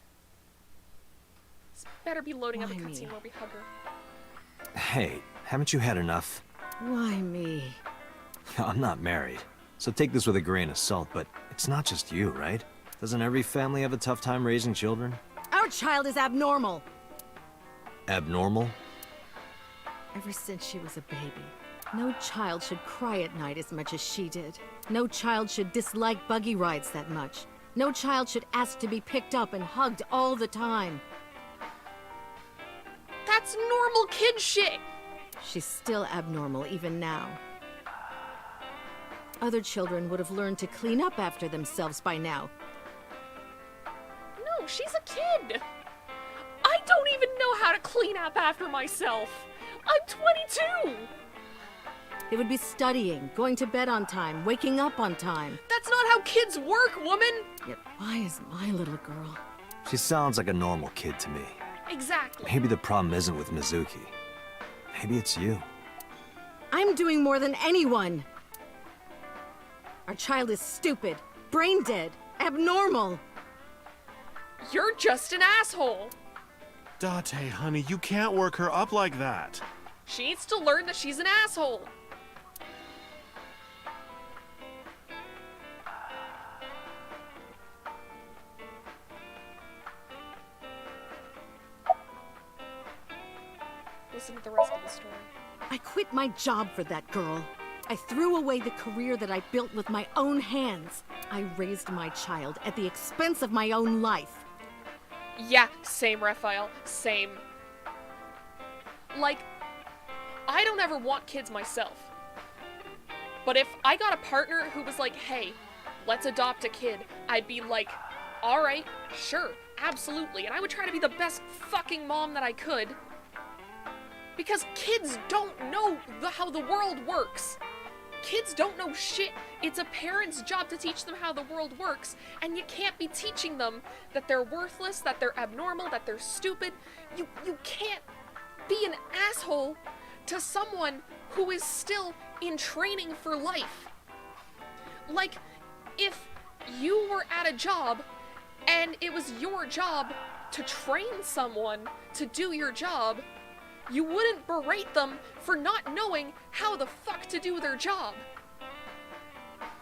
This better be loading up a cutscene where we hug her. Hey, haven't you had enough? Why me? I'm not married, so take this with a grain of salt, but it's not just you, right? Doesn't every family have a tough time raising children? Our child is abnormal. Abnormal? Ever since she was a baby, no child should cry at night as much as she did. No child should dislike buggy rides that much. No child should ask to be picked up and hugged all the time. That's normal kid shit! She's still abnormal even now. Other children would have learned to clean up after themselves by now. No, she's a kid! I don't even know how to clean up after myself! I'm 22! They would be studying, going to bed on time, waking up on time. That's not how kids work, woman! Yet why is my little girl? She sounds like a normal kid to me. Exactly. Maybe the problem isn't with Mizuki. Maybe it's you. I'm doing more than anyone! Our child is stupid, brain dead, abnormal. You're just an asshole! Date, honey, you can't work her up like that. She needs to learn that she's an asshole. Listen to the rest of the story. I quit my job for that girl. I threw away the career that I built with my own hands. I raised my child at the expense of my own life. Yeah, same, Raphael. Same. Like, I don't ever want kids myself. But if I got a partner who was like, hey, let's adopt a kid, I'd be like, alright, sure, absolutely. And I would try to be the best fucking mom that I could. Because kids don't know how the world works. Kids don't know shit. It's a parent's job to teach them how the world works, and you can't be teaching them that they're worthless, that they're abnormal, that they're stupid. You can't be an asshole to someone who is still in training for life. Like, if you were at a job and it was your job to train someone to do your job, you wouldn't berate them for not knowing how the fuck to do their job.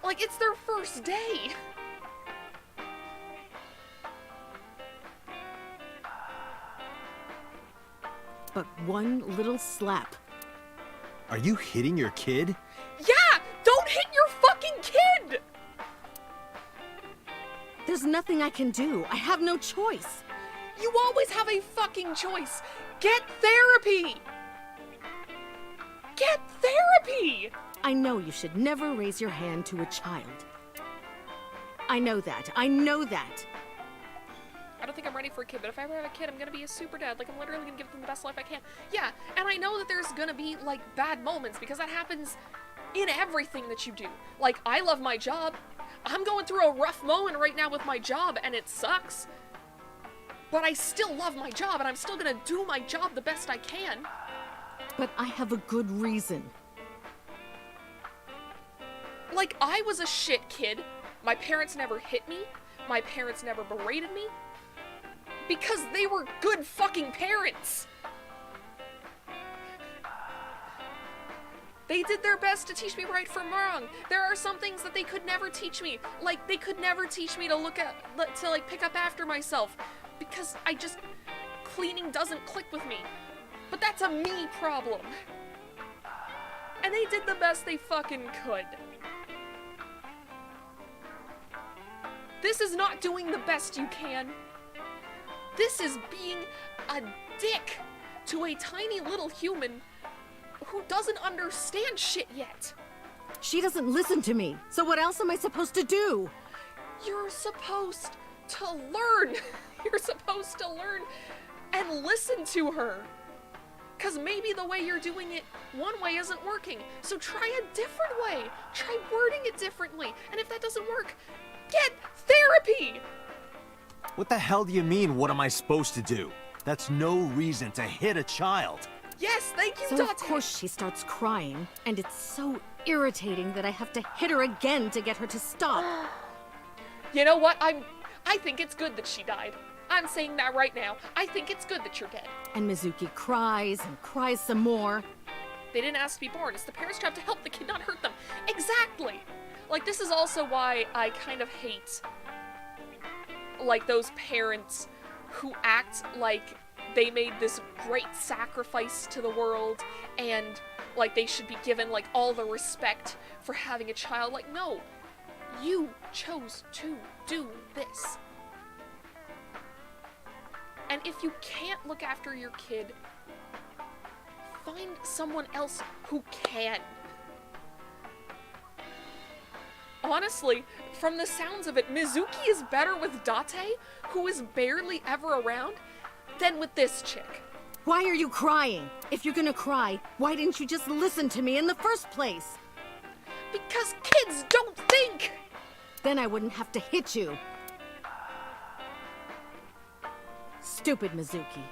Like, it's their first day. But one little slap. Are you hitting your kid? Yeah! Don't hit your fucking kid! There's nothing I can do. I have no choice. You always have a fucking choice. Get therapy! Get therapy! I know you should never raise your hand to a child. I know that. I know that. I don't think I'm ready for a kid, but if I ever have a kid, I'm gonna be a super dad. Like, I'm literally gonna give them the best life I can. Yeah, and I know that there's gonna be, like, bad moments, because that happens in everything that you do. Like, I love my job. I'm going through a rough moment right now with my job, and it sucks. But I still love my job, and I'm still gonna do my job the best I can. But I have a good reason. Like, I was a shit kid. My parents never hit me. My parents never berated me. Because they were good fucking parents. They did their best to teach me right from wrong. There are some things that they could never teach me. Like, they could never teach me to like, pick up after myself. Because cleaning doesn't click with me. But that's a me problem. And they did the best they fucking could. This is not doing the best you can. This is being a dick to a tiny little human who doesn't understand shit yet. She doesn't listen to me, so what else am I supposed to do? You're supposed to learn. You're supposed to learn and listen to her. Because maybe the way you're doing it one way isn't working. So try a different way. Try wording it differently. And if that doesn't work, get therapy! What the hell do you mean, what am I supposed to do? That's no reason to hit a child. Yes, thank you, So Dante. of course she starts crying, and it's so irritating that I have to hit her again to get her to stop. You know what? I think it's good that she died. I'm saying that right now. I think it's good that you're dead. And Mizuki cries and cries some more. They didn't ask to be born. It's the parents' job to help the kid, not hurt them. Exactly. Like, this is also why I kind of hate, like, those parents who act like they made this great sacrifice to the world and, like, they should be given, like, all the respect for having a child. Like, no. You chose to do this. And if you can't look after your kid, find someone else who can. Honestly, from the sounds of it, Mizuki is better with Date, who is barely ever around, than with this chick. Why are you crying? If you're gonna cry, why didn't you just listen to me in the first place? Because kids don't think! Then I wouldn't have to hit you. Stupid Mizuki.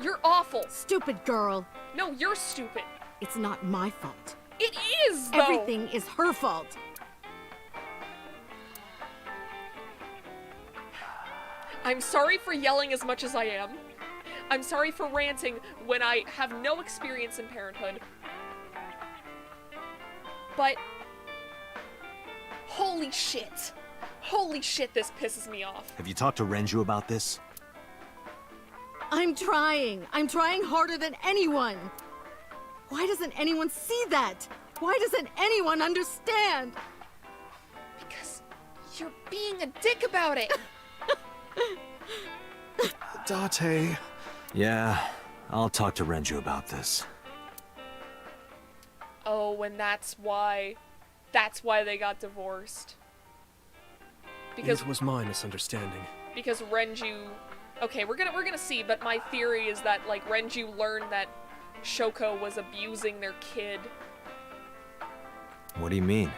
You're awful. Stupid girl. No, you're stupid. It's not my fault. It is, though! Everything is her fault. I'm sorry for yelling as much as I am. I'm sorry for ranting when I have no experience in parenthood. But holy shit. Holy shit, this pisses me off. Have you talked to Renju about this? I'm trying. I'm trying harder than anyone. Why doesn't anyone see that? Why doesn't anyone understand? Because you're being a dick about it. Date. Yeah, I'll talk to Renju about this. Oh, and that's why they got divorced. Because It was my misunderstanding. Because Renju, okay, we're gonna see, but my theory is that, like, Renju learned that Shoko was abusing their kid. What do you mean?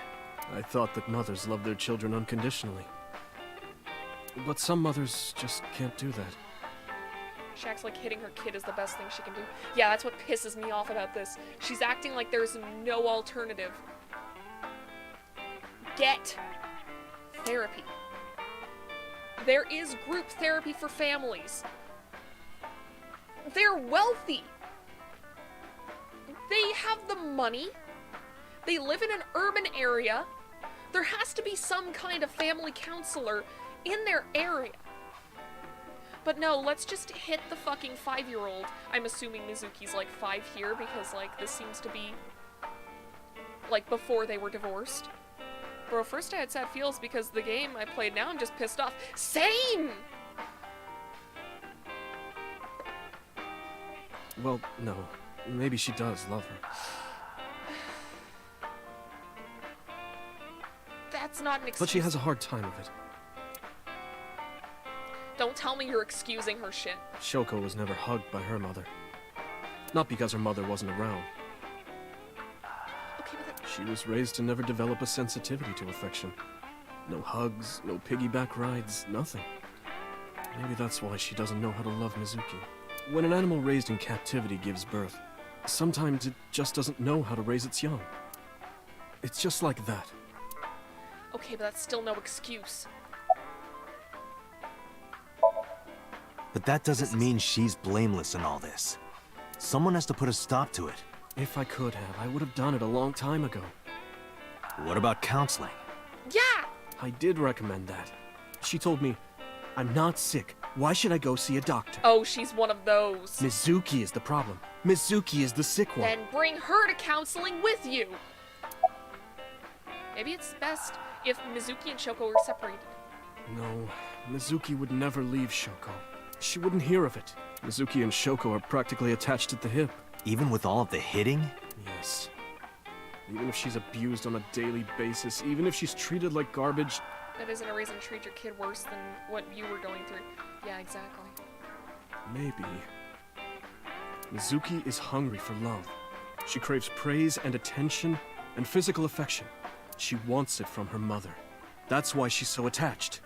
I thought that mothers love their children unconditionally. But some mothers just can't do that. She acts like hitting her kid is the best thing she can do. Yeah, that's what pisses me off about this. She's acting like there's no alternative. Get therapy. There is group therapy for families. They're wealthy. They have the money. They live in an urban area. There has to be some kind of family counselor in their area. But no, let's just hit the fucking 5-year-old. I'm assuming Mizuki's like 5 here because like this seems to be like before they were divorced. Bro, first I had sad feels because the game I played, now I'm just pissed off. Same! Well, no. Maybe she does love her. That's not an excuse. But she has a hard time of it. Don't tell me you're excusing her shit. Shoko was never hugged by her mother. Not because her mother wasn't around. Okay, but She was raised to never develop a sensitivity to affection. No hugs, no piggyback rides, nothing. Maybe that's why she doesn't know how to love Mizuki. When an animal raised in captivity gives birth, sometimes it just doesn't know how to raise its young. It's just like that. okay, but that's still no excuse. But that doesn't mean she's blameless in all this. Someone has to put a stop to it. If I could have, I would have done it a long time ago. What about counseling? Yeah! I did recommend that. She told me, I'm not sick. Why should I go see a doctor? Oh, she's one of those. Mizuki is the problem. Mizuki is the sick one. Then bring her to counseling with you. Maybe it's best if Mizuki and Shoko are separated. No, Mizuki would never leave Shoko. She wouldn't hear of it. Mizuki and Shoko are practically attached at the hip. Even with all of the hitting? Yes. Even if she's abused on a daily basis, even if she's treated like garbage... That isn't a reason to treat your kid worse than what you were going through. Yeah, exactly. Maybe. Mizuki is hungry for love. She craves praise and attention and physical affection. She wants it from her mother. That's why she's so attached.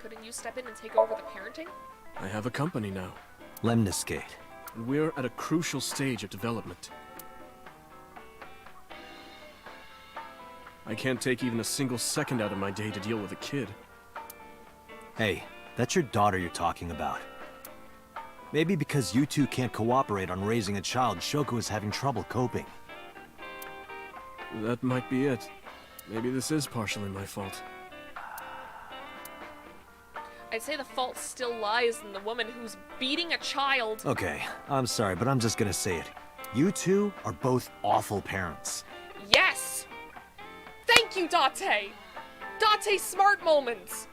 Couldn't you step in and take over the parenting? I have a company now. Lemniscate. And we're at a crucial stage of development. I can't take even a single second out of my day to deal with a kid. Hey, that's your daughter you're talking about. Maybe because you two can't cooperate on raising a child, Shoko is having trouble coping. That might be it. Maybe this is partially my fault. I'd say the fault still lies in the woman who's beating a child. Okay, I'm sorry, but I'm just gonna say it. You two are both awful parents. Yes! Thank you, Date! Date smart moments!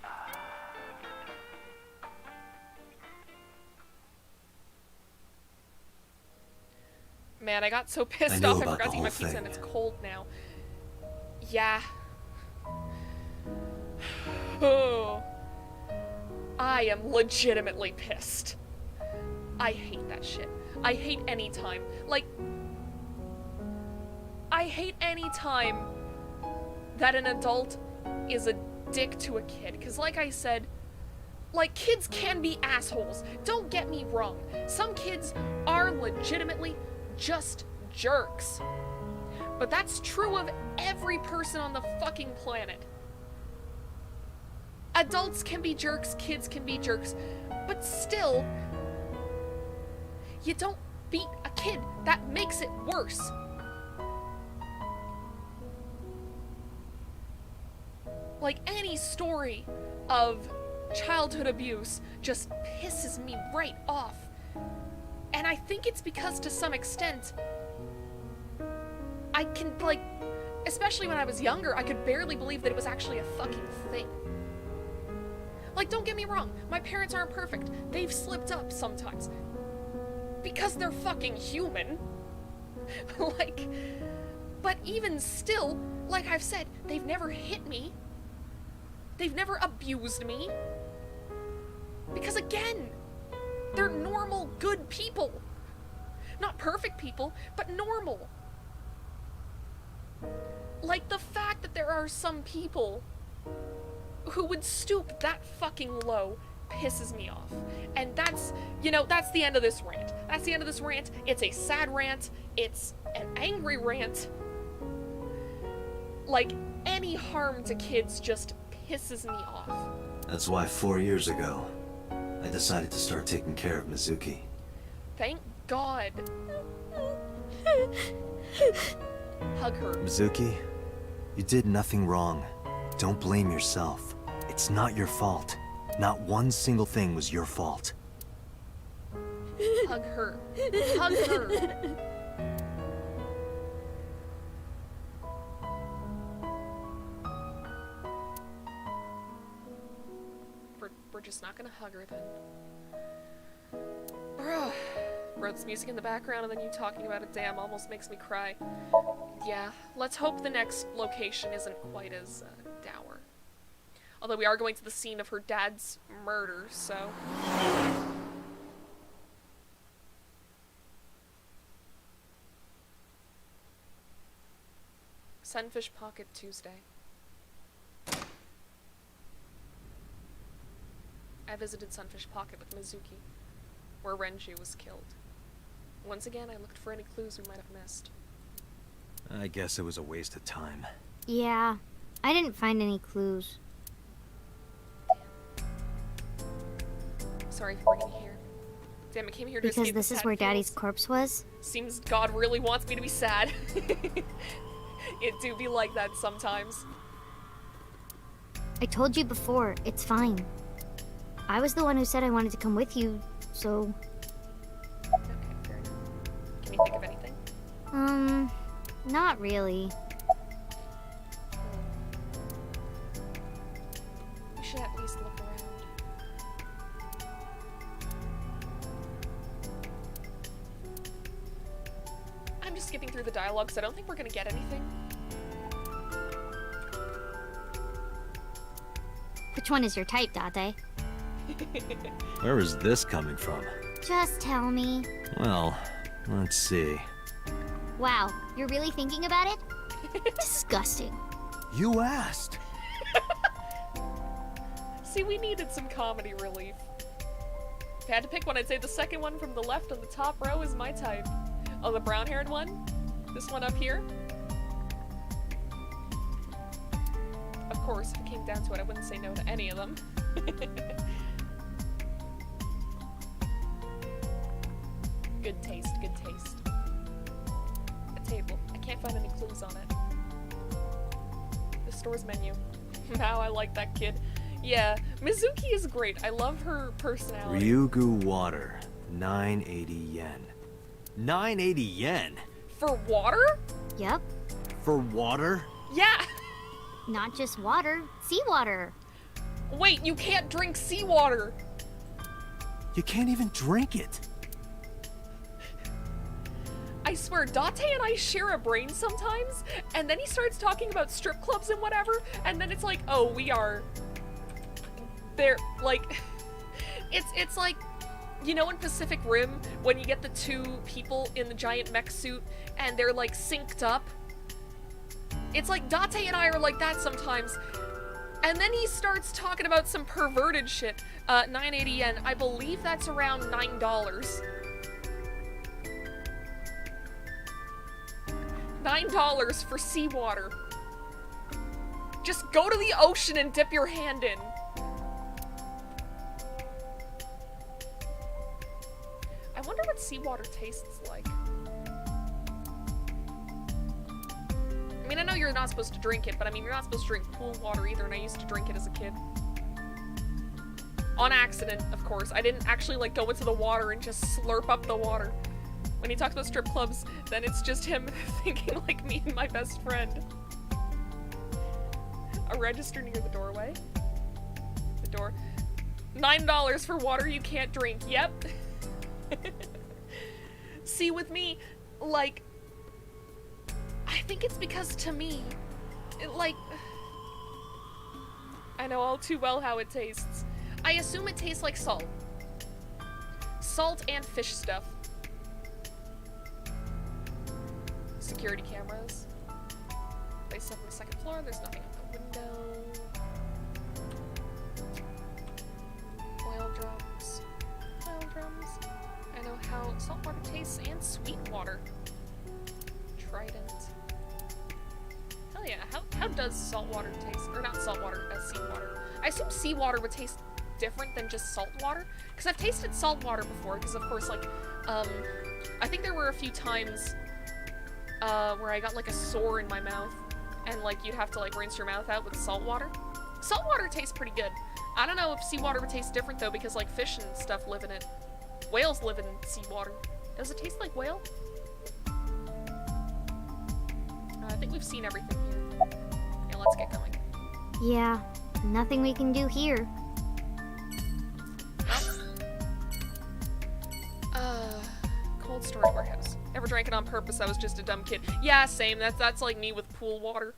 Man, I got so pissed off I forgot to eat my pizza and it's cold now. Yeah. Oh. I am legitimately pissed. I hate that shit. I hate any time. Like, I hate any time that an adult is a dick to a kid. Because like I said, like, kids can be assholes. Don't get me wrong. Some kids are legitimately just jerks. But that's true of every person on the fucking planet. Adults can be jerks, kids can be jerks, but still, you don't beat a kid. That makes it worse. Like, any story of childhood abuse just pisses me right off. And I think it's because, to some extent, I can, like, especially when I was younger, I could barely believe that it was actually a fucking thing. Like, don't get me wrong, my parents aren't perfect. They've slipped up sometimes. Because they're fucking human. Like, but even still, like I've said, they've never hit me. They've never abused me. Because again, they're normal, good people. Not perfect people, but normal. Like, the fact that there are some people who would stoop that fucking low pisses me off. And that's, you know, that's the end of this rant. That's the end of this rant. It's a sad rant. It's an angry rant. Like, any harm to kids just pisses me off. That's why 4 years ago, I decided to start taking care of Mizuki. Thank God. Hug her. Mizuki, you did nothing wrong. Don't blame yourself. It's not your fault. Not one single thing was your fault. Hug her. Hug her. We're just not gonna hug her then. Bro, this music in the background and then you talking about a dam almost makes me cry. Yeah, let's hope the next location isn't quite as dour. Although we are going to the scene of her dad's murder, so... Sunfish Pocket Tuesday. I visited Sunfish Pocket with Mizuki, where Renju was killed. Once again, I looked for any clues we might have missed. I guess it was a waste of time. Yeah, I didn't find any clues. Sorry for bringing you here. Damn, I came here to Because escape this the is sad where Daddy's feels. corpse was? Seems God really wants me to be sad. It do be like that sometimes. I told you before, it's fine. I was the one who said I wanted to come with you, so... Okay, fair enough. Can you think of anything? Not really. We should at least look around. I'm just skipping through the dialogue because I don't think we're gonna get anything. Which one is your type, Date? Where is this coming from? Just tell me. Well, let's see. Wow, you're really thinking about it? Disgusting. You asked. See, we needed some comedy relief. If I had to pick one, I'd say the second one from the left on the top row is my type. Oh, the brown-haired one? This one up here? Of course, if it came down to it, I wouldn't say no to any of them. Good taste, good taste. A table. I can't find any clues on it. The store's menu. Now I like that kid. Yeah, Mizuki is great. I love her personality. Ryugu water, 980 yen. 980 yen? For water? Yep. For water? Yeah! Not just water, seawater. Wait, you can't drink seawater! You can't even drink it. I swear, Date and I share a brain sometimes, and then he starts talking about strip clubs and whatever, and then it's like, oh, we are... They're, like... It's like, you know in Pacific Rim, when you get the two people in the giant mech suit, and they're, like, synced up? It's like Date and I are like that sometimes. And then he starts talking about some perverted shit. 980 yen. I believe that's around $9. $9 for seawater. Just go to the ocean and dip your hand in. I wonder what seawater tastes like. I mean, I know you're not supposed to drink it, but I mean, you're not supposed to drink pool water either, and I used to drink it as a kid. On accident, of course. I didn't actually, like, go into the water and just slurp up the water. When he talks about strip clubs, then it's just him thinking like me and my best friend. A register near the doorway. The door. $9 for water you can't drink. Yep. See, with me, like... I think it's because to me, I know all too well how it tastes. I assume it tastes like salt. Salt and fish stuff. Security cameras. Placed up on the second floor, there's nothing on the window. Oil drums. Oil drums. I know how salt water tastes and sweet water. Trident. Hell yeah, how How does salt water taste? Or not salt water, seawater. I assume seawater would taste different than just salt water. Because I've tasted salt water before, because of course, like, I think there were a few times where I got like a sore in my mouth, and like you'd have to like rinse your mouth out with salt water. Salt water tastes pretty good. I don't know if seawater would taste different though, because like fish and stuff live in it. Whales live in seawater. Does it taste like whale? I think we've seen everything here. Yeah, let's get going. Yeah, nothing we can do here. Cold storage warehouse. Never drank it on purpose, I was just a dumb kid. Yeah, same. That's like me with pool water.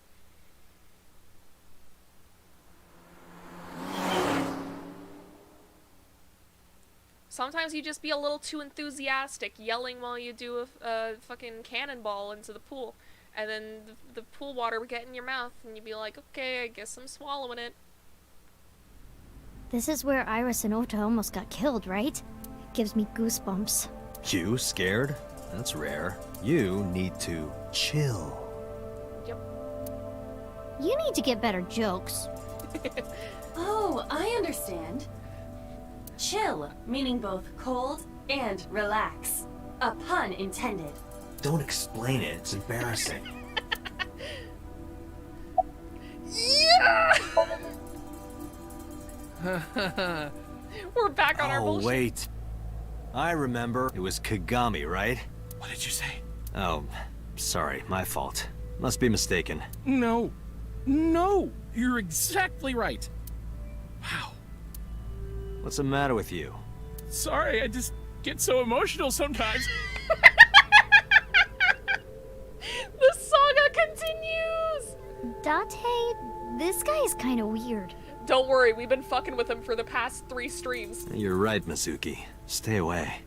Sometimes you just be a little too enthusiastic, yelling while you do a fucking cannonball into the pool. And then the pool water would get in your mouth, and you'd be like, okay, I guess I'm swallowing it. This is where Iris and Ota almost got killed, right? Gives me goosebumps. You scared? That's rare. You need to chill. Yep. You need to get better jokes. Oh, I understand. Chill, meaning both cold and relax. A pun intended. Don't explain it. It's embarrassing. Yeah! We're back on our bullshit. Oh, wait. I remember. It was Kagami, right? What did you say? Oh, sorry. My fault. Must be mistaken. No. No! You're exactly right. Wow. What's the matter with you? Sorry, I just get so emotional sometimes. The saga continues! Date, this guy is kind of weird. Don't worry, we've been fucking with him for the past 3 streams. You're right, Mizuki. Stay away.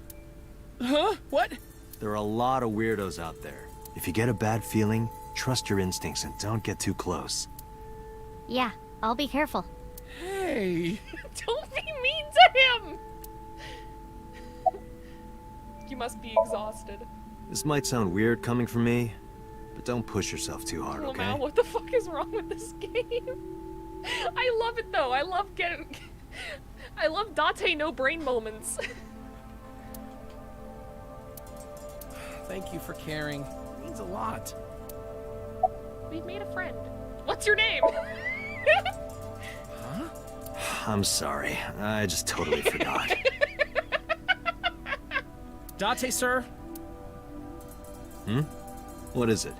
Huh? What? There are a lot of weirdos out there. If you get a bad feeling, trust your instincts and don't get too close. Yeah, I'll be careful. Hey. Don't be mean to him! You must be exhausted. This might sound weird coming from me, but don't push yourself too hard, Oh okay? man, what the fuck is wrong with this game? I love it though. I love I love Date no brain moments. Thank you for caring. It means a lot. We've made a friend. What's your name? Huh? I'm sorry. I just totally forgot. Date, sir. Hmm? What is it?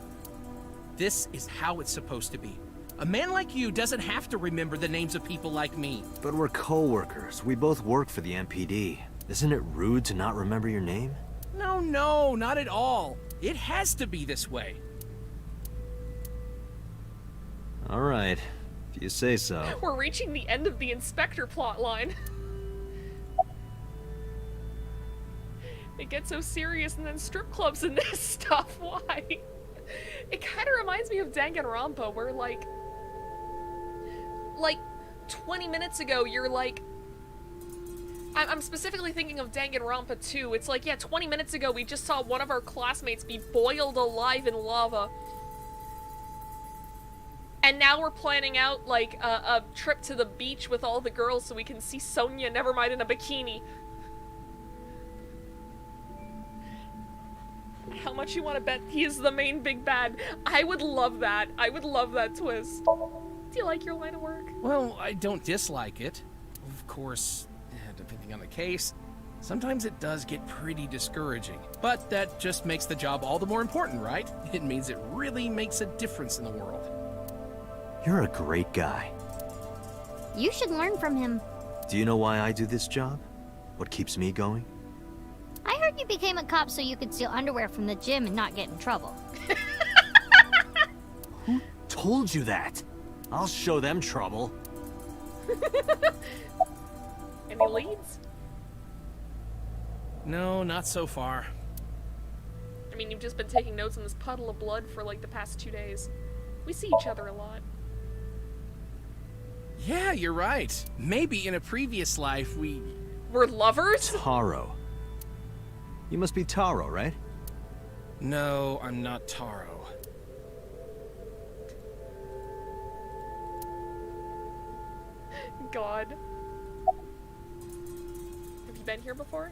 This is how it's supposed to be. A man like you doesn't have to remember the names of people like me. But we're co-workers. We both work for the MPD. Isn't it rude to not remember your name? No, not at all. It has to be this way. All right. If you say so. We're reaching the end of the Inspector plotline. It gets so serious and then strip clubs and this stuff. Why? It kind of reminds me of Danganronpa, where like 20 minutes ago you're like, I'm specifically thinking of Danganronpa 2. It's like, yeah, 20 minutes ago we just saw one of our classmates be boiled alive in lava. And now we're planning out, like, a trip to the beach with all the girls so we can see Sonia, never mind in a bikini. How much you want to bet he is the main big bad? I would love that. I would love that twist. Do you like your line of work? Well, I don't dislike it. Of course, depending on the case, sometimes it does get pretty discouraging. But that just makes the job all the more important, right? It means it really makes a difference in the world. You're a great guy. You should learn from him. Do you know why I do this job? What keeps me going? I heard you became a cop so you could steal underwear from the gym and not get in trouble. Who told you that? I'll show them trouble. Any leads? No, not so far. I mean, you've just been taking notes on this puddle of blood for like the past 2 days. We see each other a lot. Yeah, you're right. Maybe in a previous life We're lovers? Taro. You must be Taro, right? No, I'm not Taro. god. Have you been here before?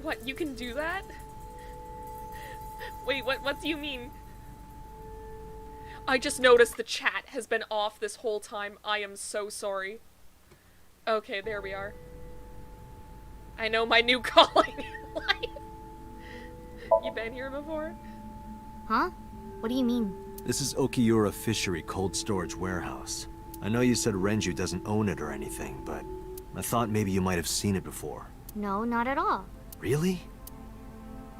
What, you can do that? Wait, what do you mean? I just noticed the chat has been off this whole time. I am so sorry. Okay, there we are. I know my new calling in life. You been here before? Huh? What do you mean? This is Okiura Fishery Cold Storage Warehouse. I know you said Renju doesn't own it or anything, but I thought maybe you might have seen it before. No, not at all. Really?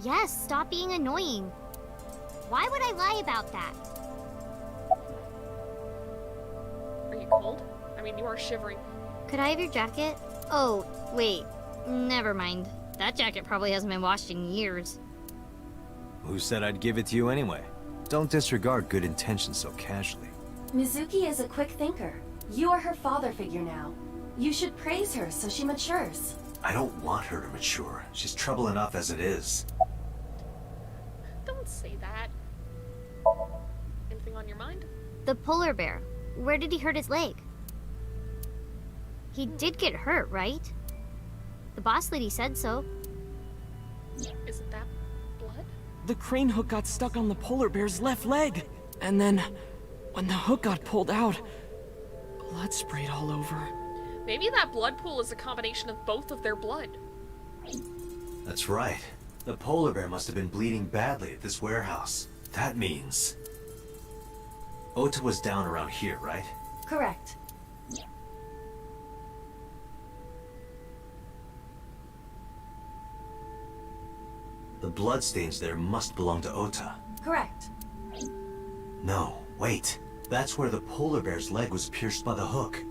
Yes, stop being annoying. Why would I lie about that? Are you cold? I mean, you are shivering. Could I have your jacket? Oh, wait. Never mind. That jacket probably hasn't been washed in years. Who said I'd give it to you anyway? Don't disregard good intentions so casually. Mizuki is a quick thinker. You are her father figure now. You should praise her so she matures. I don't want her to mature. She's trouble enough as it is. Don't say that. Anything on your mind? The polar bear. Where did he hurt his leg? He did get hurt, right? The boss lady said so. Isn't that blood? The crane hook got stuck on the polar bear's left leg. And then, when the hook got pulled out, blood sprayed all over. Maybe that blood pool is a combination of both of their blood. That's right. The polar bear must have been bleeding badly at this warehouse. That means... Ota was down around here, right? Correct. The bloodstains there must belong to Ota. Correct. No, wait. That's where the polar bear's leg was pierced by the hook.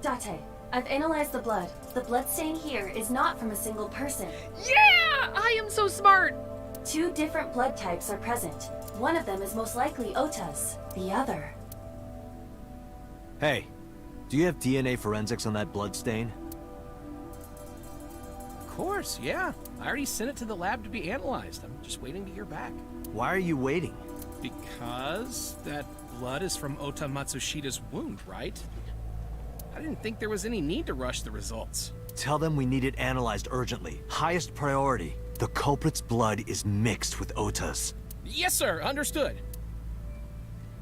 Date, I've analyzed the blood. The bloodstain here is not from a single person. Yeah! I am so smart! 2 different blood types are present. One of them is most likely Ota's. The other... Hey, do you have DNA forensics on that blood stain? Of course, yeah. I already sent it to the lab to be analyzed. I'm just waiting to hear back. Why are you waiting? Because that blood is from Ota Matsushida's wound, right? I didn't think there was any need to rush the results. Tell them we need it analyzed urgently. Highest priority. The culprit's blood is mixed with Ota's. Yes, sir. Understood.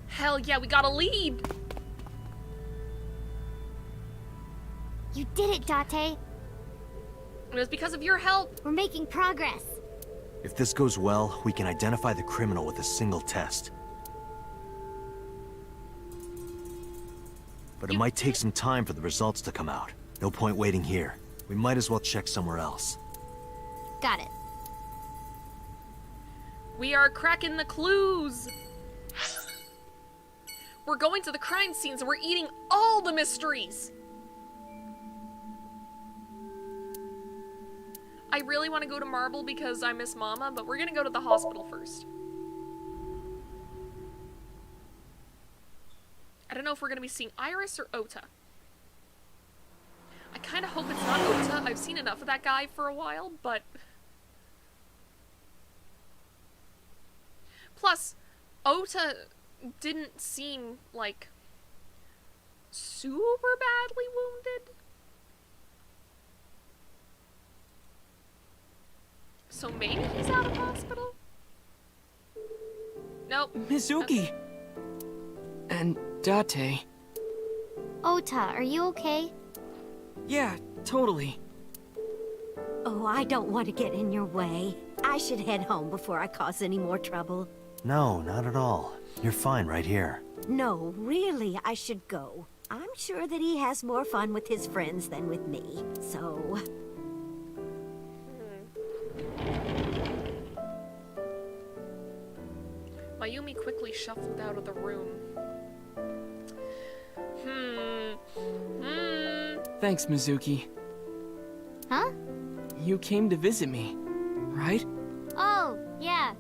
Hell yeah, we got a lead! You did it, Date. It was because of your help. We're making progress. If this goes well, we can identify the criminal with a single test. But it might take some time for the results to come out. No point waiting here. We might as well check somewhere else. Got it. We are cracking the clues. We're going to the crime scenes and we're eating all the mysteries. I really want to go to Marble because I miss Mama, but we're gonna go to the hospital first. I don't know if we're gonna be seeing Iris or Ota. I kind of hope it's not Ota. I've seen enough of that guy for a while, but... Plus, Ota didn't seem, like, super badly wounded. So maybe he's out of hospital? Nope. Mizuki! And Date. Ota, are you okay? Yeah, totally. Oh, I don't want to get in your way. I should head home before I cause any more trouble. No, not at all. You're fine right here. No, really, I should go. I'm sure that he has more fun with his friends than with me, so... Mayumi quickly shuffled out of the room. Thanks, Mizuki. Huh? You came to visit me, right? Oh, yeah.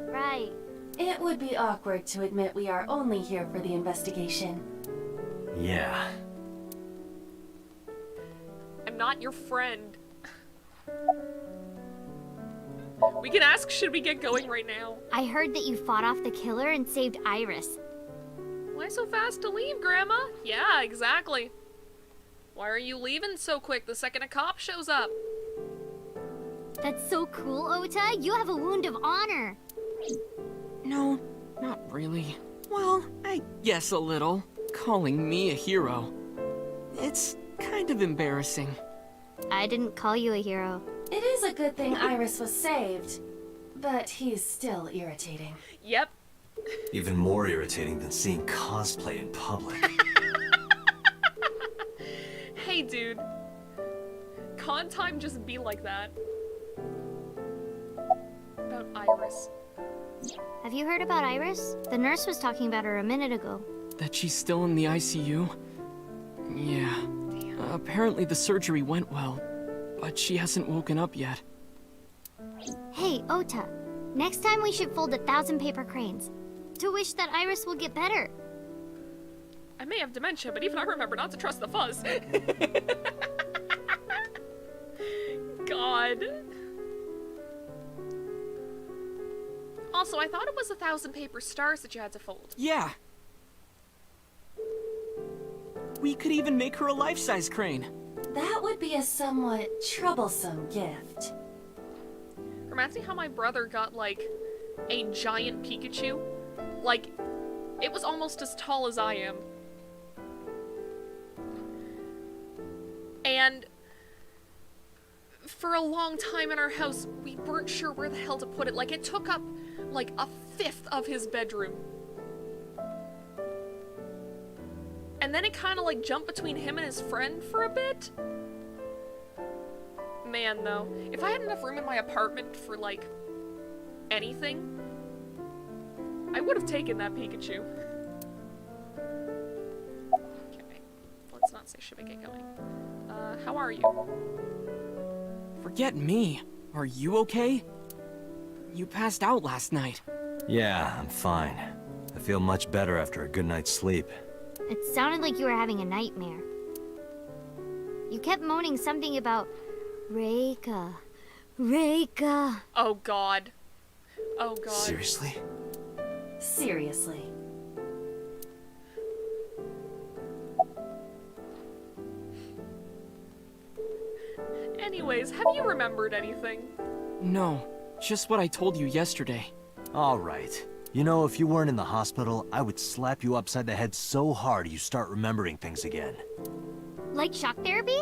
Right. It would be awkward to admit we are only here for the investigation. Yeah. I'm not your friend. We can ask, should we get going right now? I heard that you fought off the killer and saved Iris. Why so fast to leave, Grandma? Yeah, exactly. Why are you leaving so quick the second a cop shows up? That's so cool, Ota. You have a wound of honor. No, not really. Well, I guess a little. Calling me a hero. It's kind of embarrassing. I didn't call you a hero. It is a good thing Iris was saved, but he's still irritating. Yep. Even more irritating than seeing cosplay in public. Hey, dude. Can't time just be like that? About Iris. Have you heard about Iris? The nurse was talking about her a minute ago. That she's still in the ICU? Yeah. Apparently the surgery went well, but she hasn't woken up yet. Hey, Ota. Next time we should fold 1,000 paper cranes to wish that Iris will get better. I may have dementia, but even I remember not to trust the fuzz. God. Also, I thought it was 1,000 paper stars that you had to fold. Yeah. We could even make her a life-size crane. That would be a somewhat troublesome gift. Reminds me how my brother got, like, a giant Pikachu. Like, it was almost as tall as I am. And for a long time in our house, we weren't sure where the hell to put it. Like, it took up, like, 1/5 of his bedroom. And then it kind of, like, jumped between him and his friend for a bit. Man, though, if I had enough room in my apartment for, like, anything, I would have taken that Pikachu. Okay, let's not say should we get going. How are you? Forget me. Are you okay? You passed out last night. Yeah, I'm fine. I feel much better after a good night's sleep. It sounded like you were having a nightmare. You kept moaning something about Reika. Reika. Oh god. Oh god. Seriously? Seriously. Anyways, have you remembered anything? No, just what I told you yesterday. All right. You know, if you weren't in the hospital, I would slap you upside the head so hard you start remembering things again. Like shock therapy?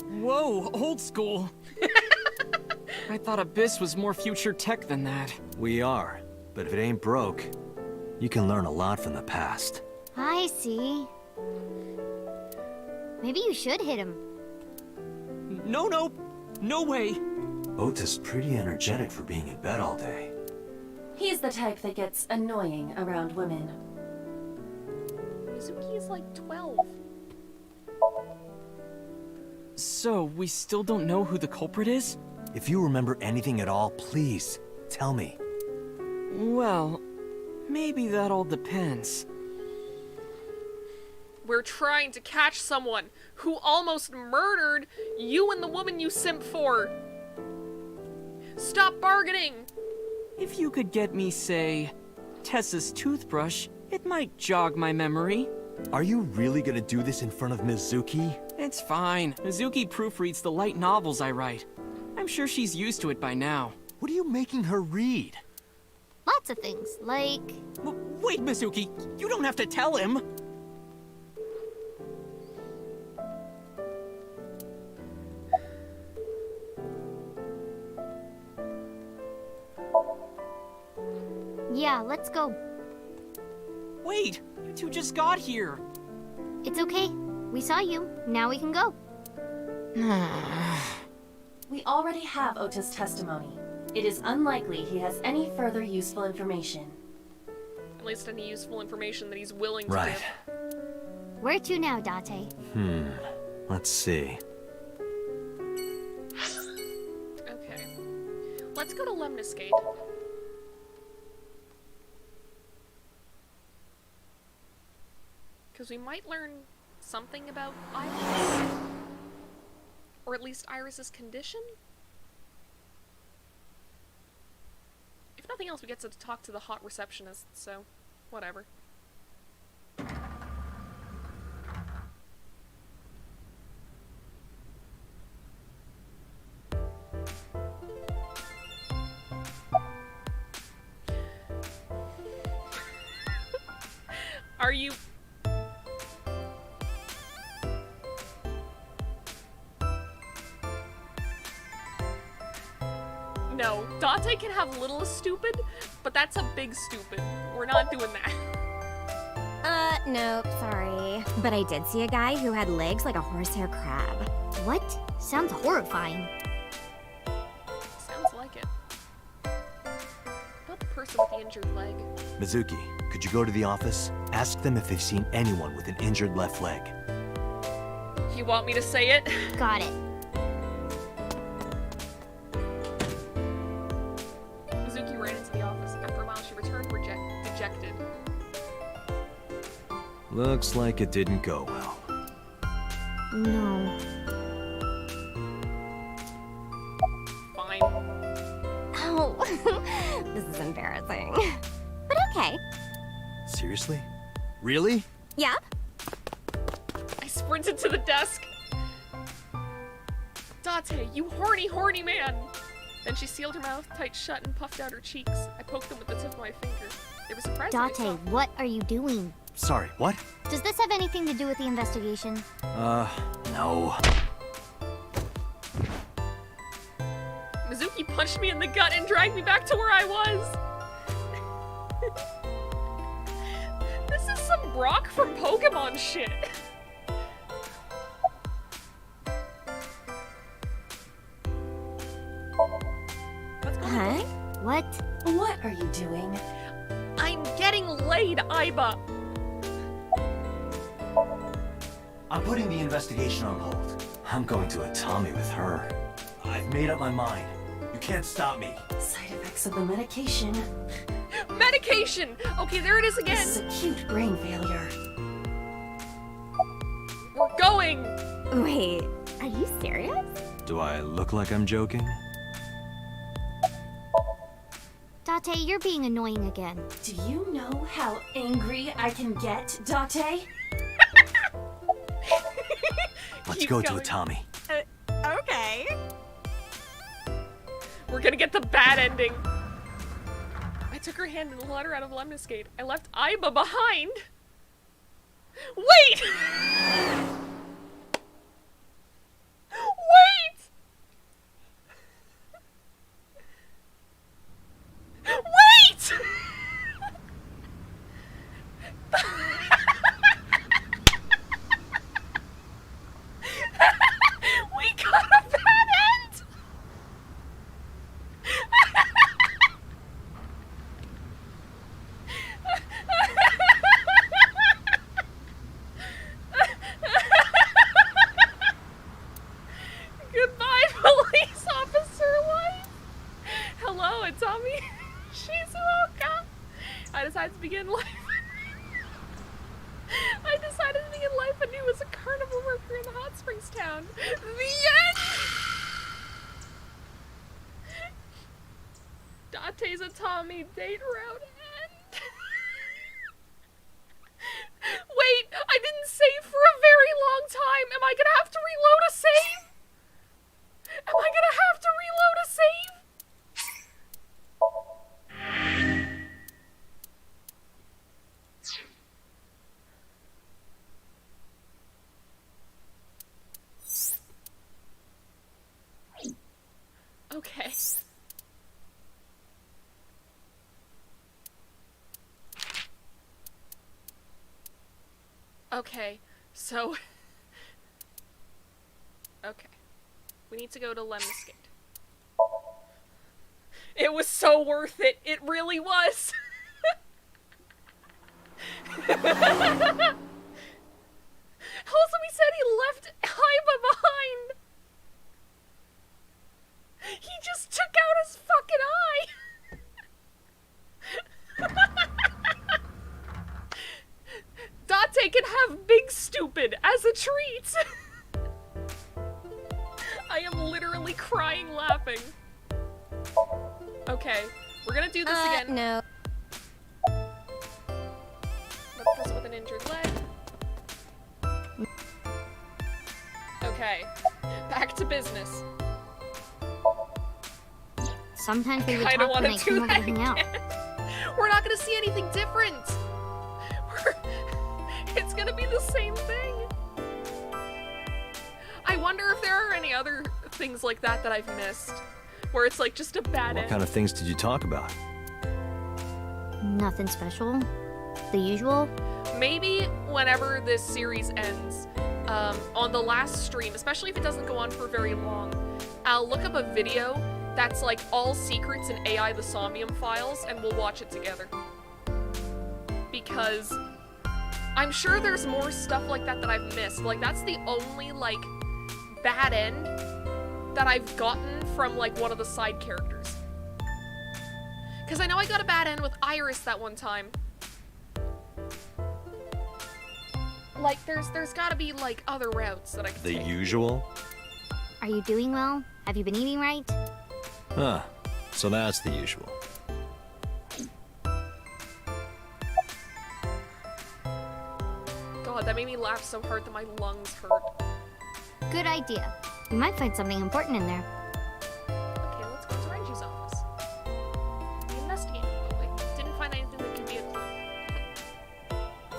Whoa, old school. I thought Abyss was more future tech than that. We are. But if it ain't broke, you can learn a lot from the past. I see. Maybe you should hit him. No, no way. Ota's pretty energetic for being in bed all day. He's the type that gets annoying around women. Mizuki is like 12. So, we still don't know who the culprit is? If you remember anything at all, please, tell me. Well, maybe that all depends. We're trying to catch someone who almost murdered you and the woman you simp for. Stop bargaining! If you could get me, say, Tessa's toothbrush, it might jog my memory. Are you really gonna do this in front of Mizuki? It's fine. Mizuki proofreads the light novels I write. I'm sure she's used to it by now. What are you making her read? Lots of things, like... Wait, Mizuki, you don't have to tell him! Yeah, let's go. Wait, you two just got here. It's okay. We saw you. Now we can go. We already have Ota's testimony. It is unlikely he has any further useful information. At least any useful information that he's willing to Right. give. Where to now, Date? Let's see. Okay. Let's go to Lemniscate. Because we might learn something about Iris. Or at least Iris's condition? nothing else, we get to talk to the hot receptionist, so whatever. Are you... No, Dante can have little stupid, but that's a big stupid. We're not doing that. Nope, sorry. But I did see a guy who had legs like a horsehair crab. What? Sounds horrifying. Sounds like it. About the person with the injured leg. Mizuki, could you go to the office? Ask them if they've seen anyone with an injured left leg. You want me to say it? Got it. Mizuki ran into the office. After a while, she returned dejected. Looks like it didn't go well. No. Fine. Oh, this is embarrassing. But okay. Seriously? Really? Yep. I sprinted to the desk. Date, you horny man! Then she sealed her mouth tight shut and puffed out her cheeks. I poked them with the tip of my finger. They were surprisingly Date, soft. what are you doing? Sorry, what? Does this have anything to do with the investigation? No. Mizuki punched me in the gut and dragged me back to where I was. This is some Brock from Pokemon shit. Huh? What? What are you doing? I'm getting laid, Aiba. I'm putting the investigation on hold. I'm going to a Tommy with her. I've made up my mind. You can't stop me. Side effects of the medication. Medication! Okay, there it is again. This is acute brain failure. We're going! Wait, are you serious? Do I look like I'm joking? Date, you're being annoying again. Do you know how angry I can get, Date? Let's go to a Tommy. Okay. We're gonna get the bad ending. I took her hand and let her out of Lemniscate. I left Aiba behind. Wait! Wait! Wait! We got a bad end! Goodbye, police officer wife! Hello, it's Tommy Shizuoka! I decided to begin life anew as a carnival worker in the Hot Springs town. The end! Date's a Tommy date route end. Wait, I didn't save for a very long time. Am I gonna have to reload a save? Am I gonna have to reload a save? Okay. Okay, so... Okay. We need to go to Lemniscate. It was so worth it! It really was! Also, he said he left Aiba behind! He just took out his fucking eye! Date can have Big Stupid as a treat! I am literally crying laughing. Okay, We're gonna do this again. No. Another person with an injured leg. Okay, back to business. Sometimes we would I don't talk want when I to came do over that to hang out. again. We're not gonna see anything different. It's gonna be the same thing. I wonder if there are any other things like that that I've missed, where it's like just a bad What end. kind of things did you talk about? Nothing special. The usual. Maybe whenever this series ends, on the last stream, especially if it doesn't go on for very long, I'll look up a video that's like all secrets in AI the Somnium files, and we'll watch it together. Because I'm sure there's more stuff like that that I've missed. Like, that's the only, like, bad end that I've gotten from, like, one of the side characters. Because I know I got a bad end with Iris that one time. Like, there's gotta be, like, other routes that I could The take. usual? Are you doing well? Have you been eating right? Huh. So that's the usual. God, that made me laugh so hard that my lungs hurt. Good idea. We might find something important in there. Okay, let's go to Renji's office. We investigate. Oh, wait. Didn't find anything that could be a clue.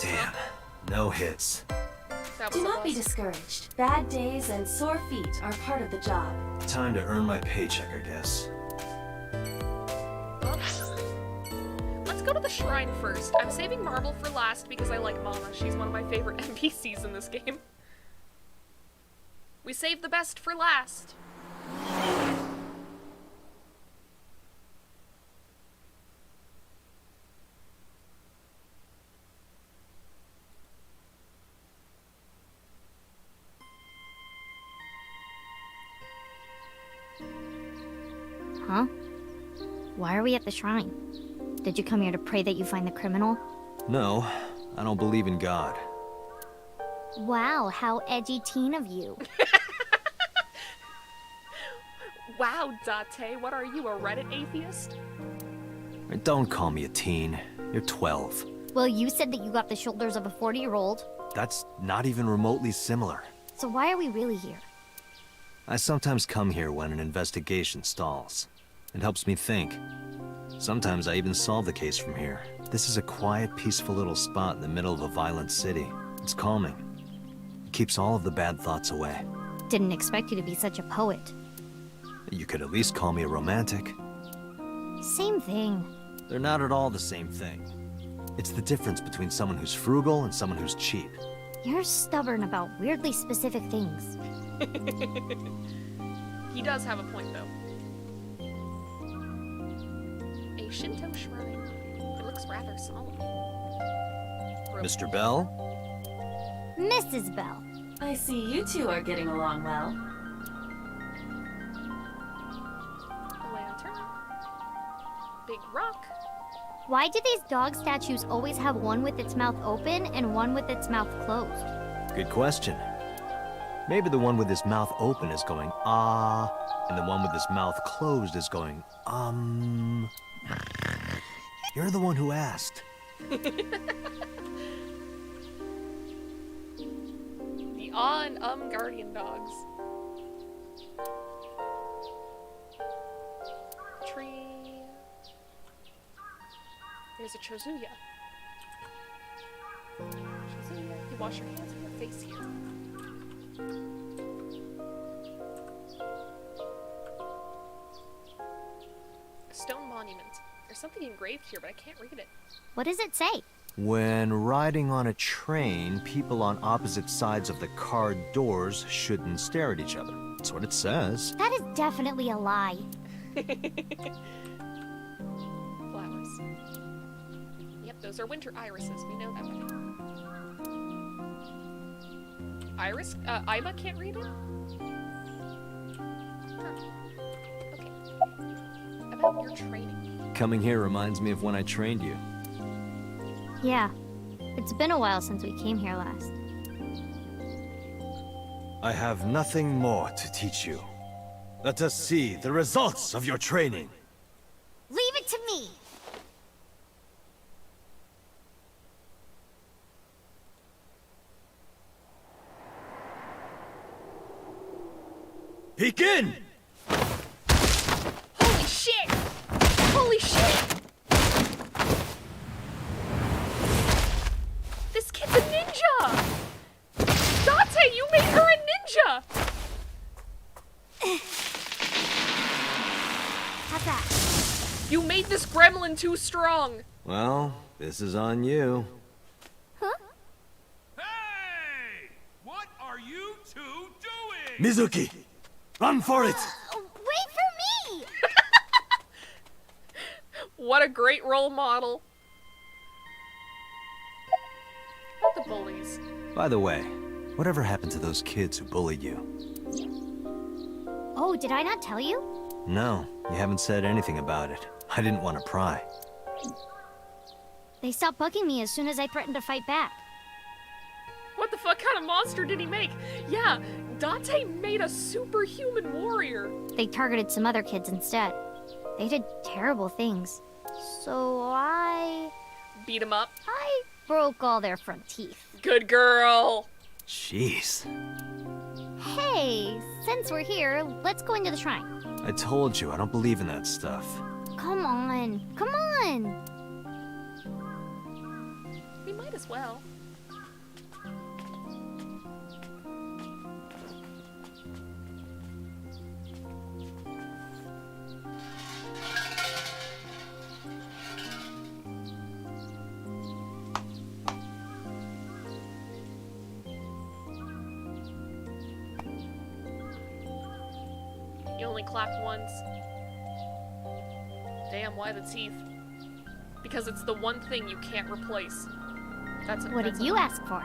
Damn. No hits. That was Do a not be loss. discouraged. Bad days and sore feet are part of the job. Time to earn my paycheck, I guess. Let's go to the shrine first. I'm saving Marble for last because I like Mama. She's one of my favorite NPCs in this game. We saved the best for last. Huh? Why are we at the shrine? Did you come here to pray that you find the criminal? No, I don't believe in God. Wow, how edgy teen of you. Wow, Date, what are you, a Reddit atheist? Don't call me a teen. You're 12. Well, you said that you got the shoulders of a 40-year-old. That's not even remotely similar. So why are we really here? I sometimes come here when an investigation stalls. It helps me think. Sometimes I even solve the case from here. This is a quiet, peaceful little spot in the middle of a violent city. It's calming. It keeps all of the bad thoughts away. Didn't expect you to be such a poet. You could at least call me a romantic. Same thing. They're not at all the same thing. It's the difference between someone who's frugal and someone who's cheap. You're stubborn about weirdly specific things. He does have a point, though. A Shinto shrine. It looks rather solemn. Mr. Bell? Mrs. Bell. I see you two are getting along well. Lantern. Big rock. Why do these dog statues always have one with its mouth open and one with its mouth closed? Good question. Maybe the one with his mouth open is going, ah, and the one with his mouth closed is going, You're the one who asked. The ah and guardian dogs. Tree. There's a Chozuya. Chozuya, you wash your hands and your face here. A stone monument. There's something engraved here, but I can't read it. What does it say? When riding on a train, people on opposite sides of the car doors shouldn't stare at each other. That's what it says. That is definitely a lie. Flowers. Yep, those are winter irises. We know that one. Iris? Iba can't read it? Huh. Okay. About your training. Coming here reminds me of when I trained you. Yeah. It's been a while since we came here last. I have nothing more to teach you. Let us see the results of your training. Leave it to me! Begin! Holy shit! Holy shit! This kid's a ninja! Dante, you made her a ninja! How's that? You made this gremlin too strong! Well, this is on you. Huh? Hey! What are you two doing? Mizuki! Run for it! Wait for me! What a great role model. Not the bullies. By the way, whatever happened to those kids who bullied you? Oh, did I not tell you? No, you haven't said anything about it. I didn't want to pry. They stopped bugging me as soon as I threatened to fight back. What the fuck kind of monster did he make? Yeah, Dante made a superhuman warrior. They targeted some other kids instead. They did terrible things. So I Beat him up. broke all their front teeth. Good girl. Jeez. Hey, since we're here, let's go into the shrine. I told you, I don't believe in that stuff. Come on, come on! We might as well. You only clapped once. Damn, why the teeth? Because it's the one thing you can't replace. What did you ask for?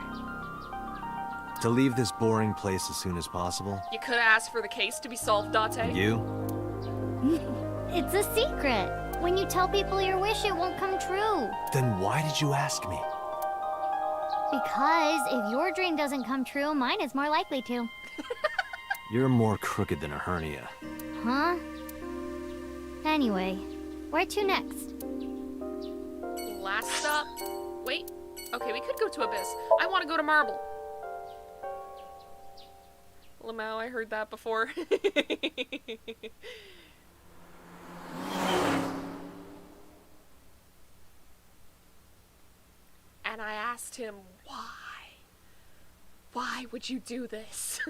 To leave this boring place as soon as possible? You could have asked for the case to be solved, Dante. You? It's a secret. When you tell people your wish, it won't come true. Then why did you ask me? Because if your dream doesn't come true, mine is more likely to. You're more crooked than a hernia. Huh? Anyway, where to next? Last stop. Wait. Okay, we could go to Abyss. I want to go to Marble. Lamau, I heard that before. And I asked him, why? Why would you do this?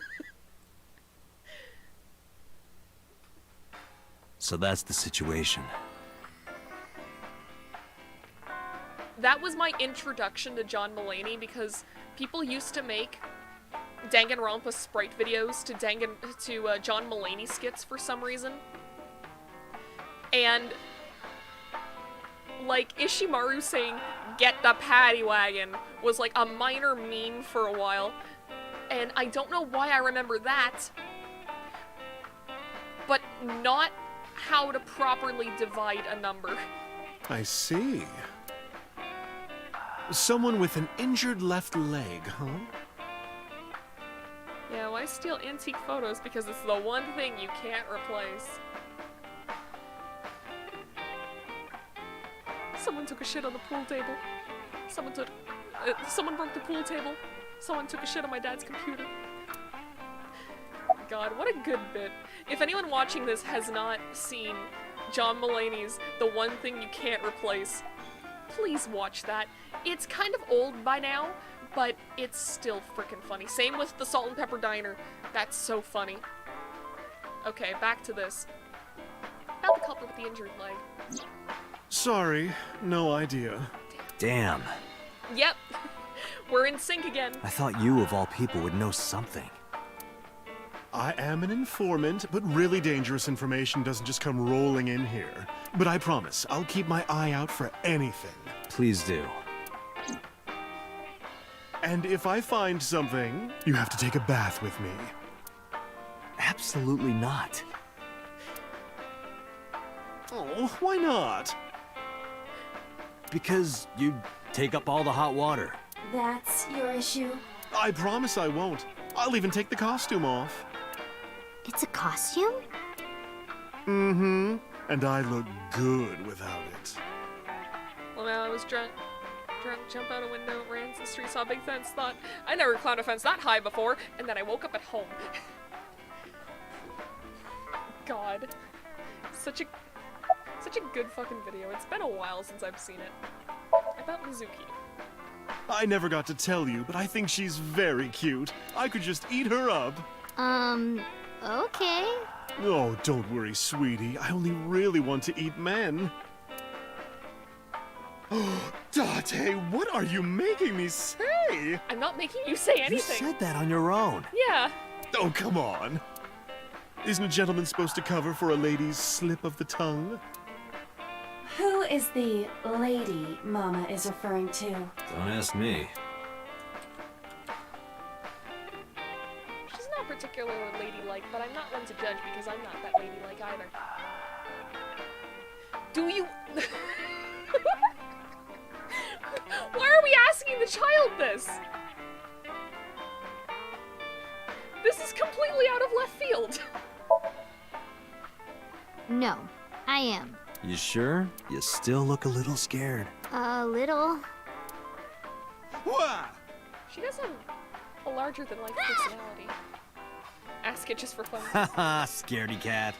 So that's the situation. That was my introduction to John Mulaney because people used to make Danganronpa sprite videos to John Mulaney skits for some reason. And like Ishimaru saying, "Get the paddy wagon," was like a minor meme for a while. And I don't know why I remember that, but not how to properly divide a number. I see. Someone with an injured left leg, huh? Yeah, why steal antique photos? Because it's the one thing you can't replace. Someone took a shit on the pool table. Someone broke the pool table. Someone took a shit on my dad's computer. God, what a good bit. If anyone watching this has not seen John Mulaney's The One Thing You Can't Replace, please watch that. It's kind of old by now, but it's still frickin' funny. Same with the Salt and Pepper Diner. That's so funny. Okay, back to this. About the culprit with the injured leg. Sorry, no idea. Damn. Yep. We're in sync again. I thought you, of all people, would know something. I am an informant, but really dangerous information doesn't just come rolling in here. But I promise, I'll keep my eye out for anything. Please do. And if I find something, you have to take a bath with me. Absolutely not. Oh, why not? Because you'd take up all the hot water. That's your issue? I promise I won't. I'll even take the costume off. It's a costume? Mm-hmm. And I look good without it. Well, now I was drunk, jump out a window, ran to the street, saw a big fence, thought, I never climbed a fence that high before, and then I woke up at home. God. Such a good fucking video. It's been a while since I've seen it. About Mizuki. I never got to tell you, but I think she's very cute. I could just eat her up. Okay. Oh, don't worry, sweetie. I only really want to eat men. Oh, Date, what are you making me say? I'm not making you say anything. You said that on your own. Yeah. Oh, come on. Isn't a gentleman supposed to cover for a lady's slip of the tongue? Who is the lady Mama is referring to? Don't ask me. She's not particularly ladylike, but I'm not one to judge because I'm not that ladylike either. Do you... Why are we asking the child this? This is completely out of left field. No, I am. You sure? You still look a little scared. A little. What? She does have a larger-than-life personality. Ask it just for fun. Haha, scaredy cat.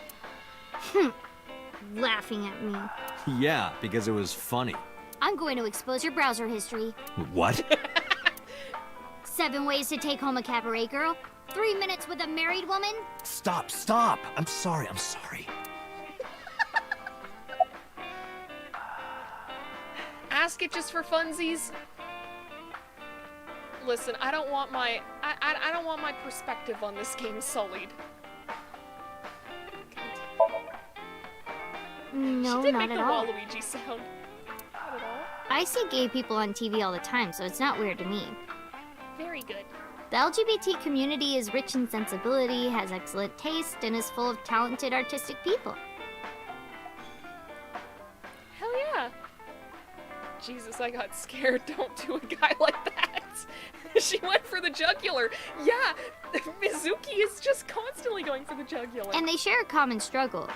Laughing at me. Yeah, because it was funny. I'm going to expose your browser history. What? 7 ways to take home a cabaret girl. 3 minutes with a married woman. Stop, stop! I'm sorry. Ask it just for funsies. Listen, I don't want my I don't want my perspective on this game sullied. No, she did not make at the all. Waluigi sound. Not at all. I see gay people on TV all the time, so it's not weird to me. Very good. The LGBT community is rich in sensibility, has excellent taste, and is full of talented artistic people. Hell yeah. Jesus, I got scared. Don't do a guy like that. She went for the jugular. Yeah, Mizuki is just constantly going for the jugular. And they share a common struggle.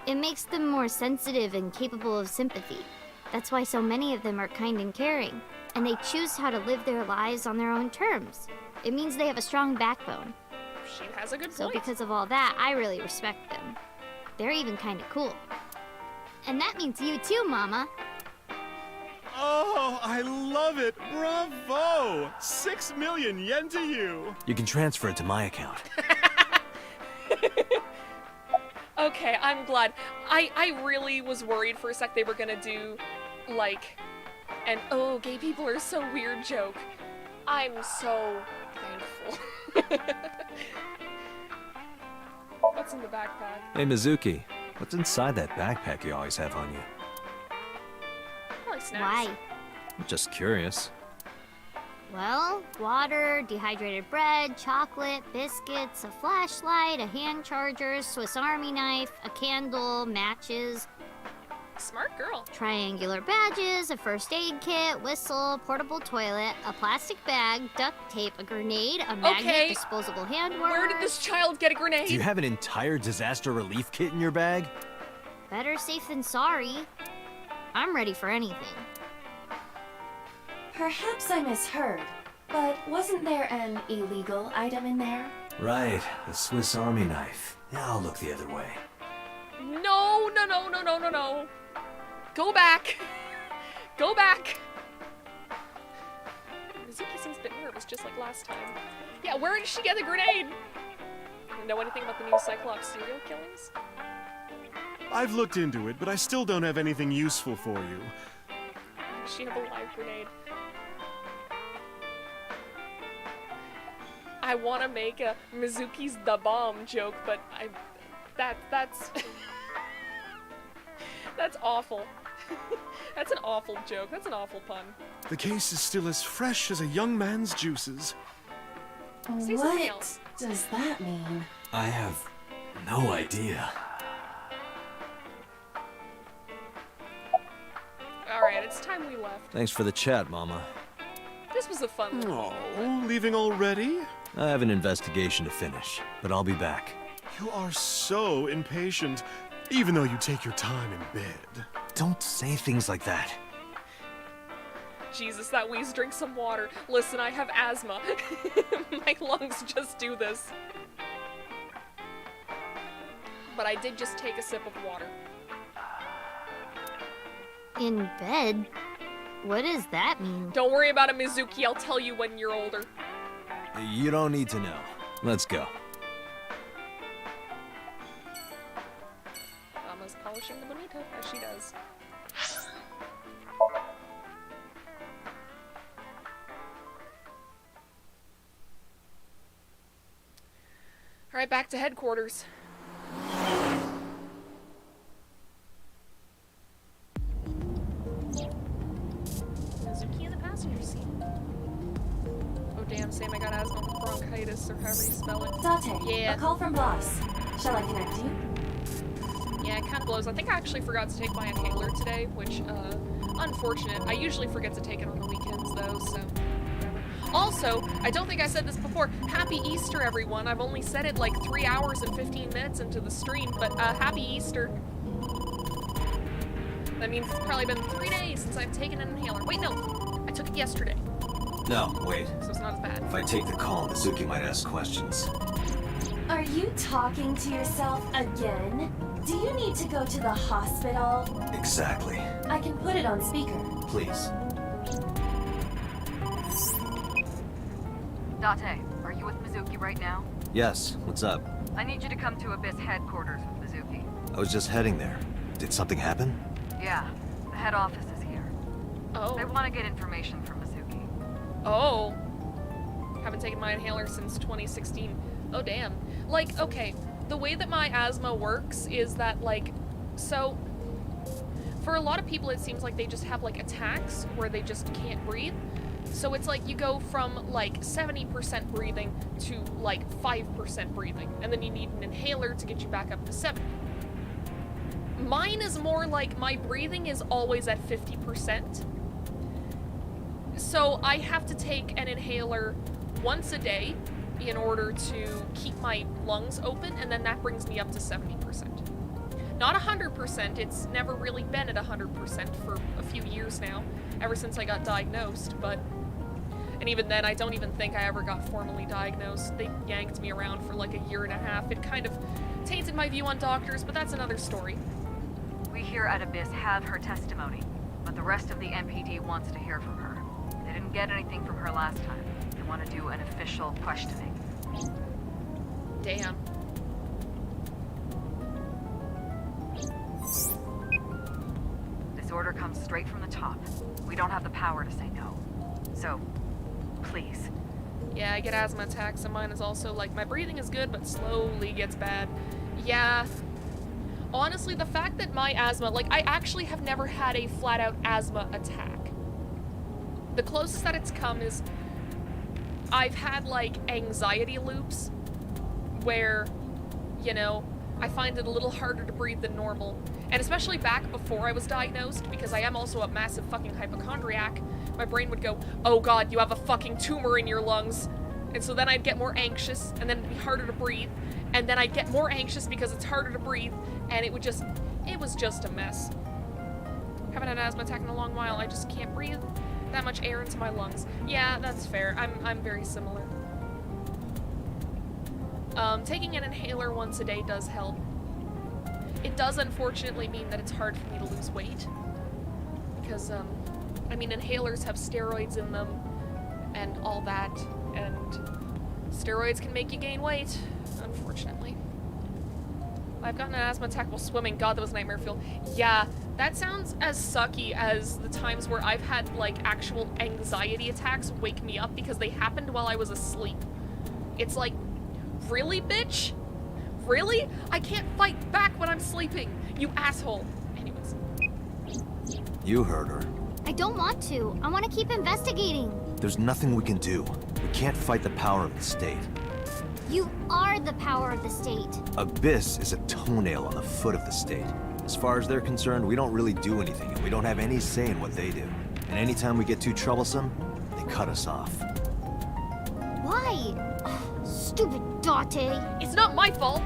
It makes them more sensitive and capable of sympathy. That's why so many of them are kind and caring. And they choose how to live their lives on their own terms. It means they have a strong backbone. She has a good So point. because of all that, I really respect them. They're even kind of cool. And that means you too, Mama. Oh, I love it! Bravo! 6 million yen to you! You can transfer it to my account. Okay, I'm glad. I really was worried for a sec they were gonna do, like, an oh, gay people are so weird joke. I'm so thankful. What's in the backpack? Hey, Mizuki. What's inside that backpack you always have on you? Probably snacks. Why? I'm just curious. Well, water, dehydrated bread, chocolate, biscuits, a flashlight, a hand charger, Swiss Army knife, a candle, matches, Smart girl. triangular badges, a first aid kit, whistle, portable toilet, a plastic bag, duct tape, a grenade, a magnet, Okay. disposable hand warmers. Where did this child get a grenade? Do you have an entire disaster relief kit in your bag? Better safe than sorry. I'm ready for anything. Perhaps I misheard, but wasn't there an illegal item in there? Right, the Swiss Army knife. Yeah, I'll look the other way. No, no, no, no, no, no, no. Go back. Go back. Mizuki seems a bit nervous, just like last time. Yeah, where did she get the grenade? Know anything about the new Cyclops serial killings? I've looked into it, but I still don't have anything useful for you. Does she have a live grenade? I want to make a Mizuki's the bomb joke, but that's that's awful. That's an awful joke. That's an awful pun. The case is still as fresh as a young man's juices. Say something What else. does that mean? I have no idea. Alright, it's time we left. Thanks for the chat, Mama. This was a fun little Oh, leaving already? I have an investigation to finish, but I'll be back. You are so impatient, even though you take your time in bed. Don't say things like that. Jesus, that wheeze, drink some water. Listen, I have asthma. My lungs just do this. but I did just take a sip of water. In bed? What does that mean? Don't worry about it, Mizuki. I'll tell you when you're older. You don't need to know. Let's go. Mama's polishing the bonita, as she does. Alright, back to headquarters. Mizuki in the passenger seat. Oh damn, Sam, I got asthma bronchitis, or however you spell it. Date, Yeah. a call from boss. Shall I connect you? Yeah, it kind of blows. I think I actually forgot to take my inhaler today, which, unfortunate. I usually forget to take it on the weekends, though, so whatever. Also, I don't think I said this before. Happy Easter, everyone. I've only said it like 3 hours and 15 minutes into the stream, but, happy Easter. That means it's probably been 3 days since I've taken an inhaler. Wait, no. I took it yesterday, No, wait. so it's not as bad. If I take the call, Mizuki might ask questions. Are you talking to yourself again? Do you need to go to the hospital? Exactly. I can put it on speaker. Please. Date, are you with Mizuki right now? Yes, what's up? I need you to come to Abyss headquarters with Mizuki. I was just heading there. Did something happen? Yeah, the head office is here. Oh. They want to get information from Mizuki. Oh. Haven't taken my inhaler since 2016. Oh, damn. Like, okay, the way that my asthma works is that, like, so, for a lot of people it seems like they just have, like, attacks where they just can't breathe. So it's like you go from, like, 70% breathing to, like, 5% breathing, and then you need an inhaler to get you back up to 70. Mine is more like my breathing is always at 50%. So I have to take an inhaler once a day in order to keep my lungs open, and then that brings me up to 70%. Not 100%, it's never really been at 100% for a few years now, ever since I got diagnosed, but... And even then, I don't even think I ever got formally diagnosed. They yanked me around for like a year and a half. It kind of tainted my view on doctors, but that's another story. We here at Abyss have her testimony, but the rest of the MPD wants to hear from her. They didn't get anything from her last time. They want to do an official questioning. Damn. This order comes straight from the top. We don't have the power to say no. So, please. Yeah, I get asthma attacks, and mine is also like, my breathing is good, but slowly gets bad. Yeah. Honestly, the fact that my asthma, like, I actually have never had a flat-out asthma attack. The closest that it's come is I've had, like, anxiety loops where, you know, I find it a little harder to breathe than normal. And especially back before I was diagnosed, because I am also a massive fucking hypochondriac, my brain would go, oh god, you have a fucking tumor in your lungs. And so then I'd get more anxious, and then it'd be harder to breathe. And then I'd get more anxious because it's harder to breathe, and it was just a mess. Haven't had an asthma attack in a long while, I just can't breathe that much air into my lungs. Yeah, that's fair, I'm very similar. Taking an inhaler once a day does help. It does unfortunately mean that it's hard for me to lose weight. Because, I mean, inhalers have steroids in them, and all that, and steroids can make you gain weight, unfortunately. I've gotten an asthma attack while swimming. God, that was nightmare fuel. Yeah, that sounds as sucky as the times where I've had, like, actual anxiety attacks wake me up because they happened while I was asleep. It's like, really, bitch? Really? I can't fight back when I'm sleeping, you asshole. Anyways. You heard her. I don't want to. I want to keep investigating. There's nothing we can do. We can't fight the power of the state. You are the power of the state. Abyss is a toenail on the foot of the state. As far as they're concerned, we don't really do anything, and we don't have any say in what they do. And anytime we get too troublesome, they cut us off. Why? Ugh, stupid Date. It's not my fault.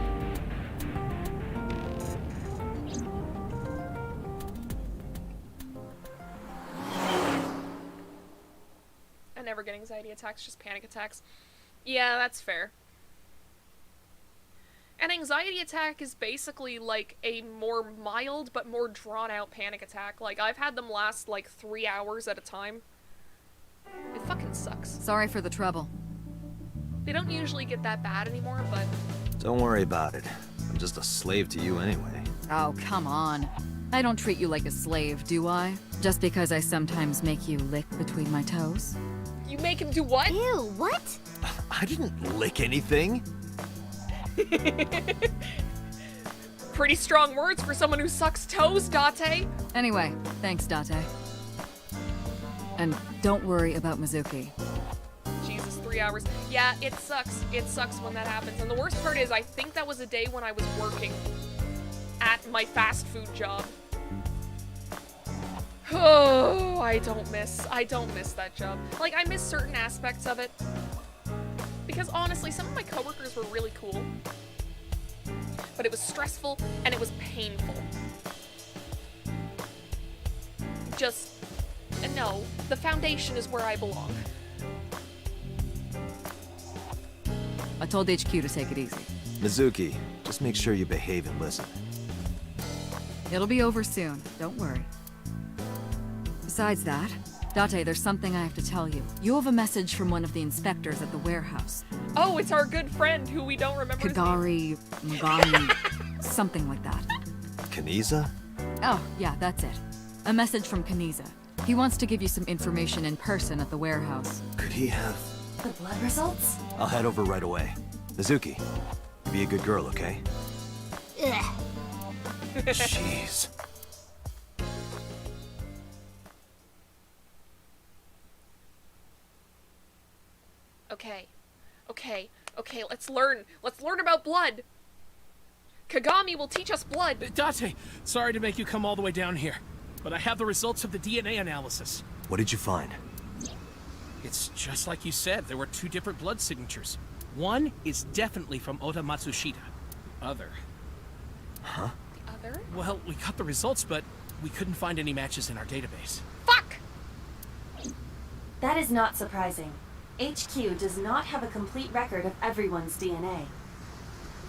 I never get anxiety attacks, just panic attacks. Yeah, that's fair. An anxiety attack is basically like a more mild but more drawn out panic attack. Like, I've had them last like 3 hours at a time. It fucking sucks. Sorry for the trouble. They don't usually get that bad anymore, but... Don't worry about it. I'm just a slave to you anyway. Oh, come on. I don't treat you like a slave, do I? Just because I sometimes make you lick between my toes? You make him do what? Ew, what? I didn't lick anything. Pretty strong words for someone who sucks toes, Date. Anyway, thanks, Date. And don't worry about Mizuki. Jesus, 3 hours. Yeah, it sucks. It sucks when that happens. And the worst part is, I think that was a day when I was working at my fast food job. Oh, I don't miss that job. Like, I miss certain aspects of it. Because honestly, some of my coworkers were really cool. But it was stressful and it was painful. Just, no, the foundation is where I belong. I told HQ to take it easy. Mizuki, just make sure you behave and listen. It'll be over soon, don't worry. Besides that, Date, there's something I have to tell you. You have a message from one of the inspectors at the warehouse. Oh, it's our good friend who we don't remember his name. Magami, something like that. Kaniza? Oh, yeah, that's it. A message from Kaniza. He wants to give you some information in person at the warehouse. Could he have... The blood results? I'll head over right away. Mizuki, be a good girl, okay? Ugh. Jeez. Okay, let's learn. Let's learn about blood. Kagami will teach us blood. Date, sorry to make you come all the way down here, but I have the results of the DNA analysis. What did you find? It's just like you said, there were 2 different blood signatures. One is definitely from Ota Matsushita. Other. Huh? The other? Well, we got the results, but we couldn't find any matches in our database. Fuck! That is not surprising. HQ does not have a complete record of everyone's DNA.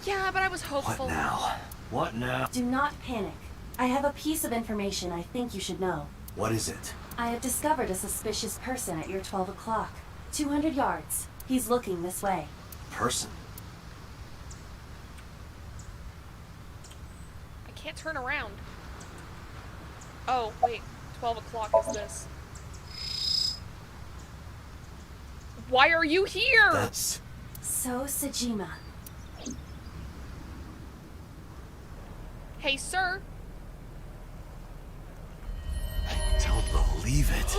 Yeah, but I was hopeful. What now? What now? Do not panic. I have a piece of information I think you should know. What is it? I have discovered a suspicious person at your 12 o'clock. 200 yards. He's looking this way. Person? I can't turn around. Oh, wait. 12 o'clock is this. Why are you here? That's... So Sajima. Hey, sir. I don't believe it.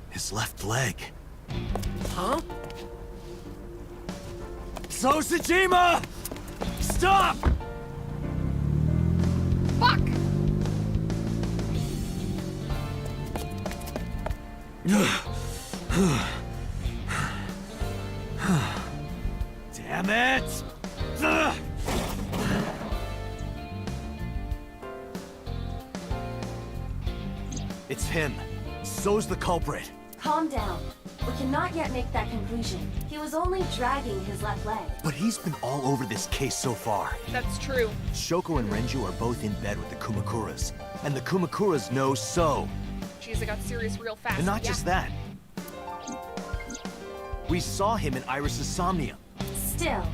His left leg. Huh? So Sajima! Stop! Fuck! Damn it! It's him. So's the culprit. Calm down. We cannot yet make that conclusion. He was only dragging his left leg. But he's been all over this case so far. That's true. Shoko and Renju are both in bed with the Kumakuras. And the Kumakuras know So. Jeez, it got serious real fast. And not just that. We saw him in Iris's Somnium. Still.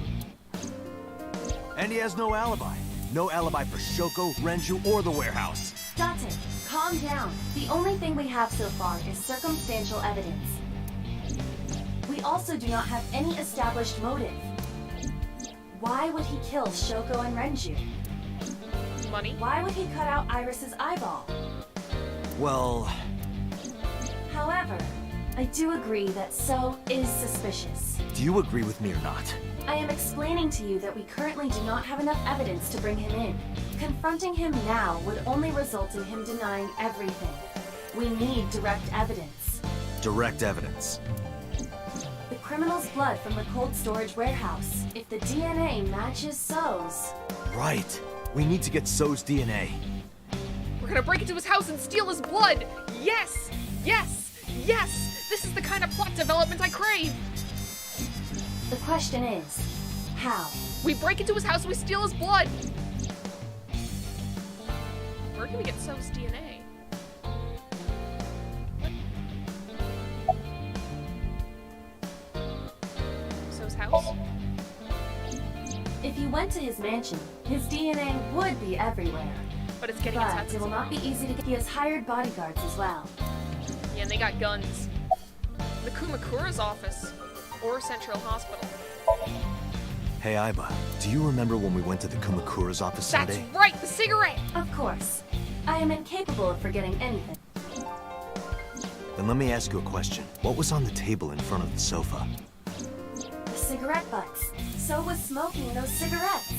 And he has no alibi. No alibi for Shoko, Renju, or the warehouse. Date, calm down. The only thing we have so far is circumstantial evidence. We also do not have any established motive. Why would he kill Shoko and Renju? Money? Why would he cut out Iris's eyeball? Well... However, I do agree that So is suspicious. Do you agree with me or not? I am explaining to you that we currently do not have enough evidence to bring him in. Confronting him now would only result in him denying everything. We need direct evidence. Direct evidence. The criminal's blood from the cold storage warehouse. If the DNA matches So's... Right. We need to get So's DNA. We're gonna break into his house and steal his blood! Yes! Yes! Yes! This is the kind of plot development I crave! The question is, how? We break into his house, we steal his blood! Where can we get So's DNA? So's house? If you went to his mansion, his DNA would be everywhere. But it's getting But it will not be easy to get. He has hired bodyguards as well. Yeah, and they got guns. The Kumakura's office. Or Central Hospital. Hey, Aiba, do you remember when we went to the Kumakura's office That's Sunday? right, the cigarette! Of course. I am incapable of forgetting anything. Then let me ask you a question. What was on the table in front of the sofa? The cigarette butts. So was smoking those cigarettes.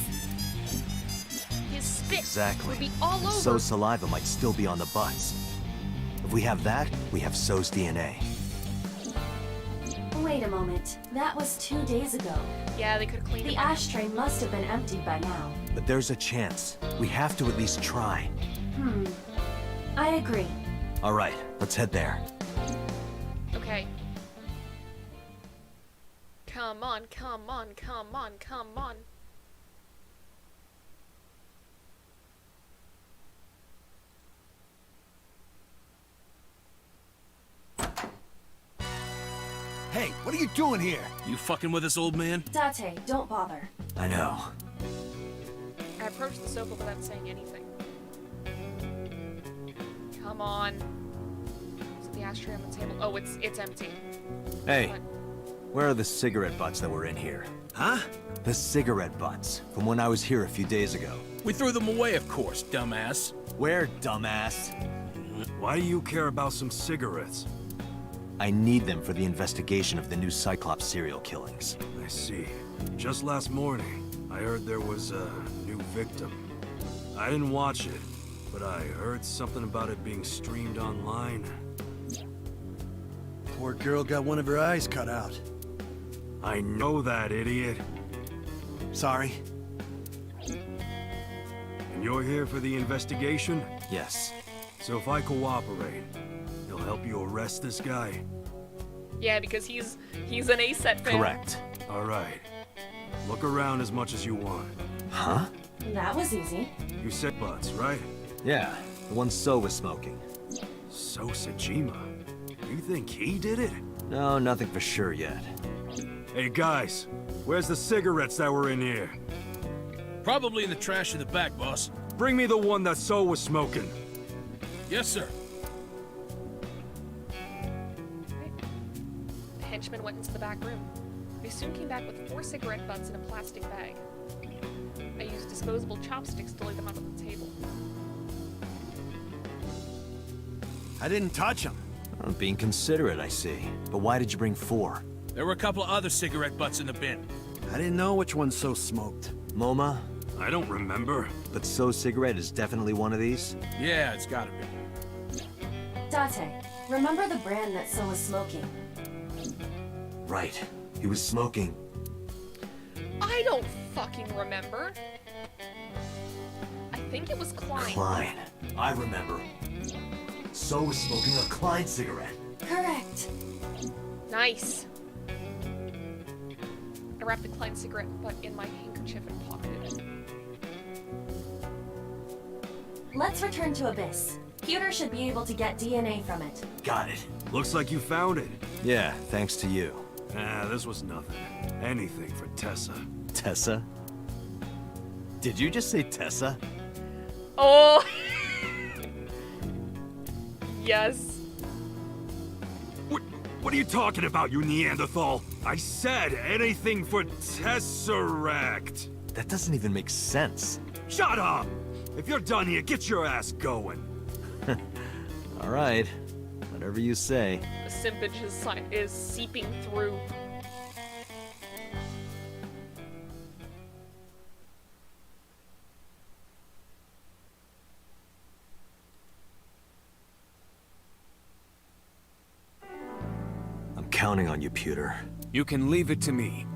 His spit Exactly. would be all over. So's saliva might still be on the butts. If we have that, we have So's DNA. Wait a moment. That was 2 days ago. Yeah, they could have cleaned The it up. ashtray must have been emptied by now. But there's a chance. We have to at least try. I agree. All right, let's head there. Okay. Come on, come on, come on, come on. Hey, what are you doing here? You fucking with us, old man? Date, don't bother. I know. I approached the sofa without saying anything. Come on. Is the ashtray on the table? Oh, it's empty. Hey, What? where are the cigarette butts that were in here? Huh? The cigarette butts, from when I was here a few days ago. We threw them away, of course, dumbass. Where, dumbass? Why do you care about some cigarettes? I need them for the investigation of the new Cyclops serial killings. I see. Just last morning, I heard there was a new victim. I didn't watch it, but I heard something about it being streamed online. Poor girl got one of her eyes cut out. I know that, idiot. Sorry. And you're here for the investigation? Yes. So if I cooperate, you'll help you arrest this guy? Yeah, because he's an ASET fan. Correct. All right. Look around as much as you want. Huh? That was easy. You said butts, right? Yeah, the one So was smoking. So Sajima. You think he did it? No, nothing for sure yet. Hey guys, where's the cigarettes that were in here? Probably in the trash in the back, boss. Bring me the one that So was smoking. Yes, sir. The henchman went into the back room. They soon came back with 4 cigarette butts in a plastic bag. I used disposable chopsticks to lay them out on the table. I didn't touch him. Well, being considerate, I see. But why did you bring 4? There were a couple of other cigarette butts in the bin. I didn't know which one So smoked. MoMA? I don't remember. But So's cigarette is definitely one of these? Yeah, it's gotta be. Date, remember the brand that So was smoking? Right. He was smoking. I don't fucking remember. I think it was Klein. Klein. I remember. So was smoking a Klein cigarette. Correct. Nice. I wrapped the Klein cigarette butt in my handkerchief and pocketed it. Let's return to Abyss. Pewter should be able to get DNA from it. Got it. Looks like you found it. Yeah, thanks to you. This was nothing. Anything for Tessa. Tessa? Did you just say Tessa? Oh! Yes. What are you talking about, you Neanderthal? I said anything for Tesseract. That doesn't even make sense. Shut up! If you're done here, get your ass going. All right. Whatever you say. The simpage is seeping through. I'm counting on you, Pewter. You can leave it to me.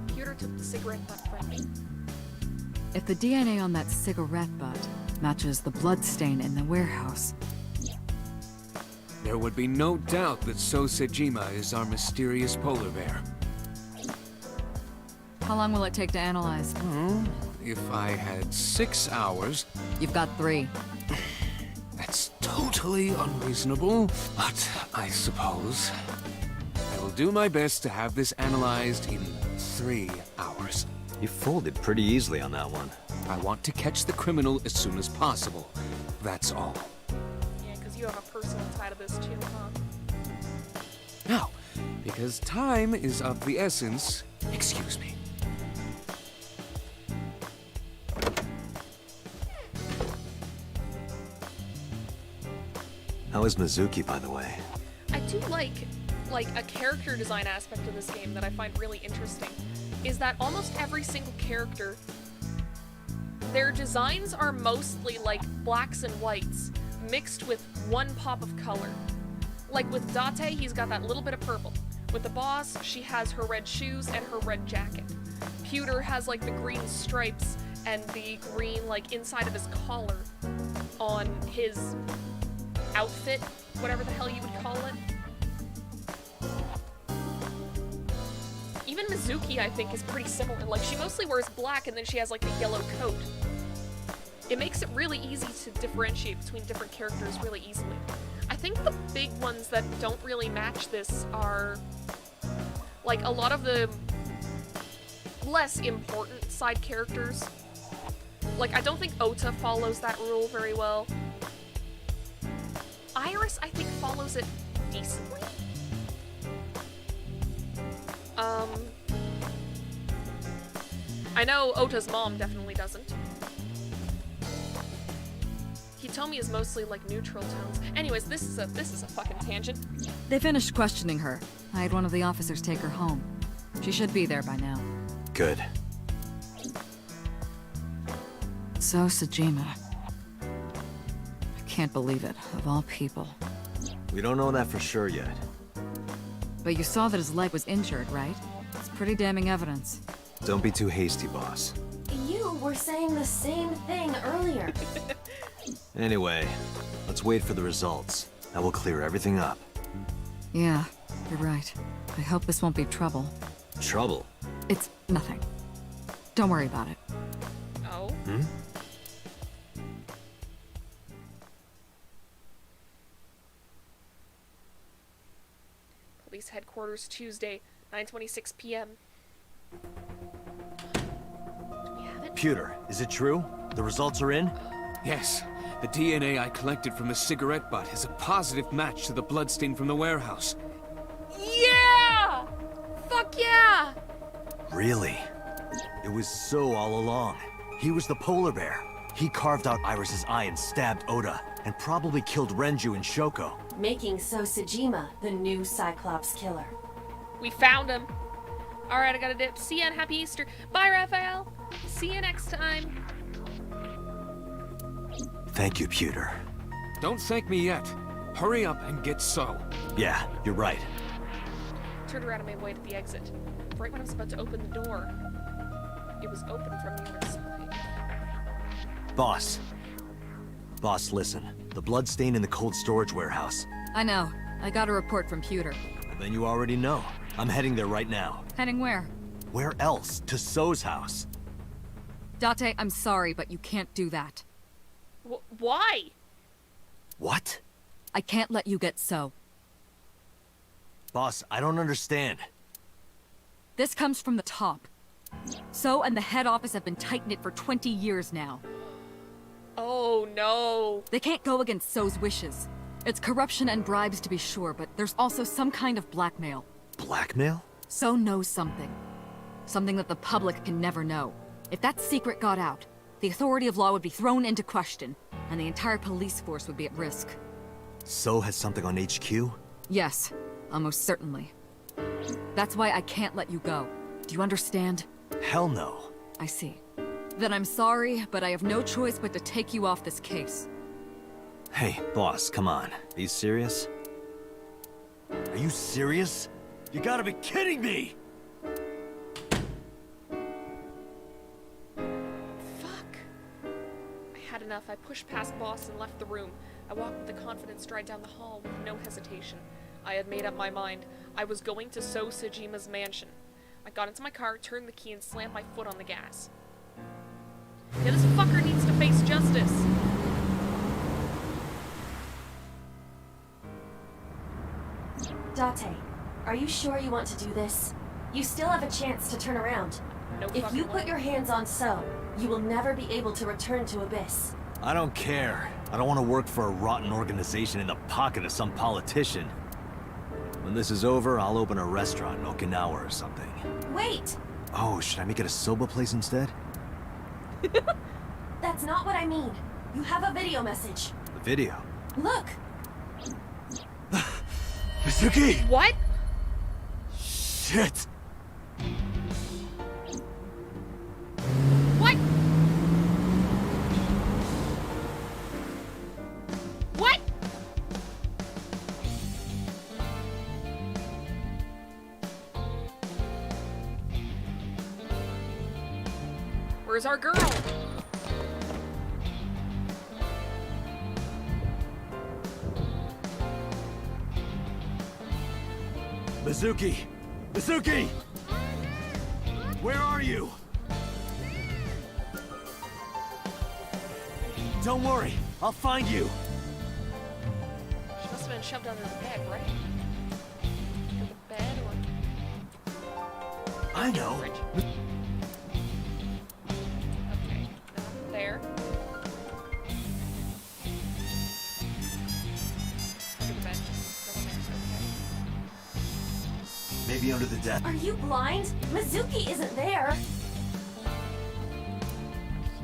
Pewter took the cigarette butt from me. If the DNA on that cigarette butt matches the blood stain in the warehouse, there would be no doubt that So Sejima is our mysterious polar bear. How long will it take to analyze? If I had 6 hours... You've got 3. That's totally unreasonable, but I suppose I will do my best to have this analyzed in 3 hours. You folded pretty easily on that one. I want to catch the criminal as soon as possible. That's all. Yeah, because you have a personal side of this too, huh? Now, because time is of the essence, excuse me. How is Mizuki, by the way? I do like a character design aspect of this game that I find really interesting, is that almost every single character, their designs are mostly like blacks and whites, mixed with one pop of color. Like with Date, he's got that little bit of purple. With the boss, she has her red shoes and her red jacket. Pewter has like the green stripes and the green like inside of his collar on his outfit, whatever the hell you would call it. Even Mizuki, I think, is pretty similar. Like, she mostly wears black and then she has like a yellow coat. It makes it really easy to differentiate between different characters really easily. I think the big ones that don't really match this are like a lot of the less important side characters. Like, I don't think Ota follows that rule very well. Iris, I think, follows it decently. I know Ota's mom definitely doesn't. Hitomi is mostly like neutral tones. Anyways, this is a fucking tangent. They finished questioning her. I had one of the officers take her home. She should be there by now. Good. So Sejima. I can't believe it, of all people. We don't know that for sure yet. But you saw that his leg was injured, right? It's pretty damning evidence. Don't be too hasty, boss. You were saying the same thing earlier. Anyway, let's wait for the results. That will clear everything up. Yeah, you're right. I hope this won't be trouble. Trouble? It's nothing. Don't worry about it. Oh? Hmm? Police headquarters, Tuesday, 9:26 p.m. Do we have it? Pewter, is it true? The results are in? Yes. The DNA I collected from the cigarette butt is a positive match to the bloodstain from the warehouse. Yeah! Fuck yeah! Really? It was So all along. He was the polar bear. He carved out Iris's eye and stabbed Oda, and probably killed Renju and Shoko. Making So Sejima the new Cyclops killer. We found him. Alright, I gotta dip. See ya and happy Easter. Bye, Raphael. See you next time. Thank you, Pewter. Don't thank me yet. Hurry up and get So. Yeah, you're right. Turned around and made way to the exit. Right when I was about to open the door, it was open from the other side. Boss. Boss, listen. The bloodstain in the cold storage warehouse. I know. I got a report from Pewter. Well, then you already know. I'm heading there right now. Heading where? Where else? To So's house. Date, I'm sorry, but you can't do that. Why? What? I can't let you get So. Boss, I don't understand. This comes from the top. So and the head office have been tight-knit for 20 years now. Oh, no. They can't go against So's wishes. It's corruption and bribes to be sure, but there's also some kind of blackmail. Blackmail? So knows something. Something that the public can never know. If that secret got out, the authority of law would be thrown into question, and the entire police force would be at risk. So has something on HQ? Yes, almost certainly. That's why I can't let you go. Do you understand? Hell no. I see. Then I'm sorry, but I have no choice but to take you off this case. Hey, boss, come on. Are you serious? Are you serious? You gotta be kidding me! enough, I pushed past Boss and left the room. I walked with the confident stride down the hall with no hesitation. I had made up my mind. I was going to So Sejima's mansion. I got into my car, turned the key, and slammed my foot on the gas. Yeah, this fucker needs to face justice. Date, are you sure you want to do this? You still have a chance to turn around. No if you fucking put way. your hands on So, you will never be able to return to Abyss. I don't care. I don't want to work for a rotten organization in the pocket of some politician. When this is over, I'll open a restaurant in Okinawa or something. Wait! Oh, should I make it a soba place instead? That's not what I mean. You have a video message. The video? Look! Mizuki! What? Shit! What? What? Where's our girl? Mizuki! Mizuki! Where are you? Don't worry, I'll find you. She must have been shoved under the bed, right? Under the bed or... I know. Fridge. Okay, now there. Under the bed. No one there, okay. Maybe under the desk. Are you blind? Mizuki isn't there!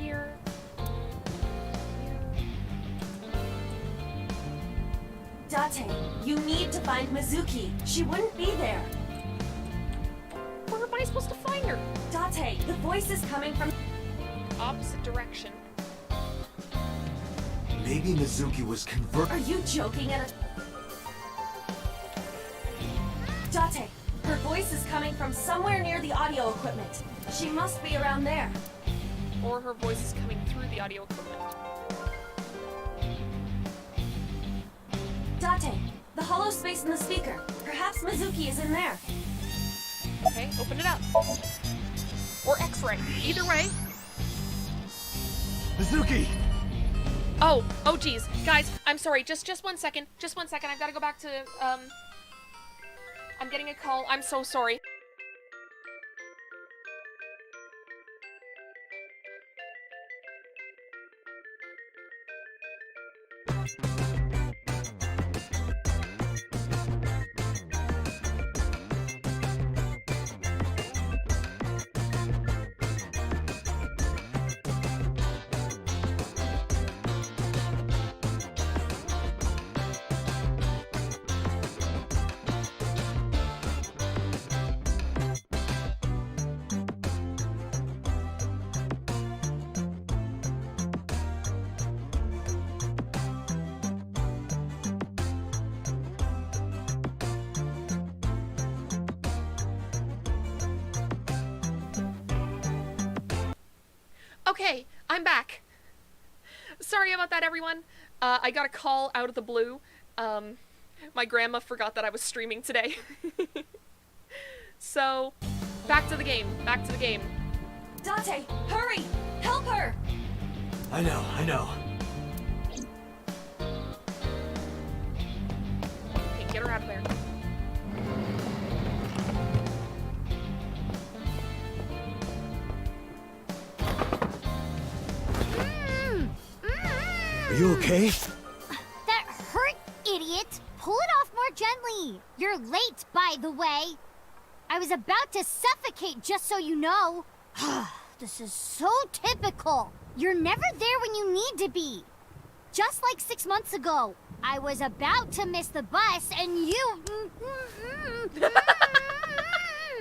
Here. Date, you need to find Mizuki. She wouldn't be there. Where am I supposed to find her? Date, the voice is coming from... Opposite direction. Maybe Mizuki was Are you joking at a... Date, her voice is coming from somewhere near the audio equipment. She must be around there. Or her voice is coming through the audio equipment. Date, the hollow space in the speaker. Perhaps Mizuki is in there. Okay, open it up. Or X-ray. Either way. Mizuki! Oh geez. Guys, I'm sorry. Just 1 second. Just 1 second. I've got to go back to, I'm getting a call. I'm so sorry. Okay, I'm back. Sorry about that, everyone. I got a call out of the blue. My grandma forgot that I was streaming today. So, back to the game. Back to the game. Date, hurry! Help her! I know. Okay, get her out of there. Are you okay? That hurt, idiot! Pull it off more gently. You're late, by the way. I was about to suffocate, just so you know. This is so typical. You're never there when you need to be. Just like 6 months ago, I was about to miss the bus, and you...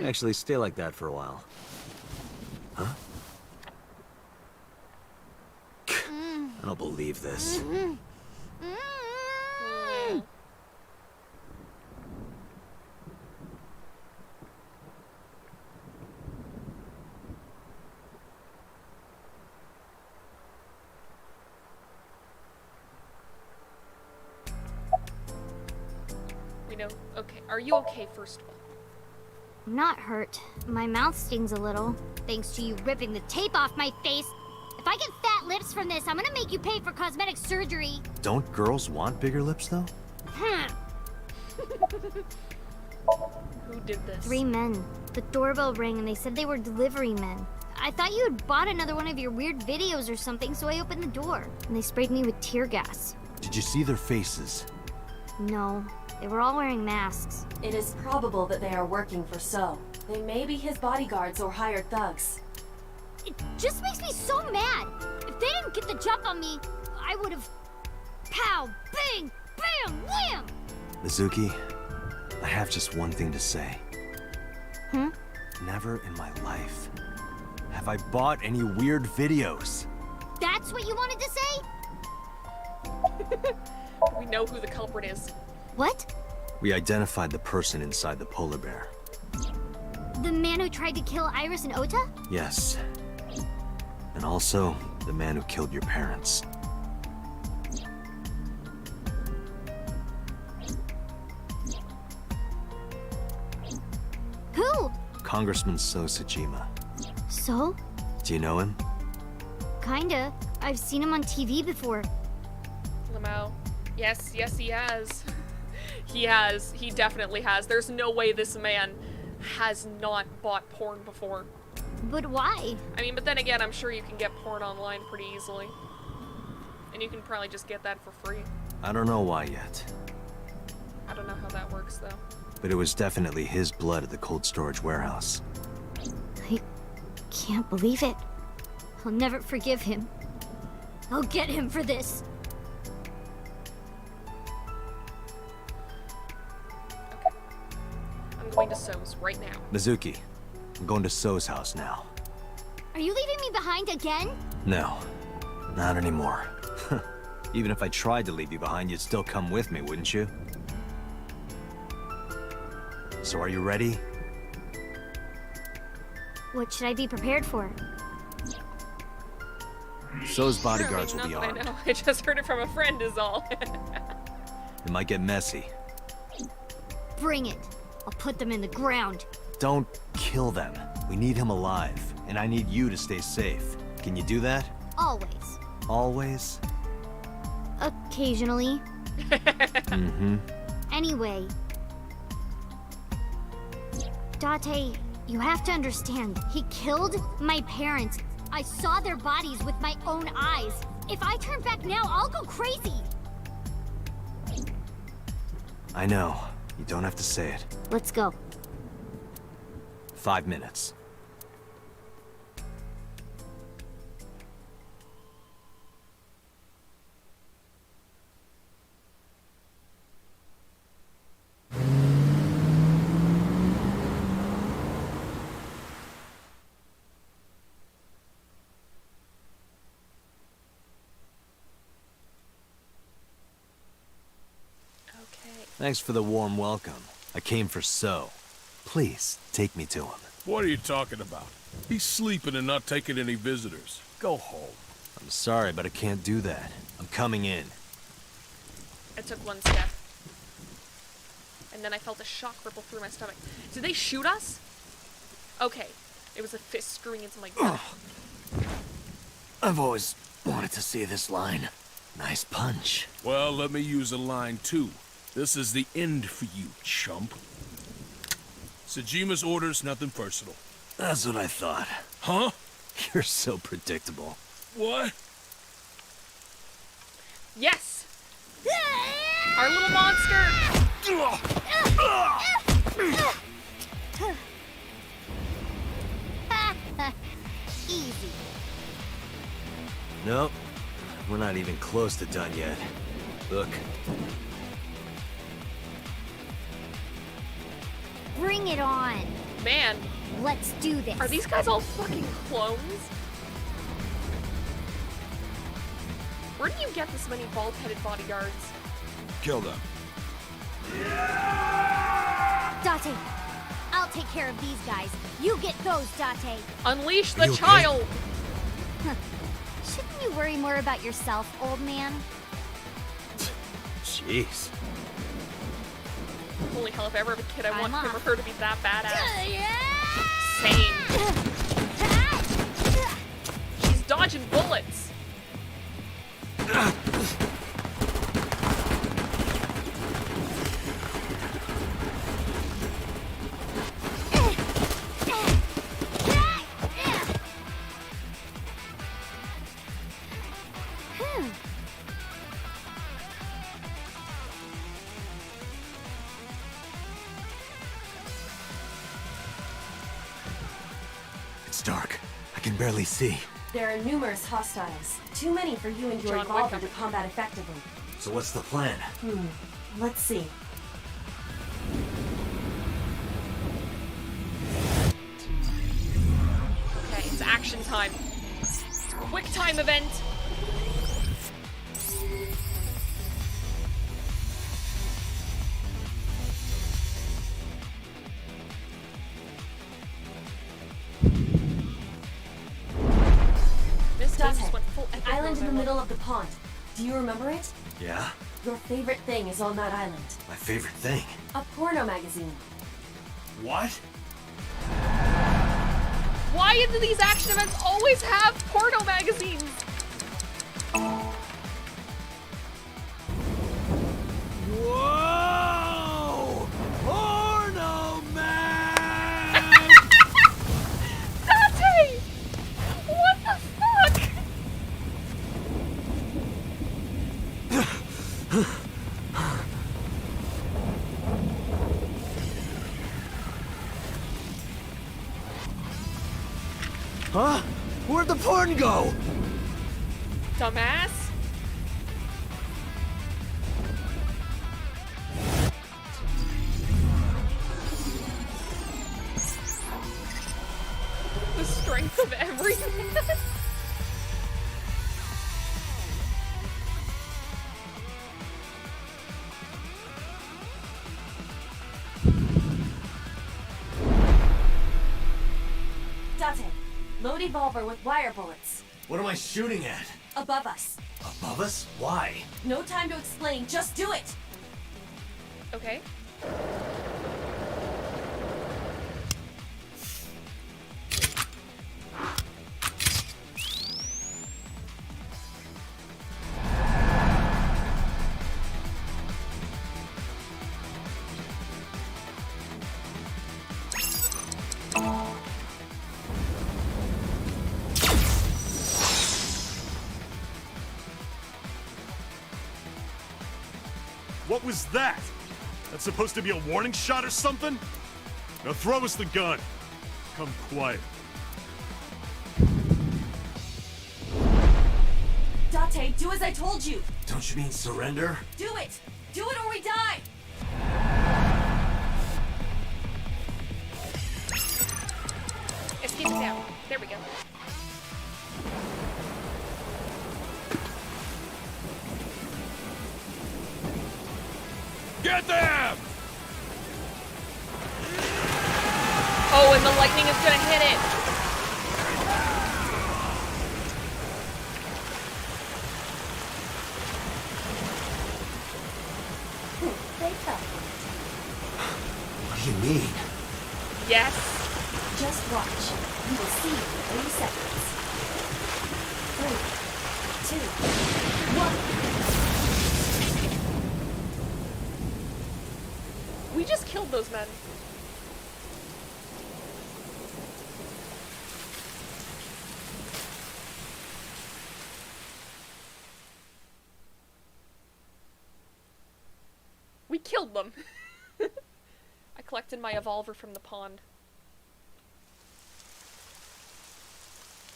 Actually, stay like that for a while. Huh? I don't believe this. know. Okay, are you okay, first of all? I'm not hurt. My mouth stings a little, thanks to you ripping the tape off my face. If I get fat lips from this, I'm gonna make you pay for cosmetic surgery. Don't girls want bigger lips, though? Who did this? 3 men. The doorbell rang and they said they were delivery men. I thought you had bought another one of your weird videos or something, so I opened the door. And they sprayed me with tear gas. Did you see their faces? No, they were all wearing masks. It is probable that they are working for So. They may be his bodyguards or hired thugs. It just makes me so mad. If they didn't get the jump on me, I would have... Pow! Bang! Bam! Wham! Mizuki, I have just one thing to say. Never in my life have I bought any weird videos. That's what you wanted to say? We know who the culprit is. What? We identified the person inside the polar bear. The man who tried to kill Iris and Ota? Yes. And also, the man who killed your parents. Who? Congressman So Sajima. So? Do you know him? Kinda. I've seen him on TV before. Lamau. Yes, he has. He has. He definitely has. There's no way this man has not bought porn before. But why? I mean, but then again, I'm sure you can get porn online pretty easily. And you can probably just get that for free. I don't know why yet. I don't know how that works, though. But it was definitely his blood at the cold storage warehouse. I can't believe it. I'll never forgive him. I'll get him for this. I'm going to So's right now. Mizuki, I'm going to So's house now. Are you leaving me behind again? No, not anymore. Even if I tried to leave you behind, you'd still come with me, wouldn't you? So are you ready? What should I be prepared for? So's bodyguards will be Not that armed. I know. I just heard it from a friend is all. It might get messy. Bring it. I'll put them in the ground. Don't kill them. We need him alive, and I need you to stay safe. Can you do that? Always. Always? Occasionally. Mm-hmm. Anyway. Date, you have to understand. He killed my parents. I saw their bodies with my own eyes. If I turn back now, I'll go crazy. I know. You don't have to say it. Let's go. 5 minutes. Thanks for the warm welcome. I came for So. Please, take me to him. What are you talking about? He's sleeping and not taking any visitors. Go home. I'm sorry, but I can't do that. I'm coming in. I took one step. And then I felt a shock ripple through my stomach. Did they shoot us? Okay. It was a fist screwing into my gut. I've always wanted to see this line. Nice punch. Well, let me use a line too. This is the end for you, chump. Sajima's orders, nothing personal. That's what I thought. Huh? You're so predictable. What? Yes! Our little monster! Easy. Nope. We're not even close to done yet. Look. Bring it on. Man. Let's do this. Are these guys all fucking clones? Where do you get this many bald-headed bodyguards? Kill them. Date, I'll take care of these guys. You get those, Date. Unleash the child! Shouldn't you worry more about yourself, old man? Jeez. Holy hell, if I ever have a kid, I want him or her to be that badass. Same. She's dodging bullets. It's dark. I can barely see. There are numerous hostiles. Too many for you and your revolver to combat effectively. So what's the plan? Let's see. Okay, it's action time. Quick time event. This game just went full epic Island in the mode. middle of the pond. Do you remember it? Yeah? Your favorite thing is on that island. My favorite thing. A porno magazine. What? Why do these action events always have porno magazines? Whoa! Porno man! Dante! What the fuck? Huh? Where'd the porn go? Dumbass. The strength of everything. Date, load evolver with wire bullets. What am I shooting at? Above us. Above us? Why? No time to explain, just do it! Okay. What was that? That's supposed to be a warning shot or something? Now throw us the gun. Come quiet. Date, do as I told you! Don't you mean surrender? Do it! Do it or we die! Escape down. There we go. Get them! Oh, and the lightning is gonna hit it. They fell. What do you mean? Yes. Just watch. You will see in 30 seconds. 3, 2, 1. We just killed those men. We killed them. I collected my evolver from the pond.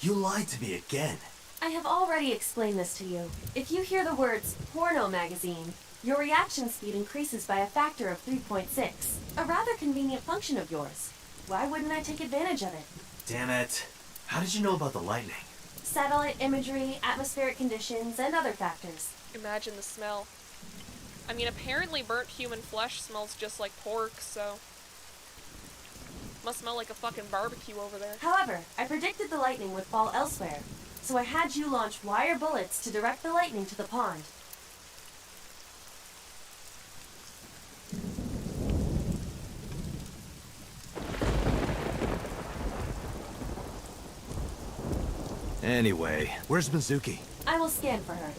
You lied to me again. I have already explained this to you. If you hear the words porno magazine, your reaction speed increases by a factor of 3.6. A rather convenient function of yours. Why wouldn't I take advantage of it? Damn it. How did you know about the lightning? Satellite imagery, atmospheric conditions, and other factors. Imagine the smell. I mean, apparently burnt human flesh smells just like pork, so... Must smell like a fucking barbecue over there. However, I predicted the lightning would fall elsewhere, so I had you launch wire bullets to direct the lightning to the pond. Anyway, where's Mizuki? I will scan for her.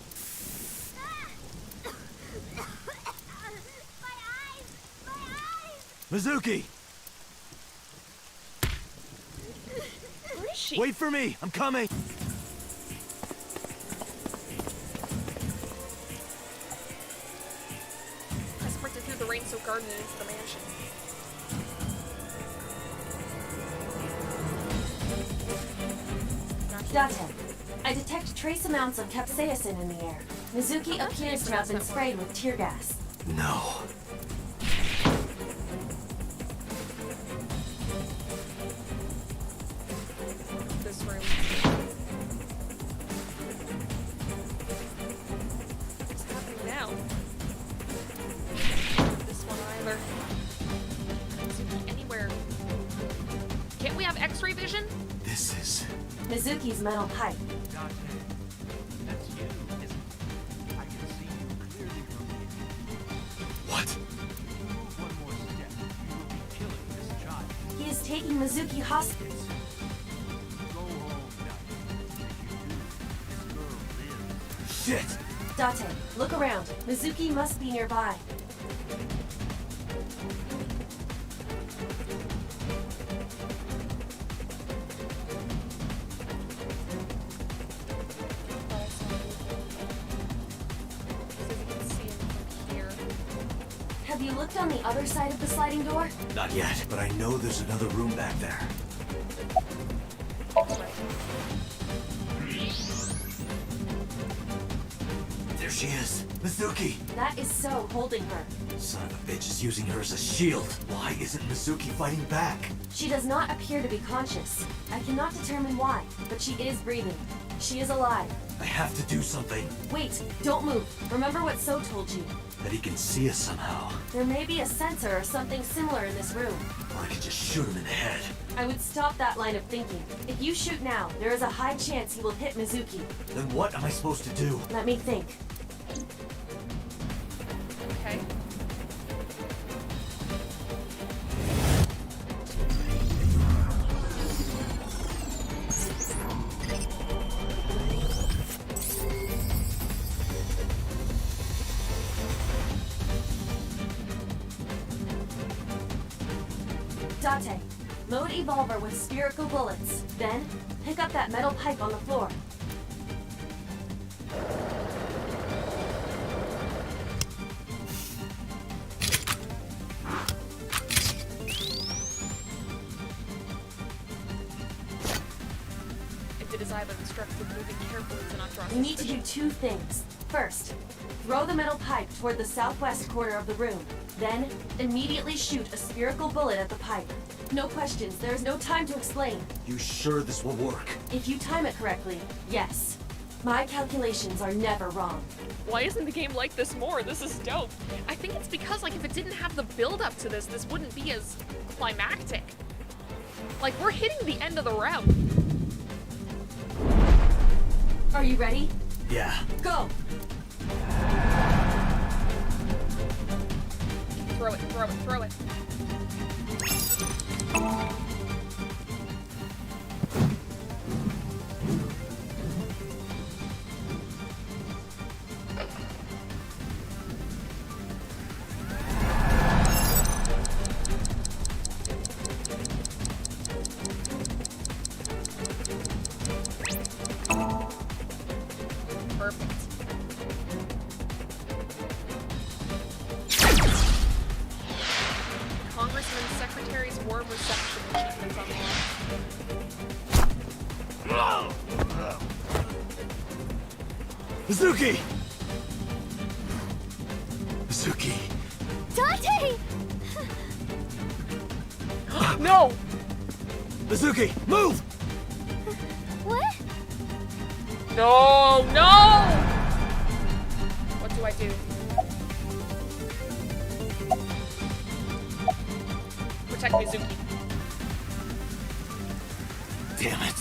Mizuki! Where is she? Wait for me! I'm coming! I sprinted through the rain-soaked garden and into the mansion. Date, I detect trace amounts of capsaicin in the air. Mizuki appears to have been sprayed with tear gas. No. This room. What's happening now? This one either. Mizuki anywhere. Can't we have X-ray vision? This is... Mizuki's metal pipe. That's you, isn't it? I can see you clearly from here. What? Move one more step. You will be killing this child. He is taking Mizuki hostage. Go home now. If you do, this girl lives. Shit! Date, look around. Mizuki must be nearby. Have you looked on the other side of the sliding door? Not yet, but I know there's another room back there. There she is! Mizuki! That is So holding her. Son of a bitch is using her as a shield. Why isn't Mizuki fighting back? She does not appear to be conscious. I cannot determine why, but she is breathing. She is alive. I have to do something. Wait, don't move. Remember what So told you. That he can see us somehow. There may be a sensor or something similar in this room. Or I could just shoot him in the head. I would stop that line of thinking. If you shoot now, there is a high chance he will hit Mizuki. Then what am I supposed to do? Let me think. Okay. Date, load Evolver with spherical bullets. Then, pick up that metal pipe on the floor. It did as I was instructed, moving carefully to not draw You need to do two things. First, throw the metal pipe toward the southwest corner of the room. Then, immediately shoot a spherical bullet at the pipe. No questions, there is no time to explain. You sure this will work? If you time it correctly, yes. My calculations are never wrong. Why isn't the game like this more? This is dope. I think it's because, like, if it didn't have the build-up to this, this wouldn't be as climactic. Like, we're hitting the end of the route. Are you ready? Yeah. Go! Throw it, throw it, throw it. Perfect. Congressman Secretary's warm reception achievements unlocked. Mizuki! Mizuki! Dante! No! Mizuki, move! What? No, no! What do I do? Protect Mizuki. Damn it.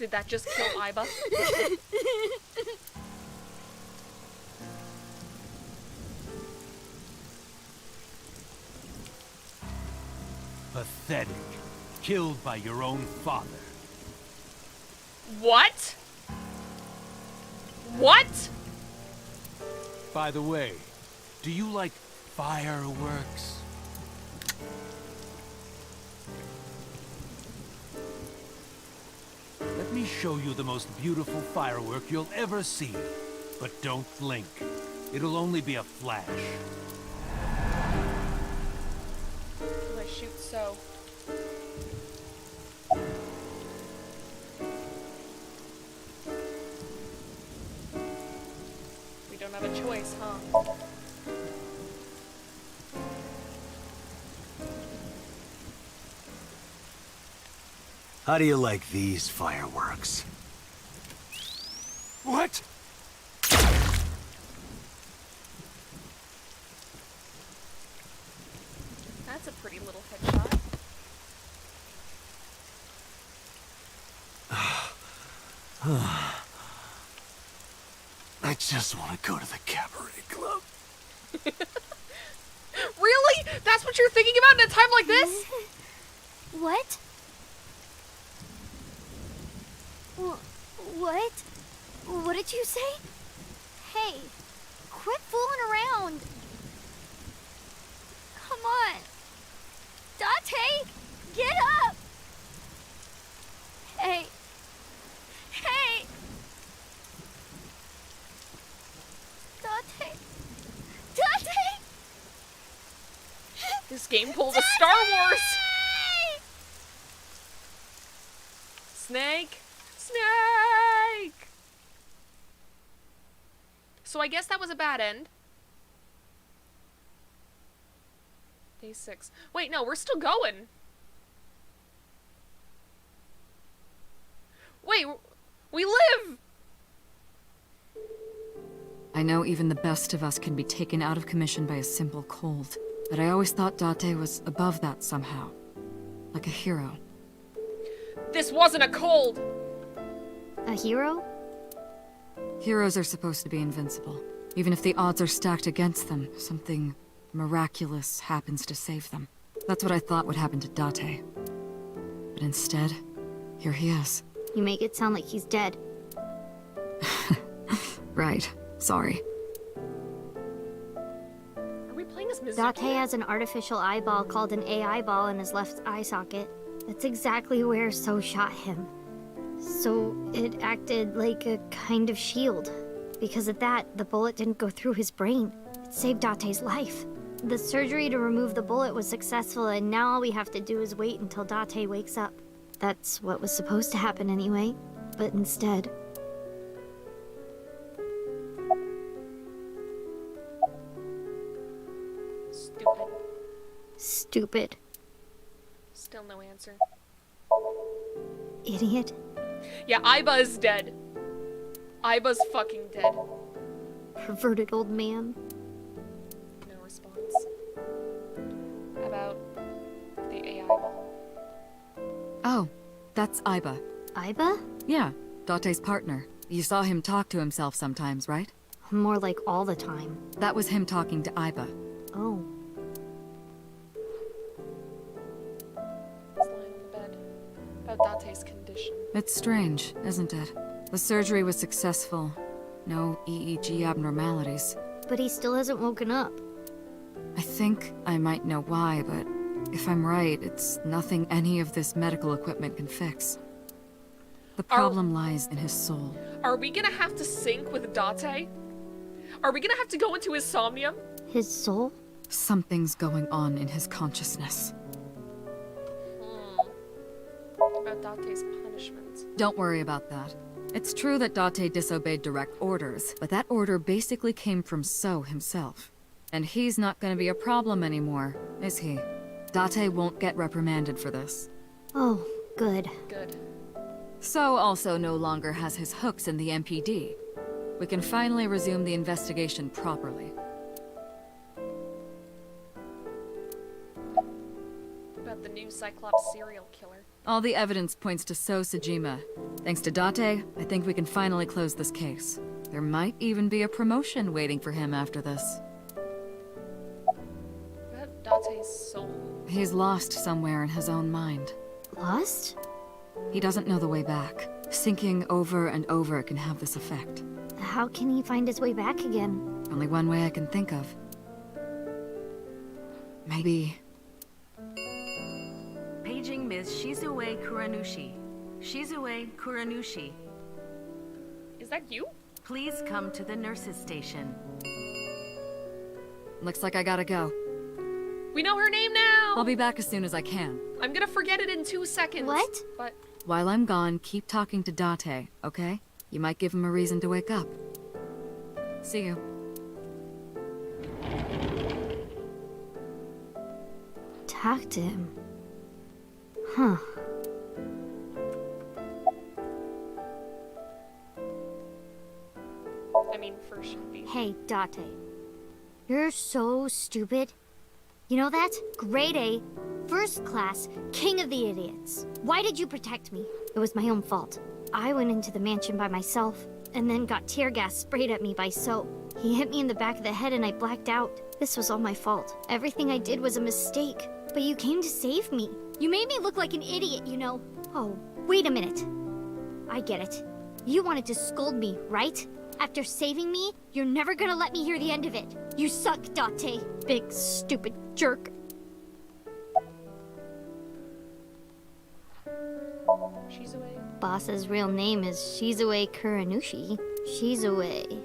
Did that just kill Iba? Pathetic. Killed by your own father. What? What? By the way, do you like fireworks? Let me show you the most beautiful firework you'll ever see. But don't blink. It'll only be a flash. I shoot so. We don't have a choice, huh? How do you like these fireworks? What? That's a pretty little headshot. I just want to go to the cabaret club. Really? That's what you're thinking about in a time like this? What? What? What did you say? Hey, quit fooling around. Come on. Date, get up. Hey. Hey. Date. Date. This game pulled a Star Wars. Snake. Snake! So I guess that was a bad end. Day 6. Wait, no, we're still going. Wait, we live! I know even the best of us can be taken out of commission by a simple cold, but I always thought Date was above that somehow. Like a hero. This wasn't a cold! A hero? Heroes are supposed to be invincible. Even if the odds are stacked against them, something miraculous happens to save them. That's what I thought would happen to Date. But instead, here he is. You make it sound like he's dead. Right. Sorry. Are we playing as Mizuki? Date has an artificial eyeball called an AI ball in his left eye socket. That's exactly where So shot him. So it acted like a kind of shield. Because of that, the bullet didn't go through his brain. It saved Date's life. The surgery to remove the bullet was successful, and now all we have to do is wait until Date wakes up. That's what was supposed to happen anyway, but instead... Stupid. Stupid. Still no answer. Idiot. Yeah, Iba is dead. Iba's fucking dead. Perverted old man. No response. How about the AI ball? Oh, that's Iba. Iba? Yeah, Date's partner. You saw him talk to himself sometimes, right? More like all the time. That was him talking to Iba. Oh. He's lying in the bed. About Date's condition. It's strange, isn't it? The surgery was successful. No EEG abnormalities. But he still hasn't woken up. I think I might know why, but if I'm right, it's nothing any of this medical equipment can fix. The problem lies in his soul. Are we gonna have to sync with Date? Are we gonna have to go into his Somnium? His soul? Something's going on in his consciousness. About Date's punishment. Don't worry about that. It's true that Date disobeyed direct orders, but that order basically came from So himself. And he's not gonna be a problem anymore, is he? Date won't get reprimanded for this. Oh, good. Good. So also no longer has his hooks in the MPD. We can finally resume the investigation properly. About the new Cyclops serial killer. All the evidence points to So Sajima. Thanks to Date, I think we can finally close this case. There might even be a promotion waiting for him after this. But Date's soul. He's lost somewhere in his own mind. Lost? He doesn't know the way back. Sinking over and over can have this effect. How can he find his way back again? Only one way I can think of. Maybe... Paging Ms. Shizue Kuranushi. Shizue Kuranushi. Is that you? Please come to the nurse's station. Looks like I gotta go. We know her name now! I'll be back as soon as I can. I'm gonna forget it in 2 seconds. What? But... While I'm gone, keep talking to Date, okay? You might give him a reason to wake up. See you. Talk to him. Huh. I mean, first should be... Hey, Date. You're so stupid. You know that? Grade A, first class, king of the idiots. Why did you protect me? It was my own fault. I went into the mansion by myself, and then got tear gas sprayed at me by So. He hit me in the back of the head and I blacked out. This was all my fault. Everything I did was a mistake. But you came to save me. You made me look like an idiot, you know. Oh, wait a minute. I get it. You wanted to scold me, right? After saving me, you're never gonna let me hear the end of it. You suck, Date. Big, stupid jerk. Shizue. Boss's real name is Shizue Kuranushi. Shizue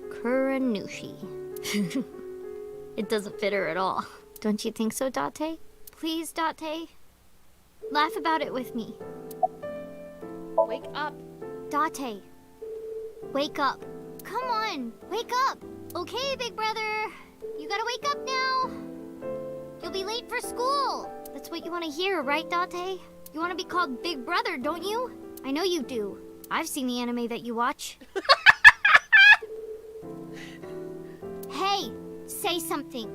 Kuranushi. It doesn't fit her at all. Don't you think so, Date? Please, Date? Laugh about it with me. Wake up. Date. Wake up. Come on, wake up. Okay, big brother. You gotta wake up now. You'll be late for school. That's what you want to hear, right, Date? You want to be called Big Brother, don't you? I know you do. I've seen the anime that you watch. Hey, say something.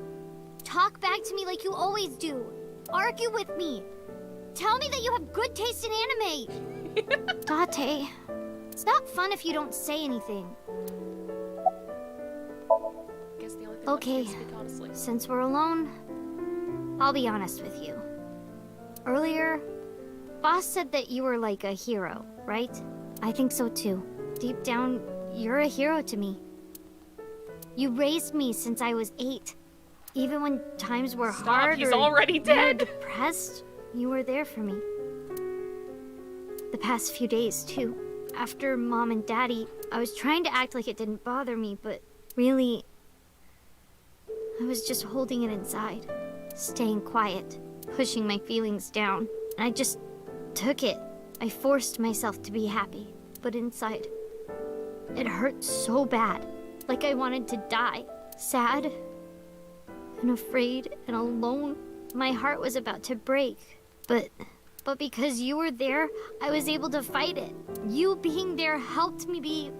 Talk back to me like you always do. Argue with me. Tell me that you have good taste in anime. Date, it's not fun if you don't say anything. Guess the only thing Okay, left to speak honestly. Since we're alone, I'll be honest with you. Earlier, Boss said that you were like a hero, right? I think so too. Deep down, you're a hero to me. You raised me since I was 8. Even when times were hard he's or already you were dead. depressed, you were there for me. The past few days, too. After Mom and Daddy, I was trying to act like it didn't bother me, but really, I was just holding it inside, staying quiet, pushing my feelings down. And I just took it. I forced myself to be happy, but inside, it hurt so bad, like I wanted to die. Sad and afraid and alone. My heart was about to break, but because you were there, I was able to fight it. You being there helped me be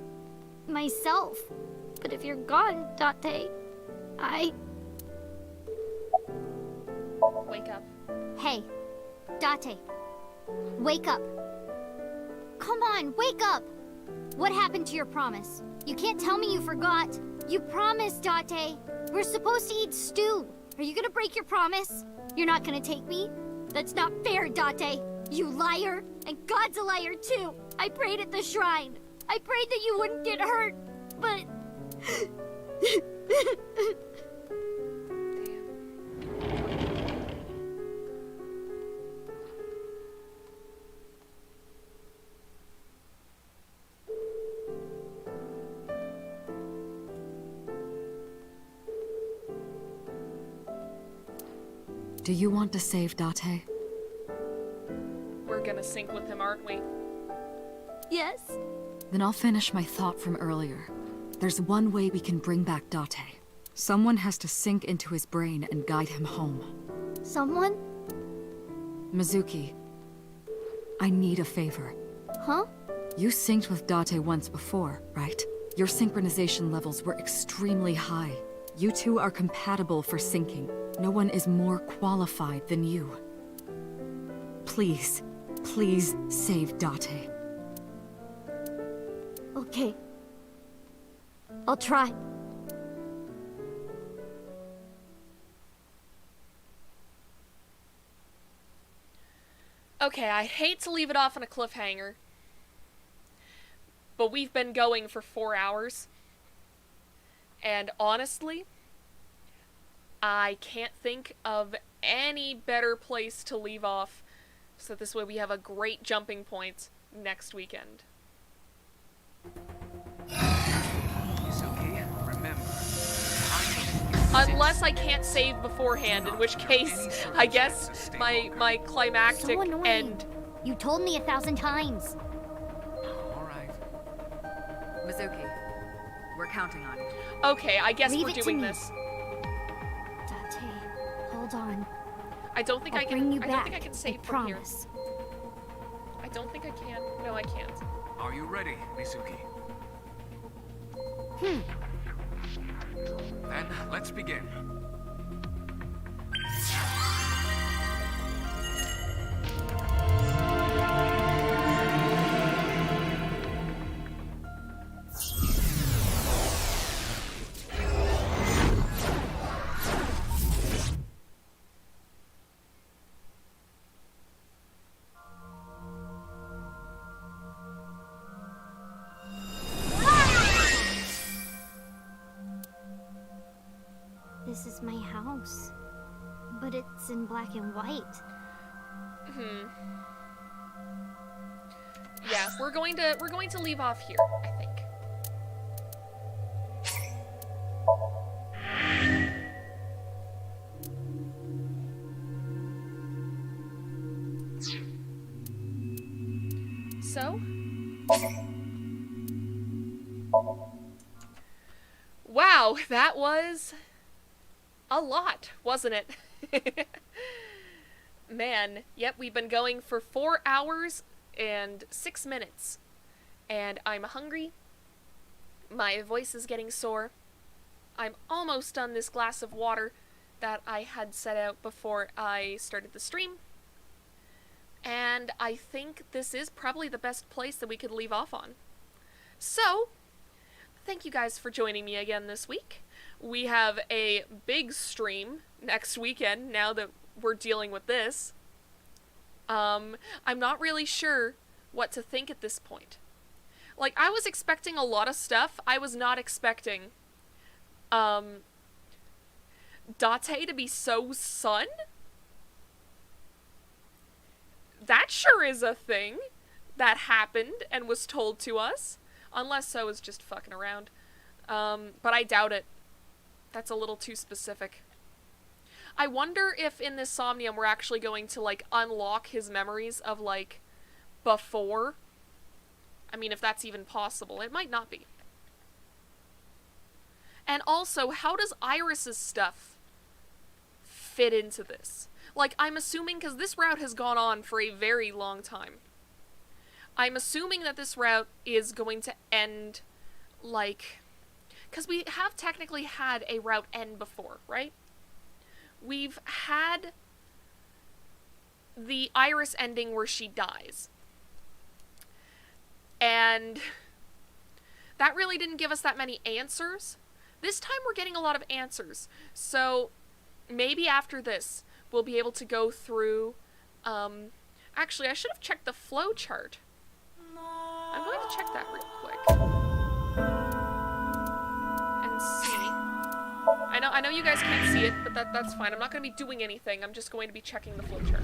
myself. But if you're gone, Date, Wake up. Hey, Date, wake up. Come on, wake up! What happened to your promise? You can't tell me you forgot. You promised, Date. We're supposed to eat stew. Are you gonna break your promise? You're not gonna take me? That's not fair, Date. You liar. And God's a liar, too. I prayed at the shrine. I prayed that you wouldn't get hurt, but... Do you want to save Date? We're gonna sync with him, aren't we? Yes. Then I'll finish my thought from earlier. There's one way we can bring back Date. Someone has to sink into his brain and guide him home. Someone? Mizuki, I need a favor. Huh? You synced with Date once before, right? Your synchronization levels were extremely high. You two are compatible for syncing. No one is more qualified than you. please, please save Date. Okay. I'll try. Okay, I hate to leave it off on a cliffhanger, but we've been going for 4 hours, and honestly, I can't think of any better place to leave off, so this way we have a great jumping point next weekend. Unless I can't save beforehand, in which case, I guess my climactic So annoying. end. You told me 1,000 times. Mizuki, we're counting on you. Okay, I guess Leave we're it to doing me. this. Date, hold on. I don't think I'll I can. bring you I don't think I back, can save I from here. promise. I don't think I can. No, I can't. Are you ready, Mizuki? Then let's begin. This is my house. But it's in black and white. Yeah, we're going to leave off here, I think. So, wow, that was a lot, wasn't it? Man, yep, we've been going for 4 hours and 6 minutes. And I'm hungry. My voice is getting sore. I'm almost done this glass of water that I had set out before I started the stream. And I think this is probably the best place that we could leave off on. So, thank you guys for joining me again this week. We have a big stream next weekend now that we're dealing with this. I'm not really sure what to think at this point. Like, I was expecting a lot of stuff. I was not expecting, Date to be so Sun? That sure is a thing that happened and was told to us. Unless I was just fucking around. But I doubt it. That's a little too specific. I wonder if in this Somnium we're actually going to, like, unlock his memories of, like, before. I mean, if that's even possible. It might not be. And also, how does Iris's stuff fit into this? Like, I'm assuming, because this route has gone on for a very long time. I'm assuming that this route is going to end, like... Because we have technically had a route end before, right? We've had the Iris ending where she dies. And that really didn't give us that many answers. This time we're getting a lot of answers. So maybe after this, we'll be able to go through... Actually, I should have checked the flow chart. I'm going to check that real quick. And see. I know you guys can't see it, but that's fine. I'm not going to be doing anything. I'm just going to be checking the flow chart.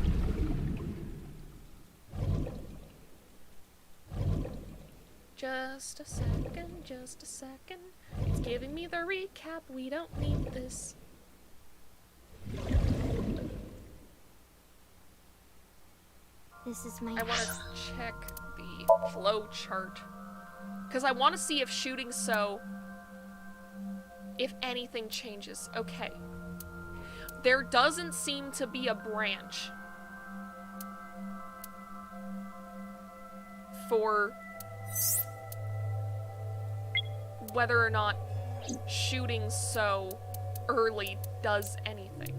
Just a second, just a second. It's giving me the recap. We don't need this. This is my I want to check the flow chart. Because I want to see if shooting so... if anything changes. Okay. There doesn't seem to be a branch for whether or not shooting so early does anything.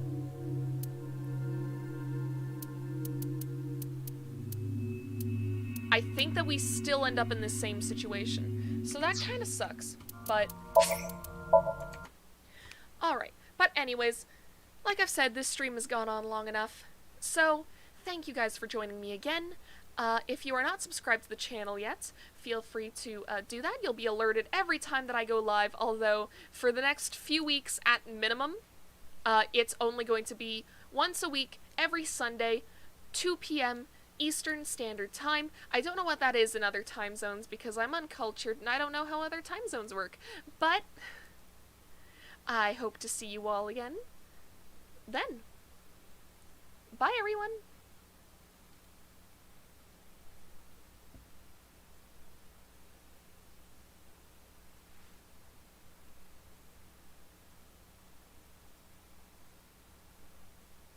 I think that we still end up in the same situation. So that kind of sucks, but... Alright, but anyways, like I've said, this stream has gone on long enough. So, thank you guys for joining me again. If you are not subscribed to the channel yet, feel free to do that. You'll be alerted every time that I go live, although for the next few weeks at minimum, it's only going to be once a week, every Sunday, 2 p.m. Eastern Standard Time. I don't know what that is in other time zones because I'm uncultured and I don't know how other time zones work, but I hope to see you all again then. Bye, everyone!